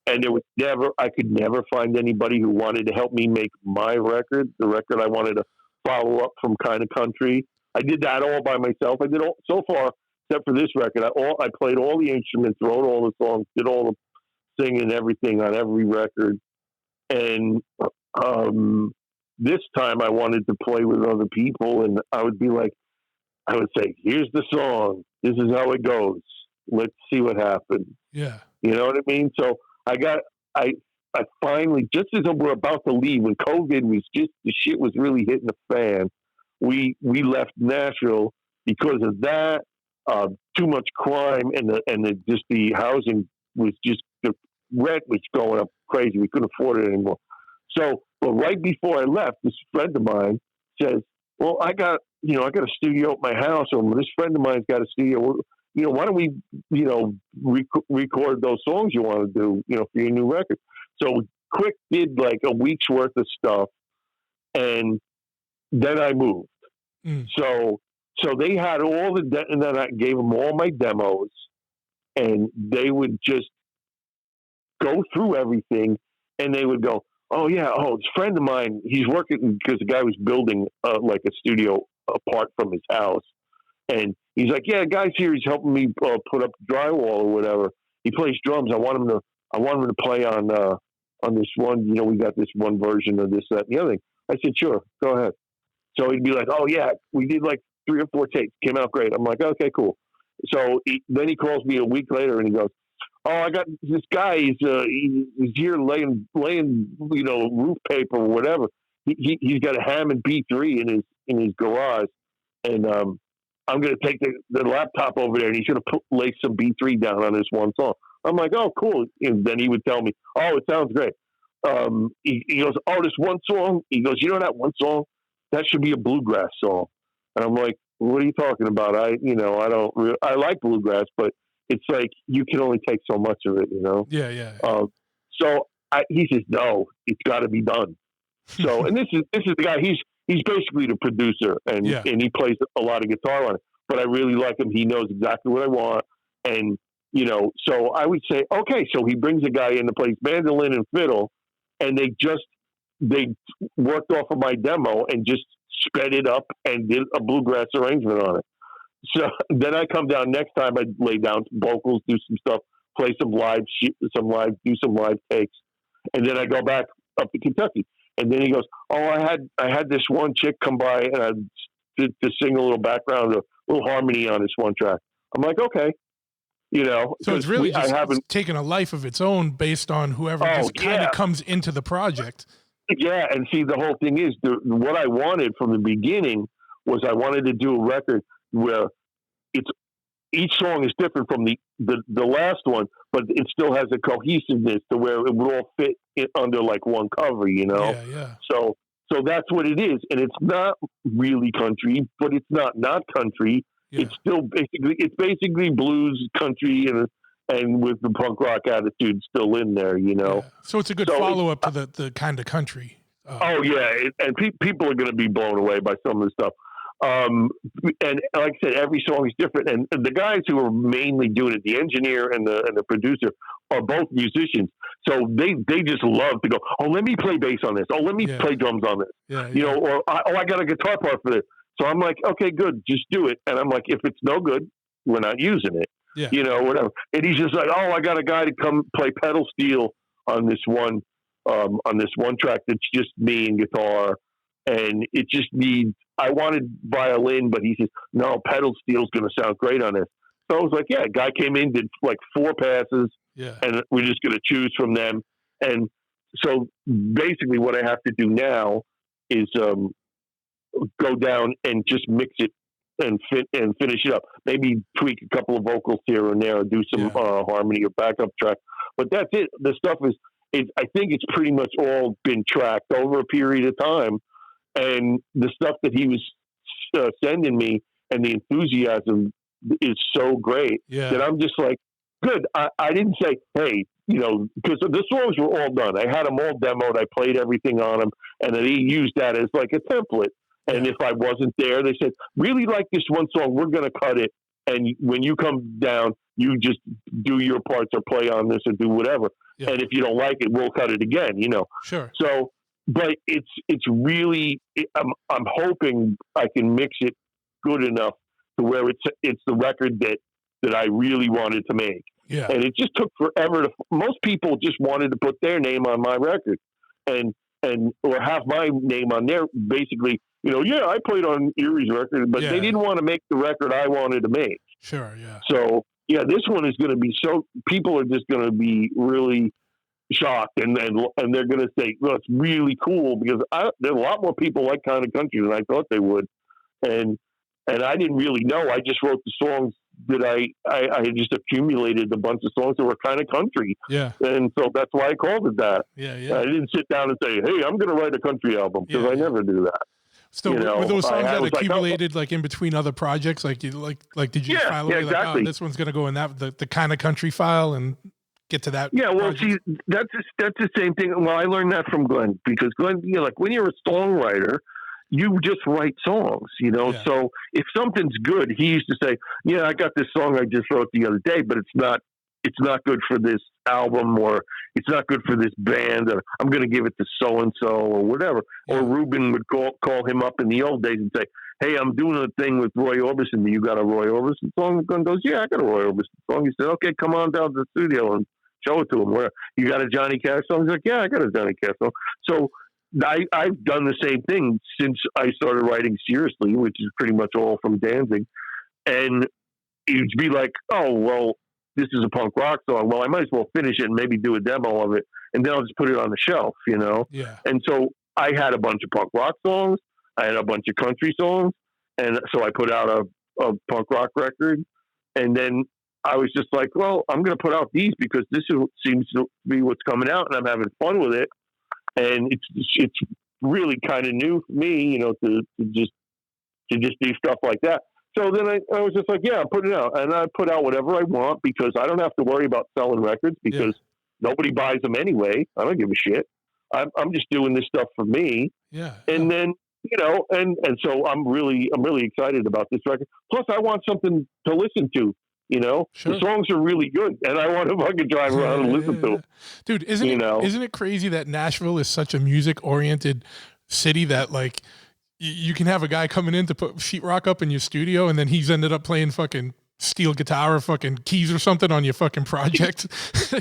I could never find anybody who wanted to help me make my record, the record I wanted to follow up from Kind of Country. I did that all by myself. I did all so far, except for this record. I played all the instruments, wrote all the songs, did all the singing and everything on every record. And this time I wanted to play with other people, and I would say, here's the song. This is how it goes. Let's see what happens. Yeah. You know what I mean? So I finally, just as we're about to leave, when COVID the shit was really hitting the fan, we left Nashville because of that, too much crime, and the housing was just, the rent was going up crazy. We couldn't afford it anymore. So, well, right before I left, this friend of mine says, "Well, I got a studio at my house, or this friend of mine's got a studio. Why don't we, record those songs you want to do, for your new record?" So quick did like a week's worth of stuff, and then I moved. So they had all and then I gave them all my demos, and they would just go through everything, and they would go, "Oh yeah, this friend of mine, he's working," because the guy was building like a studio apart from his house, and he's like, "Yeah, the guy's here. He's helping me put up drywall or whatever. He plays drums. I want him to play on this one. We got this one version of this, that, and the other thing." I said, "Sure, go ahead." So he'd be like, "Oh yeah, we did like 3 or 4 takes. Came out great." I'm like, "Okay, cool." So then he calls me a week later, and he goes, "Oh, I got this guy. He's here laying roof paper or whatever. He's got a Hammond B3 in his garage, and I'm going to take the laptop over there, and he's going to lay some B3 down on this one song." I'm like, "Oh, cool." And then he would tell me, "Oh, it sounds great." He goes, "Oh, this one song." He goes, "You know that one song? That should be a bluegrass song." And I'm like, "What are you talking about? I like bluegrass, but it's like you can only take so much of it, Yeah. So he says, "No, it's got to be done." So, and this is the guy. He's basically the producer, and he plays a lot of guitar on it. But I really like him. He knows exactly what I want, and so I would say, okay. So he brings a guy in to play mandolin and fiddle, and they worked off of my demo and just sped it up and did a bluegrass arrangement on it. So then I come down next time. I lay down vocals, do some stuff, play some live, do some live takes, and then I go back up to Kentucky. And then he goes, "Oh, I had this one chick come by and I to sing a little background, a little harmony on this one track." I'm like, "Okay." So it's really it's taken a life of its own based on whoever just kind of comes into the project. Yeah, and see, the whole thing is what I wanted from the beginning was I wanted to do a record where each song is different from the last one, but it still has a cohesiveness to where it would all fit under like one cover, Yeah. So that's what it is, and it's not really country, but it's not country. Yeah. It's still basically blues country, and with the punk rock attitude still in there, Yeah. So it's a good follow up to the kind of country. And people are going to be blown away by some of the stuff. And like I said, every song is different. And the guys who are mainly doing it, the engineer and the producer, are both musicians. So they just love to go, "Oh, let me play bass on this. Oh, let me play drums on this." Or I got a guitar part for this. So I'm like, "Okay, good, just do it." And I'm like, "If it's no good, we're not using it." Whatever. And he's just like, "Oh, I got a guy to come play pedal steel on this one track that's just me and guitar, and it just needs." I wanted violin, but he says, "No, pedal steel's going to sound great on this." So I was like, "Yeah." Guy came in, did like 4 passes, and we're just going to choose from them. And so basically, what I have to do now is go down and just mix it and finish it up. Maybe tweak a couple of vocals here and there, or do some harmony or backup track. But that's it. The stuff I think it's pretty much all been tracked over a period of time. And the stuff that he was sending me and the enthusiasm is so great that I'm just like, good. I didn't say, "Hey," because the songs were all done. I had them all demoed. I played everything on them, and then he used that as like a template. And if I wasn't there, they said, "Really like this one song. We're going to cut it. And when you come down, you just do your parts or play on this or do whatever. Yeah. And if you don't like it, we'll cut it again, Sure. So, but it's really, I'm hoping I can mix it good enough to where it's the record that I really wanted to make. Yeah. And it just took forever most people just wanted to put their name on my record or have my name on there, basically, I played on Eerie's record, but they didn't want to make the record I wanted to make. Sure. Yeah. So this one is going to be people are just going to be really shocked, and they're going to say, "Well, it's really cool," because there are a lot more people like Kind of Country than I thought they would, and I didn't really know. I just wrote the songs that I had just accumulated a bunch of songs that were kind of country. Yeah. And so that's why I called it that. Yeah. Yeah. I didn't sit down and say, hey, I'm going to write a country album, because I never do that. So were those songs that accumulated like in between other projects? Like did you file away exactly. like, oh, this one's going to go in that, the kind of country file and get to that? Yeah. Well, project? see, that's the same thing. Well, I learned that from Glenn, because Glenn, like when you're a songwriter, you just write songs, Yeah. So if something's good, he used to say, yeah, I got this song I just wrote the other day, but it's not good for this album, or it's not good for this band, or I'm going to give it to so-and-so or whatever. Yeah. Or Rubin would call him up in the old days and say, hey, I'm doing a thing with Roy Orbison. Do you got a Roy Orbison song? Glenn goes, yeah, I got a Roy Orbison song. He said, okay, come on down to the studio and show it to him. Where you got a Johnny Cash song? He's like, yeah, I got a Johnny Cash song. So I've done the same thing since I started writing seriously, which is pretty much all from Danzig. And it'd be like, oh, well, this is a punk rock song. Well, I might as well finish it and maybe do a demo of it, and then I'll just put it on the shelf, Yeah. And so I had a bunch of punk rock songs. I had a bunch of country songs. And so I put out a punk rock record. And then I was just like, well, I'm going to put out these because this seems to be what's coming out, and I'm having fun with it. And it's really kind of new for me, to just do stuff like that. So then I was just like, yeah, I'm putting it out. And I put out whatever I want, because I don't have to worry about selling records, because nobody buys them anyway. I don't give a shit. I'm just doing this stuff for me. Yeah. And then, and so I'm really excited about this record. Plus I want something to listen to, Sure. The songs are really good, and I want to fucking drive around and listen to them. Dude, isn't it crazy that Nashville is such a music oriented city that like, you can have a guy coming in to put sheetrock up in your studio, and then he's ended up playing fucking steel guitar or fucking keys or something on your fucking project.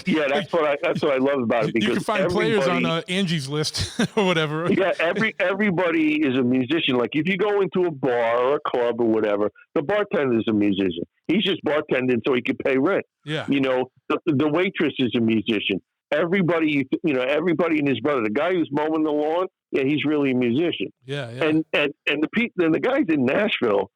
Yeah, that's what I love about it. Because you can find players on Angie's List or whatever. Yeah, everybody is a musician. Like if you go into a bar or a club or whatever, the bartender is a musician. He's just bartending so he can pay rent. Yeah, the waitress is a musician. Everybody and his brother. The guy who's mowing the lawn, yeah, he's really a musician. Yeah. And the guys in Nashville,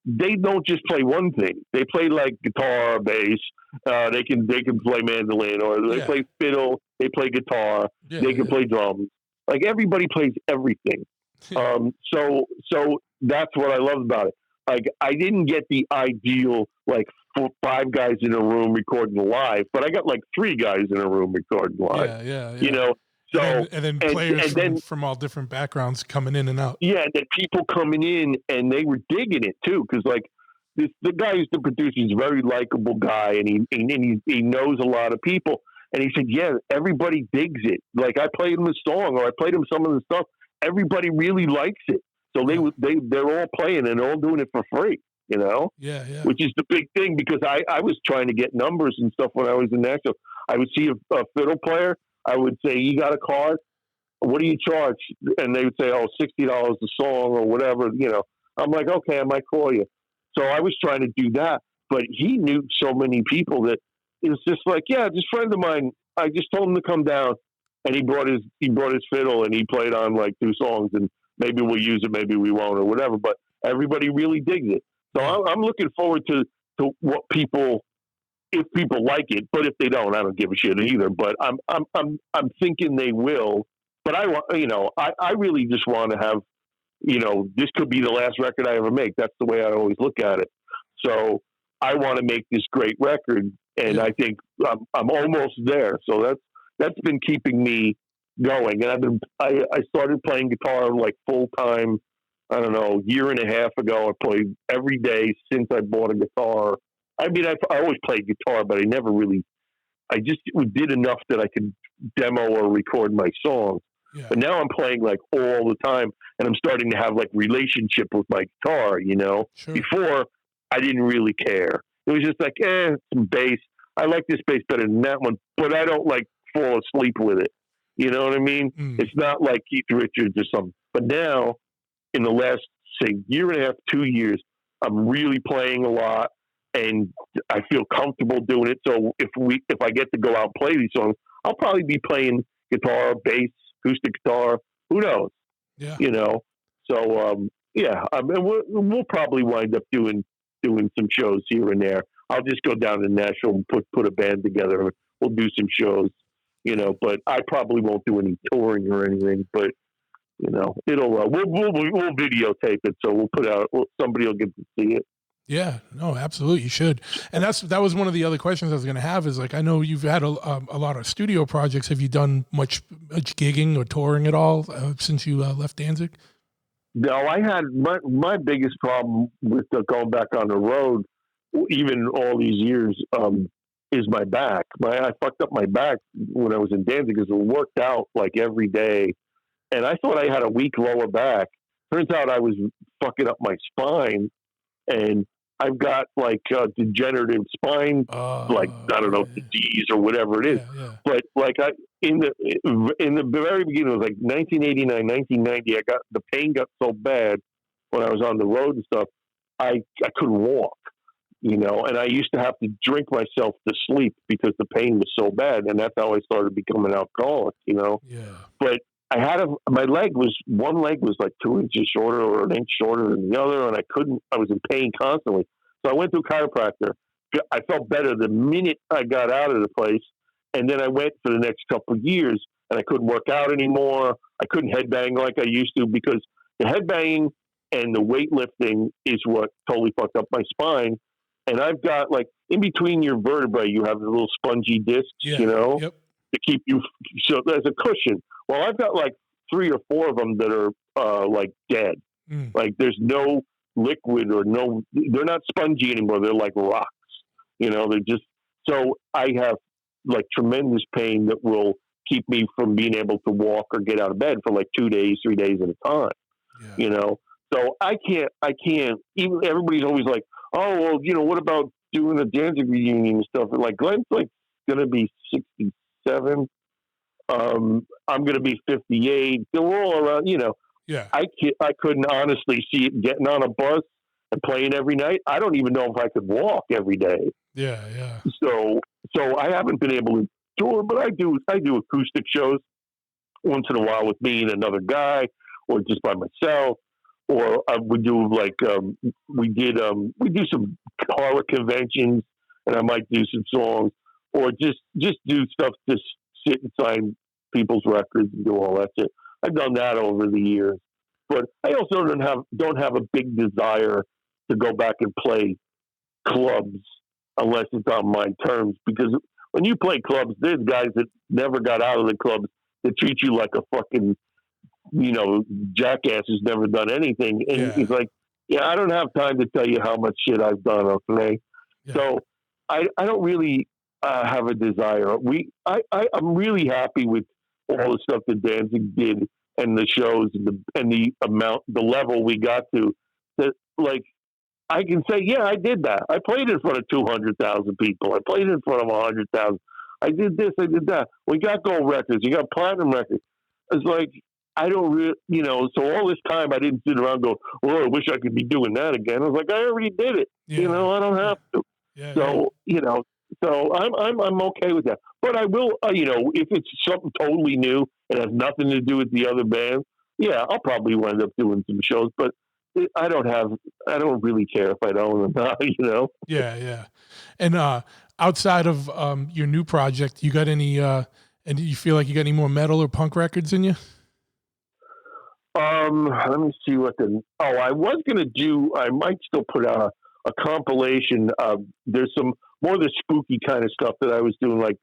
they don't just play one thing. They play like guitar, bass. They can play mandolin, or they play fiddle. They play guitar. They can play drums. Like everybody plays everything. So that's what I love about it. Like I didn't get the ideal like 5 guys in a room recording live, but I got like 3 guys in a room recording live. Yeah. So and then players from all different backgrounds coming in and out. Yeah, and then people coming in, and they were digging it too, because like the guy who's the producer, he's a very likable guy, and he knows a lot of people. And he said, yeah, everybody digs it. Like I played him the song, or I played him some of the stuff. Everybody really likes it. So they're all playing and they're all doing it for free. Yeah. Which is the big thing, because I was trying to get numbers and stuff when I was in Nashville. I would see a fiddle player. I would say, you got a card? What do you charge? And they would say, oh, $60 a song or whatever. I'm like, okay, I might call you. So I was trying to do that, but he knew so many people that it was just like, yeah, this friend of mine, I just told him to come down, and he brought his fiddle, and he played on like 2 songs, and maybe we'll use it, maybe we won't, or whatever. But everybody really digs it. So I'm looking forward to what people, if people like it, but if they don't, I don't give a shit either. But I'm thinking they will. But I really just want to have, this could be the last record I ever make. That's the way I always look at it. So I want to make this great record, and I think I'm almost there. So that's been keeping me going. And I started playing guitar like full time, I don't know, year and a half ago. I played every day since I bought a guitar. I mean, I always played guitar, but I just did enough that I could demo or record my songs. Yeah. But now I'm playing like all the time, and I'm starting to have like relationship with my guitar, Sure. Before, I didn't really care. It was just like, some bass. I like this bass better than that one, but I don't like fall asleep with it. You know what I mean? It's not like Keith Richards or something. But now, in the last, say, year and a half, 2 years, I'm really playing a lot, and I feel comfortable doing it. So if I get to go out and play these songs, I'll probably be playing guitar, bass, acoustic guitar. Who knows? Yeah. So I mean, we'll probably wind up doing doing some shows here and there. I'll just go down to Nashville and put a band together. We'll do some shows, but I probably won't do any touring or anything, but it'll, we'll videotape it. So we'll put out, somebody will get to see it. Yeah, no, absolutely. You should. And that was one of the other questions I was going to have is like, I know you've had a lot of studio projects. Have you done much gigging or touring at all since you left Danzig? No, I had my biggest problem with going back on the road, even all these years, is my back. I fucked up my back when I was in Danzig because it worked out like every day. And I thought I had a weak lower back. Turns out I was fucking up my spine, and I've got like degenerative spine, like I don't know, disease or whatever it is. Yeah. But like in the very beginning, it was like 1989, 1990. The pain got so bad when I was on the road and stuff. I couldn't walk, and I used to have to drink myself to sleep because the pain was so bad, and that's how I started becoming an alcoholic. Yeah. But one leg was like 2 inches shorter or an inch shorter than the other, and I was in pain constantly. So I went to a chiropractor. I felt better the minute I got out of the place. And then I went for the next couple of years, and I couldn't work out anymore. I couldn't headbang like I used to because the headbanging and the weightlifting is what totally fucked up my spine. And I've got like in between your vertebrae, you have the little spongy discs, Yep. to keep you. So there's a cushion. Well, I've got like 3 or 4 of them that are like dead. Like there's no liquid they're not spongy anymore. They're like rocks, they're just, so I have like tremendous pain that will keep me from being able to walk or get out of bed for like 2 days, 3 days at a time, so I can't even, everybody's always like, oh, well, what about doing a Danzig reunion and stuff? And like Glenn's like going to be 67. I'm going to be 58. They're all around, Yeah. I couldn't honestly see it getting on a bus and playing every night. I don't even know if I could walk every day. Yeah. So I haven't been able to tour, but I do acoustic shows once in a while with me and another guy, or just by myself. Or we do like we do some horror conventions, and I might do some songs, or just do stuff, just sit and sign people's records and do all that shit. I've done that over the years, but I also don't have a big desire to go back and play clubs unless it's on my terms. Because when you play clubs, there's guys that never got out of the clubs that treat you like a fucking, jackass who's never done anything. And he's like, I don't have time to tell you how much shit I've done. Okay. Yeah. So I don't really have a desire. I'm really happy with all the stuff that Danzig did and the shows and the amount, the level we got to, that like, I can say, yeah, I did that. I played in front of 200,000 people. I played in front of 100,000. I did this, I did that. We got gold records. You got platinum records. It's like, I don't really, so all this time I didn't sit around and go, oh, I wish I could be doing that again. I was like, I already did it. Yeah. I don't have to. Yeah, so, so I'm okay with that. But I will, if it's something totally new and has nothing to do with the other band, I'll probably wind up doing some shows. But I don't really care if I don't or not, Yeah. And outside of your new project, you got any, and do you feel like you got any more metal or punk records in you? Let me see I was going to do, I might still put out a compilation. There's some more of the spooky kind of stuff that I was doing, like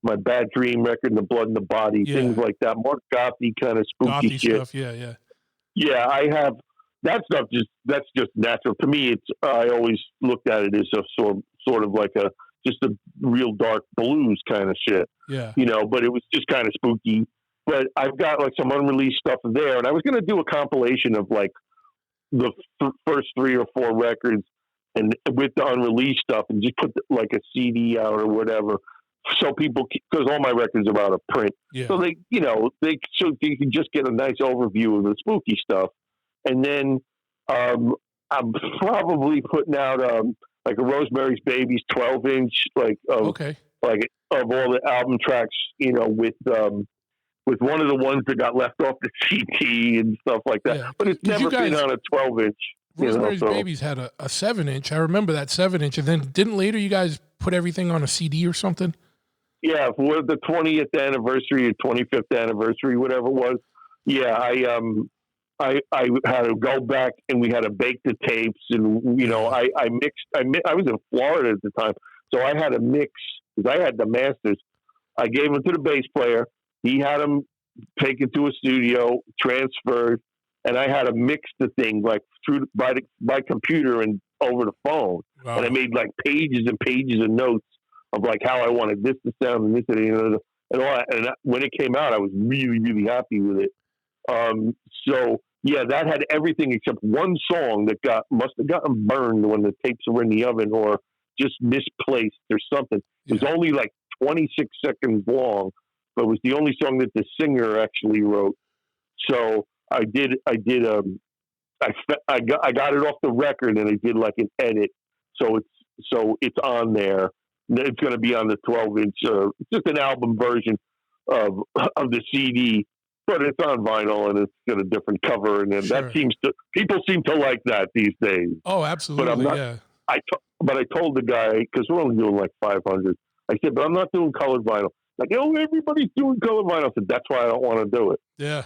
my Bad Dream record and the Blood in the Body, things like that, more gothy kind of spooky shit. Stuff. Yeah. Yeah, I have that stuff. That's just natural to me. I always looked at it as a sort of like just a real dark blues kind of shit. Yeah. But it was just kind of spooky. But I've got like some unreleased stuff there, and I was going to do a compilation of like the first 3 or 4 records, and with the unreleased stuff, and just put like a CD out or whatever, so people, because all my records are out of print, so they can just get a nice overview of the spooky stuff, and then I'm probably putting out like a Rosemary's Babies 12-inch, like of all the album tracks, with one of the ones that got left off the CD and stuff like that. Yeah. But it's never been on a 12-inch. Rosemary's so, Babies had a 7-inch. I remember that 7-inch, and then didn't later you guys put everything on a CD or something? Yeah, for the 20th anniversary or 25th anniversary, whatever it was. Yeah, I had to go back and we had to bake the tapes, and I mixed. I was in Florida at the time, so I had to mix because I had the masters. I gave them to the bass player. He had them taken to a studio, transferred, and I had to mix the thing like through by computer and over the phone. Wow. And I made like pages and pages of notes of like how I wanted this to sound and this and all that. And when it came out, I was really, really happy with it. So yeah, that had everything except one song that must have gotten burned when the tapes were in the oven or just misplaced or something. It was only like 26 seconds long, but it was the only song that the singer actually wrote. So I got it off the record and I did like an edit. So it's on there. It's going to be on the 12-inch, just an album version of the CD, but it's on vinyl and it's got a different cover. And that people seem to like that these days. Oh, absolutely. But I'm not, yeah. But I told the guy, because we're only doing like 500. I said, but I'm not doing colored vinyl. Like, everybody's doing colored vinyl. I said, that's why I don't want to do it. Yeah.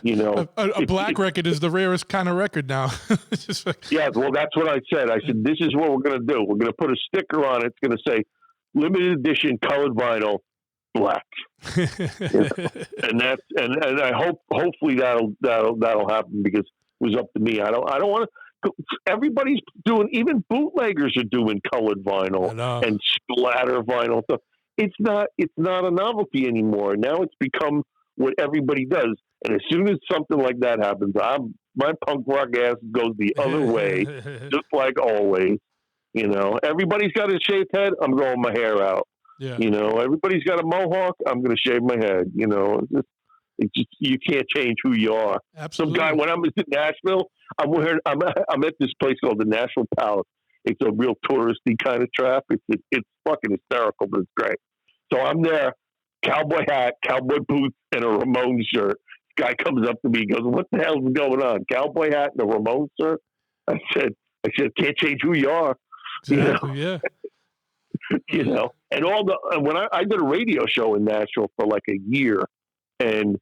A black record is the rarest kind of record now. It's just like, yeah, well, that's what I said. I said, this is what we're going to do. We're going to put a sticker on it. It's going to say, limited edition colored vinyl, black. And I hopefully that'll happen because it was up to me. I don't want to. Everybody's doing, even bootleggers are doing colored vinyl and splatter vinyl stuff. It's not a novelty anymore. Now it's become what everybody does. And as soon as something like that happens, my punk rock ass goes the other way, just like always. Everybody's got a shaved head. I'm growing my hair out. Yeah. Everybody's got a mohawk. I'm going to shave my head. It's just you can't change who you are. Absolutely. Some guy when I was in Nashville, I'm at this place called the National Palace. It's a real touristy kind of traffic. It's fucking hysterical, but it's great. So I'm there, cowboy hat, cowboy boots, and a Ramones shirt. This guy comes up to me and goes, "What the hell is going on? Cowboy hat and a Ramones shirt?" I said, can't change who you are. Exactly, yeah. And when I did a radio show in Nashville for like a year, and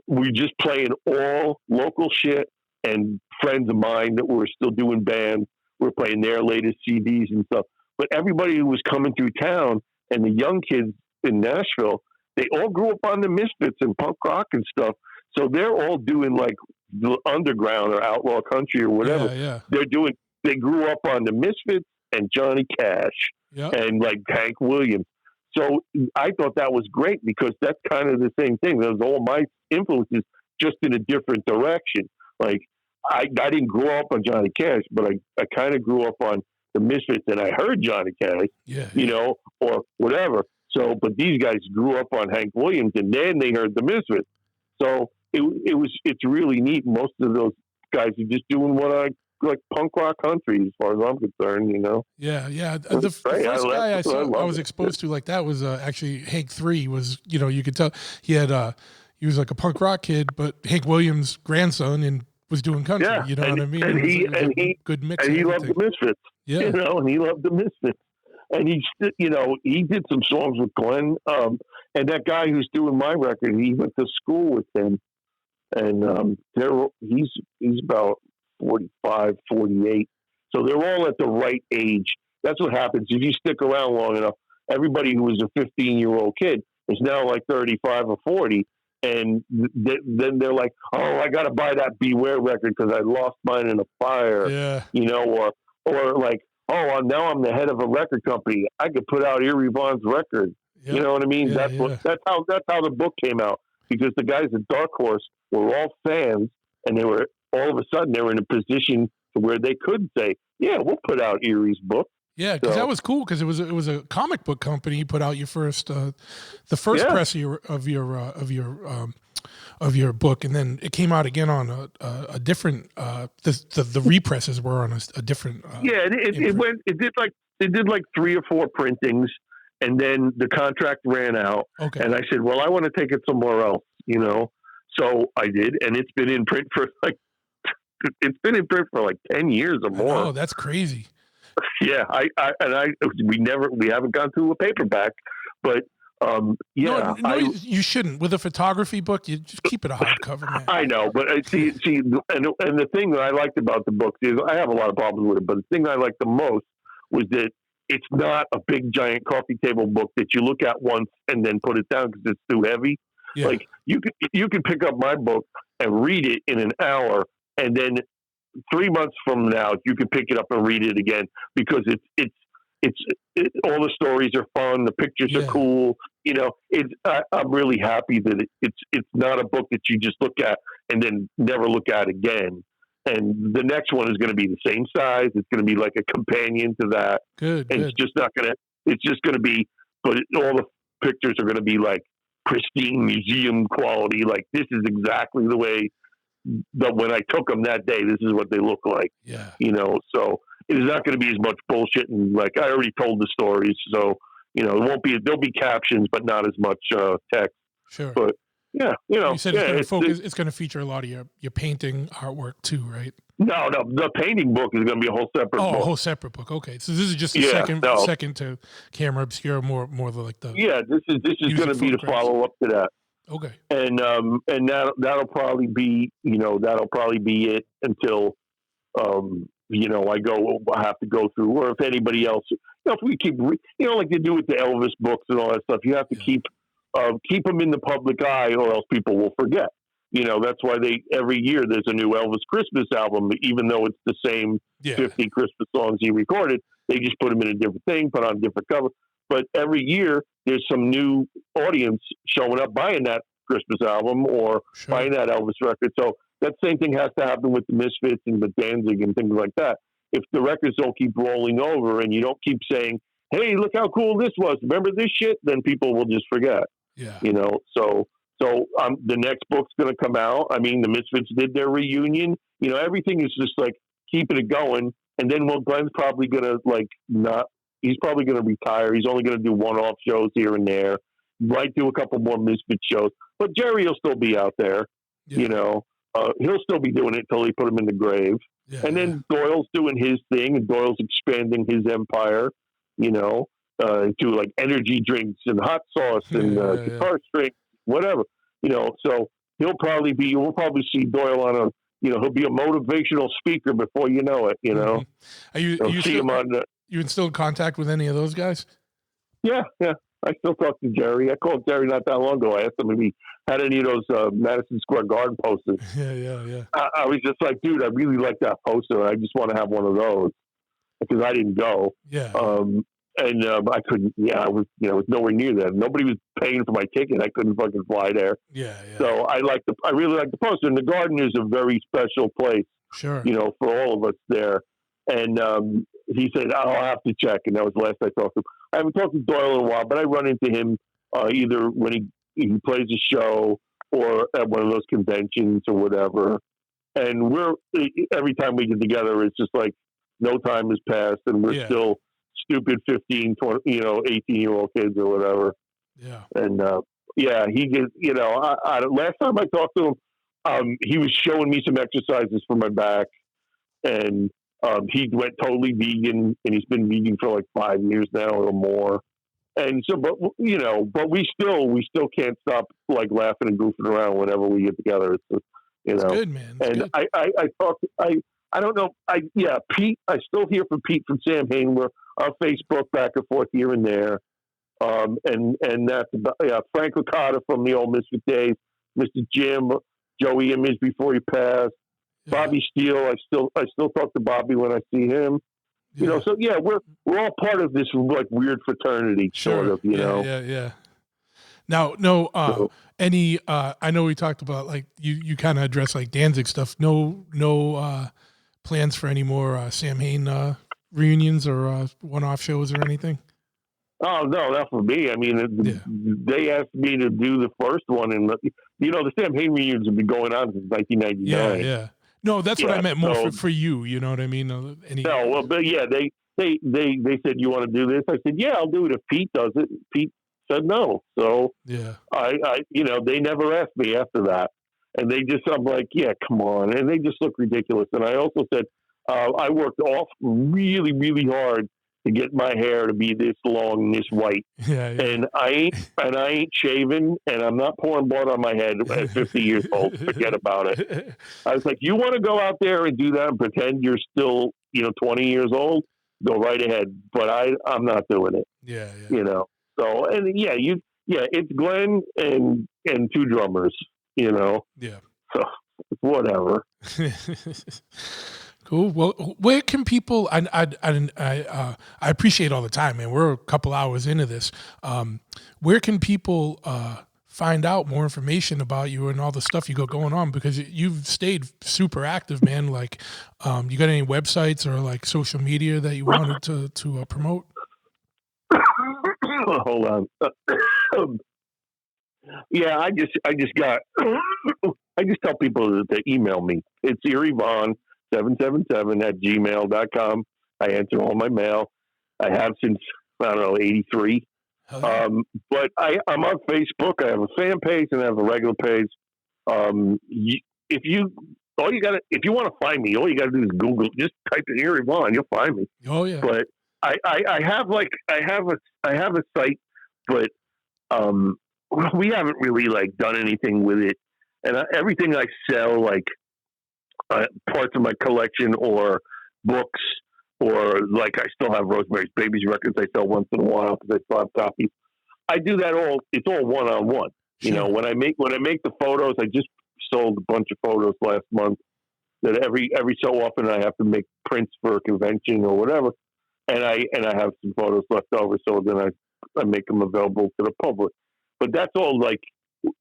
we just playing all local shit, and friends of mine that were still doing bands were playing their latest CDs and stuff. But everybody who was coming through town and the young kids in Nashville, they all grew up on the Misfits and punk rock and stuff. So they're all doing like the underground or outlaw country or whatever. Yeah. They grew up on the Misfits and Johnny Cash and like Hank Williams. So I thought that was great because that's kind of the same thing. That was all my influences, just in a different direction. Like I didn't grow up on Johnny Cash, but I kind of grew up on the Misfits, and I heard Johnny Cash, or whatever. So, but these guys grew up on Hank Williams, and then they heard the Misfits. So it's really neat. Most of those guys are just doing what I like, punk rock country, as far as I'm concerned. Yeah. The first guy I was exposed to like that was actually Hank 3. Was you could tell he was like a punk rock kid, but Hank Williams' grandson and was doing country. Yeah, you know what I mean? And he good mix. And he loved the Misfits. Yeah, and he loved the Misfits. And he did some songs with Glenn. And that guy who's doing my record, he went to school with him. And he's about 45, 48. So they're all at the right age. That's what happens if you stick around long enough. Everybody who was a 15-year-old kid is now like 35 or 40. And then they're like, "Oh, I got to buy that Beware record because I lost mine in a fire." Yeah. Or like, "Oh, now I'm the head of a record company. I could put out Eerie Vaughn's record." Yep. You know what I mean? Yeah, that's how the book came out, because the guys at Dark Horse were all fans, and they were all of a sudden they were in a position to where they could say, "Yeah, we'll put out Eerie's book." Yeah, because that was cool, because it was a comic book company. You put out your first the first press of your book, and then it came out again on a different the represses were on a different it did like 3 or 4 printings, and then the contract ran out. Okay. And I said, well, I want to take it somewhere else, So I did, and it's been in print for like it's been in print for like 10 years or more. Oh, that's crazy. Yeah, we haven't gone to a paperback, but yeah, no, you shouldn't. With a photography book, you just keep it a hardcover, man. I know, but see, and the thing that I liked about the book is I have a lot of problems with it, but the thing I liked the most was that it's not a big giant coffee table book that you look at once and then put it down because it's too heavy. Yeah. Like you could pick up my book and read it in an hour, and then 3 months from now you can pick it up and read it again because it's all the stories are fun, the pictures are cool. You know, I'm really happy that it's not a book that you just look at and then never look at again. And the next one is going to be the same size. It's going to be like a companion to that. Good. It's just not going to. It's just going to be, but all the pictures are going to be like pristine museum quality. Like this is exactly the way that when I took them that day, this is what they look like. Yeah. You know, so it is not going to be as much bullshit. And like I already told the stories, so you know, it won't be. There'll be captions, but not as much text. Sure. But yeah, you know, you said it's going to feature a lot of your painting artwork too, right? No, the painting book is going to be a whole separate book. Oh, a whole separate book. Okay, so this is just the second to Camera Obscura, more like the this is going to be the follow up to that. Okay, and that'll probably be it until I have to go through, or if anybody else, if we keep like they do with the Elvis books and all that stuff, you have to keep them in the public eye, or else people will forget. You know, that's why every year there's a new Elvis Christmas album, even though it's the same 50 Christmas songs he recorded. They just put them in a different thing, put on a different cover. But every year there's some new audience showing up buying that Christmas album or buying that Elvis record. So that same thing has to happen with the Misfits and the Danzig and things like that. If the records don't keep rolling over and you don't keep saying, hey, look how cool this was, remember this shit, then people will just forget. Yeah. You know, so the next book's going to come out. I mean, the Misfits did their reunion. You know, everything is just like keeping it going. And then Glenn's probably going to he's probably going to retire. He's only going to do one-off shows here and there. Might do a couple more Misfit shows. But Jerry will still be out there. Yeah. You know, he'll still be doing it until they put him in the grave. Yeah, and then Doyle's doing his thing, and Doyle's expanding his empire, you know, to like energy drinks and hot sauce and guitar strings, whatever, you know. So we'll probably see Doyle on he'll be a motivational speaker before you know it, you know. Mm-hmm. You still in contact with any of those guys? Yeah. I still talk to Jerry. I called Jerry not that long ago. I asked him if he had any of those Madison Square Garden posters. Yeah. I was just like, dude, I really like that poster. I just want to have one of those because I didn't go. Yeah. I couldn't. Yeah, I was nowhere near that. Nobody was paying for my ticket. I couldn't fucking fly there. Yeah. So I really like the poster. And the Garden is a very special place. Sure. You know, for all of us there. And he said, I'll have to check. And that was the last I talked to him. I haven't talked to Doyle in a while, but I run into him either when he plays a show or at one of those conventions or whatever. And every time we get together, it's just like no time has passed and we're still stupid 15, 20, 18-year-old kids or whatever. Yeah. And he gets, last time I talked to him, he was showing me some exercises for my back, and he went totally vegan, and he's been vegan for like 5 years now or more. And so, but we still can't stop like laughing and goofing around whenever we get together. It's just, It's good, man. It's and good. I don't know. Pete, I still hear from Pete from Samhain. We're on Facebook back and forth here and there. And that's Frank Licata from the old Misfit days, Mr. Jim, Joey Image before he passed. Bobby Steele, I still talk to Bobby when I see him. You know, so we're all part of this like weird fraternity, sort of. You know. Yeah. Now, any I know we talked about like you kind of address like Danzig stuff. No plans for any more Samhain reunions or one-off shows or anything. Oh no, not for me. I mean, they asked me to do the first one, and the Samhain reunions have been going on since 1999. Yeah. No, that's what I meant more for you. You know what I mean? But they said, you want to do this? I said, yeah, I'll do it if Pete does it. Pete said no. So I they never asked me after that. And I'm like, yeah, come on. And they just look ridiculous. And I also said, I worked off really, really hard to get my hair to be this long, this white. Yeah, yeah. And I ain't shaving, and I'm not pouring blood on my head at 50 years old. Forget about it. I was like, you want to go out there and do that and pretend you're still, 20 years old? Go right ahead. But I'm not doing it. Yeah, yeah. So, and it's Glenn and two drummers, Yeah. So whatever. Cool. Well, where can people? I appreciate all the time, man. We're a couple hours into this. Where can people find out more information about you and all the stuff you got going on? Because you've stayed super active, man. Like, you got any websites or like social media that you wanted to promote? Hold on. Yeah, I just got. I just tell people to email me. It's EerieVon777@gmail.com. I answer all my mail. I have since, I don't know, 83. Yeah. But I'm on Facebook. I have a fan page and I have a regular page. If you want to find me, all you got to do is Google. Just type in Eerie Von, you'll find me. Oh yeah. But I have a site, but we haven't really like done anything with it. And everything I sell, like parts of my collection or books, or like I still have Rosemary's Babies records I sell once in a while because I still have copies. I do that all. It's all one-on-one. Sure. When I make the photos, I just sold a bunch of photos last month. That every so often I have to make prints for a convention or whatever, and I have some photos left over, so then I make them available to the public. But that's all like,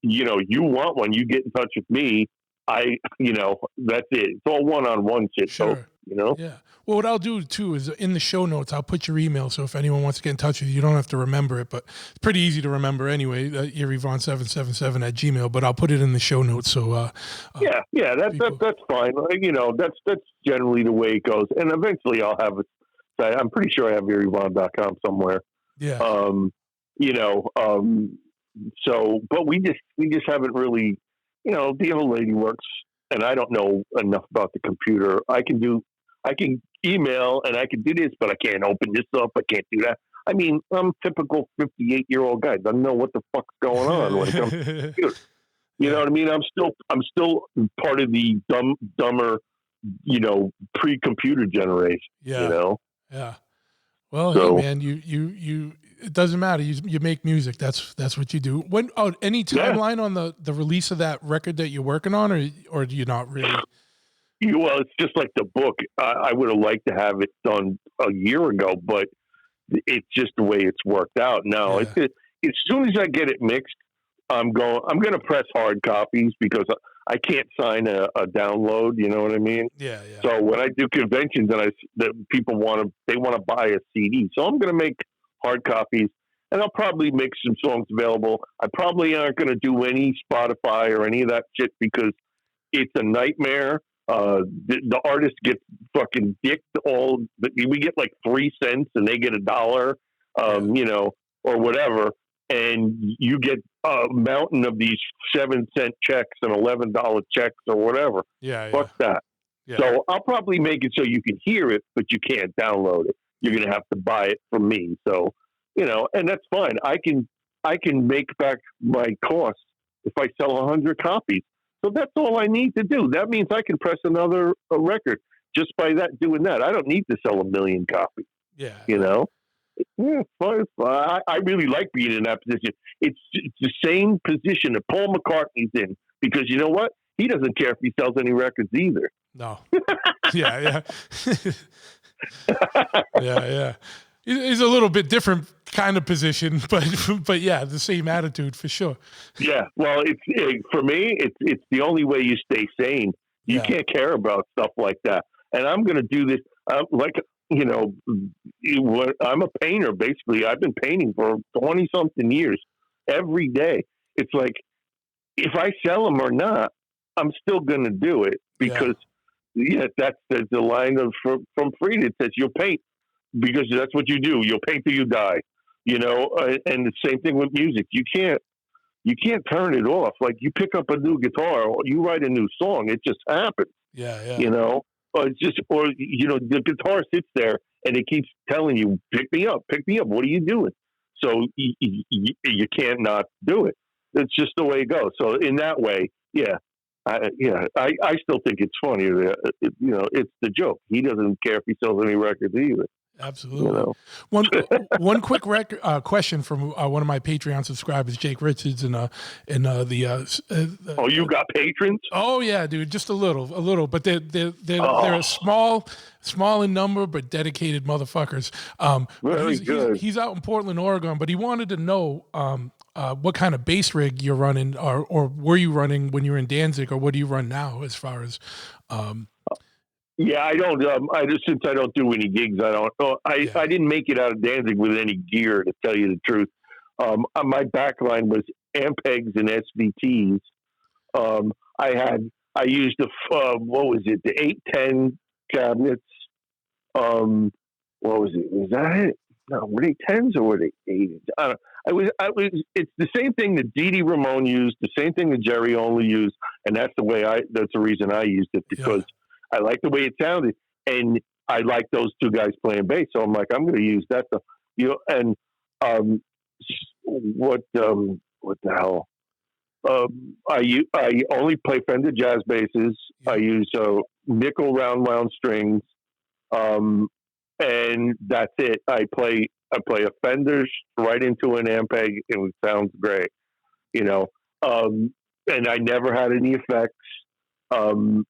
you want one, you get in touch with me. That's it. It's all one-on-one shit. Sure. So, Yeah. Well, what I'll do too is in the show notes, I'll put your email. So if anyone wants to get in touch with you, you don't have to remember it, but it's pretty easy to remember anyway. EerieVon777@gmail, but I'll put it in the show notes. So that's fine. That's generally the way it goes. And eventually I'll have it. I'm pretty sure I have EerieVon.com somewhere. Yeah. So, but we just haven't really, the old lady works, and I don't know enough about the computer. I can email and I can do this, but I can't open this up. I can't do that. I mean, I'm a typical 58-year-old guy. Doesn't know what the fuck's going on when it comes to the computer. You know what I mean? I'm still part of the dumber, pre-computer generation. Yeah. Yeah. Well, hey man, you it doesn't matter. You make music. That's what you do. Any timeline on the release of that record that you're working on, or do you not really? Well, it's just like the book. I would have liked to have it done a year ago, but it's just the way it's worked out now. Yeah. As soon as I get it mixed, I'm going to press hard copies because I can't sign a download. You know what I mean? Yeah, yeah. So when I do conventions and the people want to buy a CD, so I'm going to make hard copies, and I'll probably make some songs available. I probably aren't going to do any Spotify or any of that shit because it's a nightmare. The artist gets fucking dicked we get like 3 cents and they get $1, or whatever. And you get a mountain of these 7-cent checks and $11 checks or whatever. Yeah. Fuck that. Yeah. So I'll probably make it so you can hear it, but you can't download it. You're going to have to buy it from me. So, and that's fine. I can make back my costs if I sell 100 copies. So that's all I need to do. That means I can press another record just by doing that. I don't need to sell 1 million copies. Yeah. Yeah, it's fine. I really like being in that position. It's the same position that Paul McCartney's in because you know what? He doesn't care if he sells any records either. No. Yeah. Yeah. He's a little bit different kind of position, but yeah, the same attitude for sure. Yeah. Well, for me, it's the only way you stay sane. You can't care about stuff like that. And I'm going to do this. I'm a painter, basically. I've been painting for 20-something years. Every day. It's like, if I sell them or not, I'm still going to do it because, that's the line from Frida. It says, you'll paint because that's what you do. You'll paint till you die, and the same thing with music. You you can't turn it off. Like you pick up a new guitar, or you write a new song, it just happens. Yeah. You know, or it's just, or you know, the guitar sits there and it keeps telling you, pick me up. What are you doing? So you can't not do it. It's just the way it goes. So in that way, I still think it's funny. You know, it's the joke. He doesn't care if he sells any records either. Absolutely. You know? One quick question from one of my Patreon subscribers, Jake Richards, and Oh, you got patrons? Oh yeah, dude, just a little, but they're a small in number but dedicated motherfuckers. Very good. He's out in Portland, Oregon, but he wanted to know what kind of bass rig you're running, or were you running when you were in Danzig, or what do you run now as far as? Yeah, I don't. Since I don't do any gigs, I don't. I didn't make it out of Danzig with any gear, to tell you the truth. My backline was Ampegs and SVTs. I used the what was it? The 810 cabinets. What was it? Was that it? No, were they 10s or were they 8s? I don't. It's the same thing that Dee Ramone used, the same thing that Jerry Only used, and that's the reason I used it, because I like the way it sounded, and I like those two guys playing bass. So I'm like, I'm going to use that. And what the hell? I only play Fender jazz basses. Yeah. I use nickel round wound strings, and that's it. I play a Fender right into an Ampeg, and it sounds great, you know. And I never had any effects.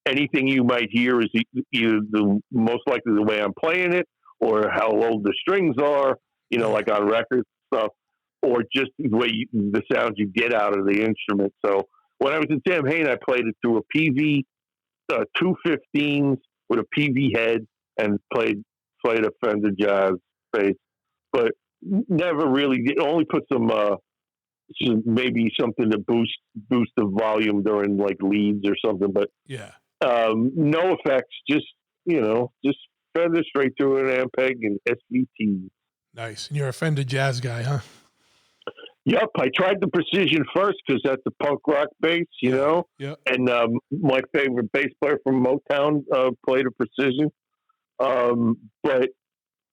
Anything you might hear is either the most likely the way I'm playing it, or how old the strings are, you know, like on records stuff, or just the way the sounds you get out of the instrument. So when I was in Samhain, I played it through a PV 215s with a PV head, and played a Fender jazz bass, but never really. Only put some maybe something to boost the volume during like leads or something, but no effects, just Fender straight through an Ampeg and SVT. Nice. And you're a Fender jazz guy, huh? Yep, I tried the Precision first because that's the punk rock bass, you know. Yeah. And my favorite bass player from Motown played a Precision, but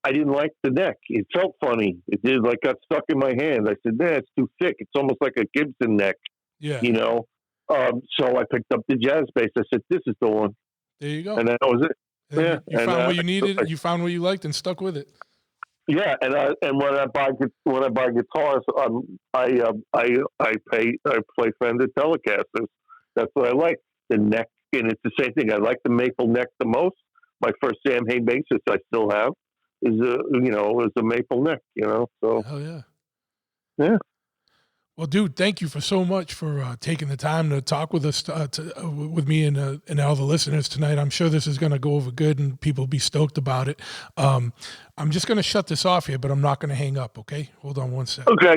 I didn't like the neck. It felt funny. It did, like, got stuck in my hand. I said, it's too thick. It's almost like a Gibson neck. Yeah. You know? So I picked up the jazz bass. I said, this is the one. There you go. And that was it. And you found what you needed. You found what you liked and stuck with it. Yeah. And when I buy guitars, I play Fender Telecasters. That's what I like. The neck, and it's the same thing. I like the maple neck the most. My first Samhain bassist I still have is a maple neck, you know. So hell yeah. Yeah. Well, dude, thank you so much for taking the time to talk with us, with me and all the listeners tonight. I'm sure this is going to go over good and people will be stoked about it. I'm just going to shut this off here, but I'm not going to hang up, okay? Hold on one second. Okay.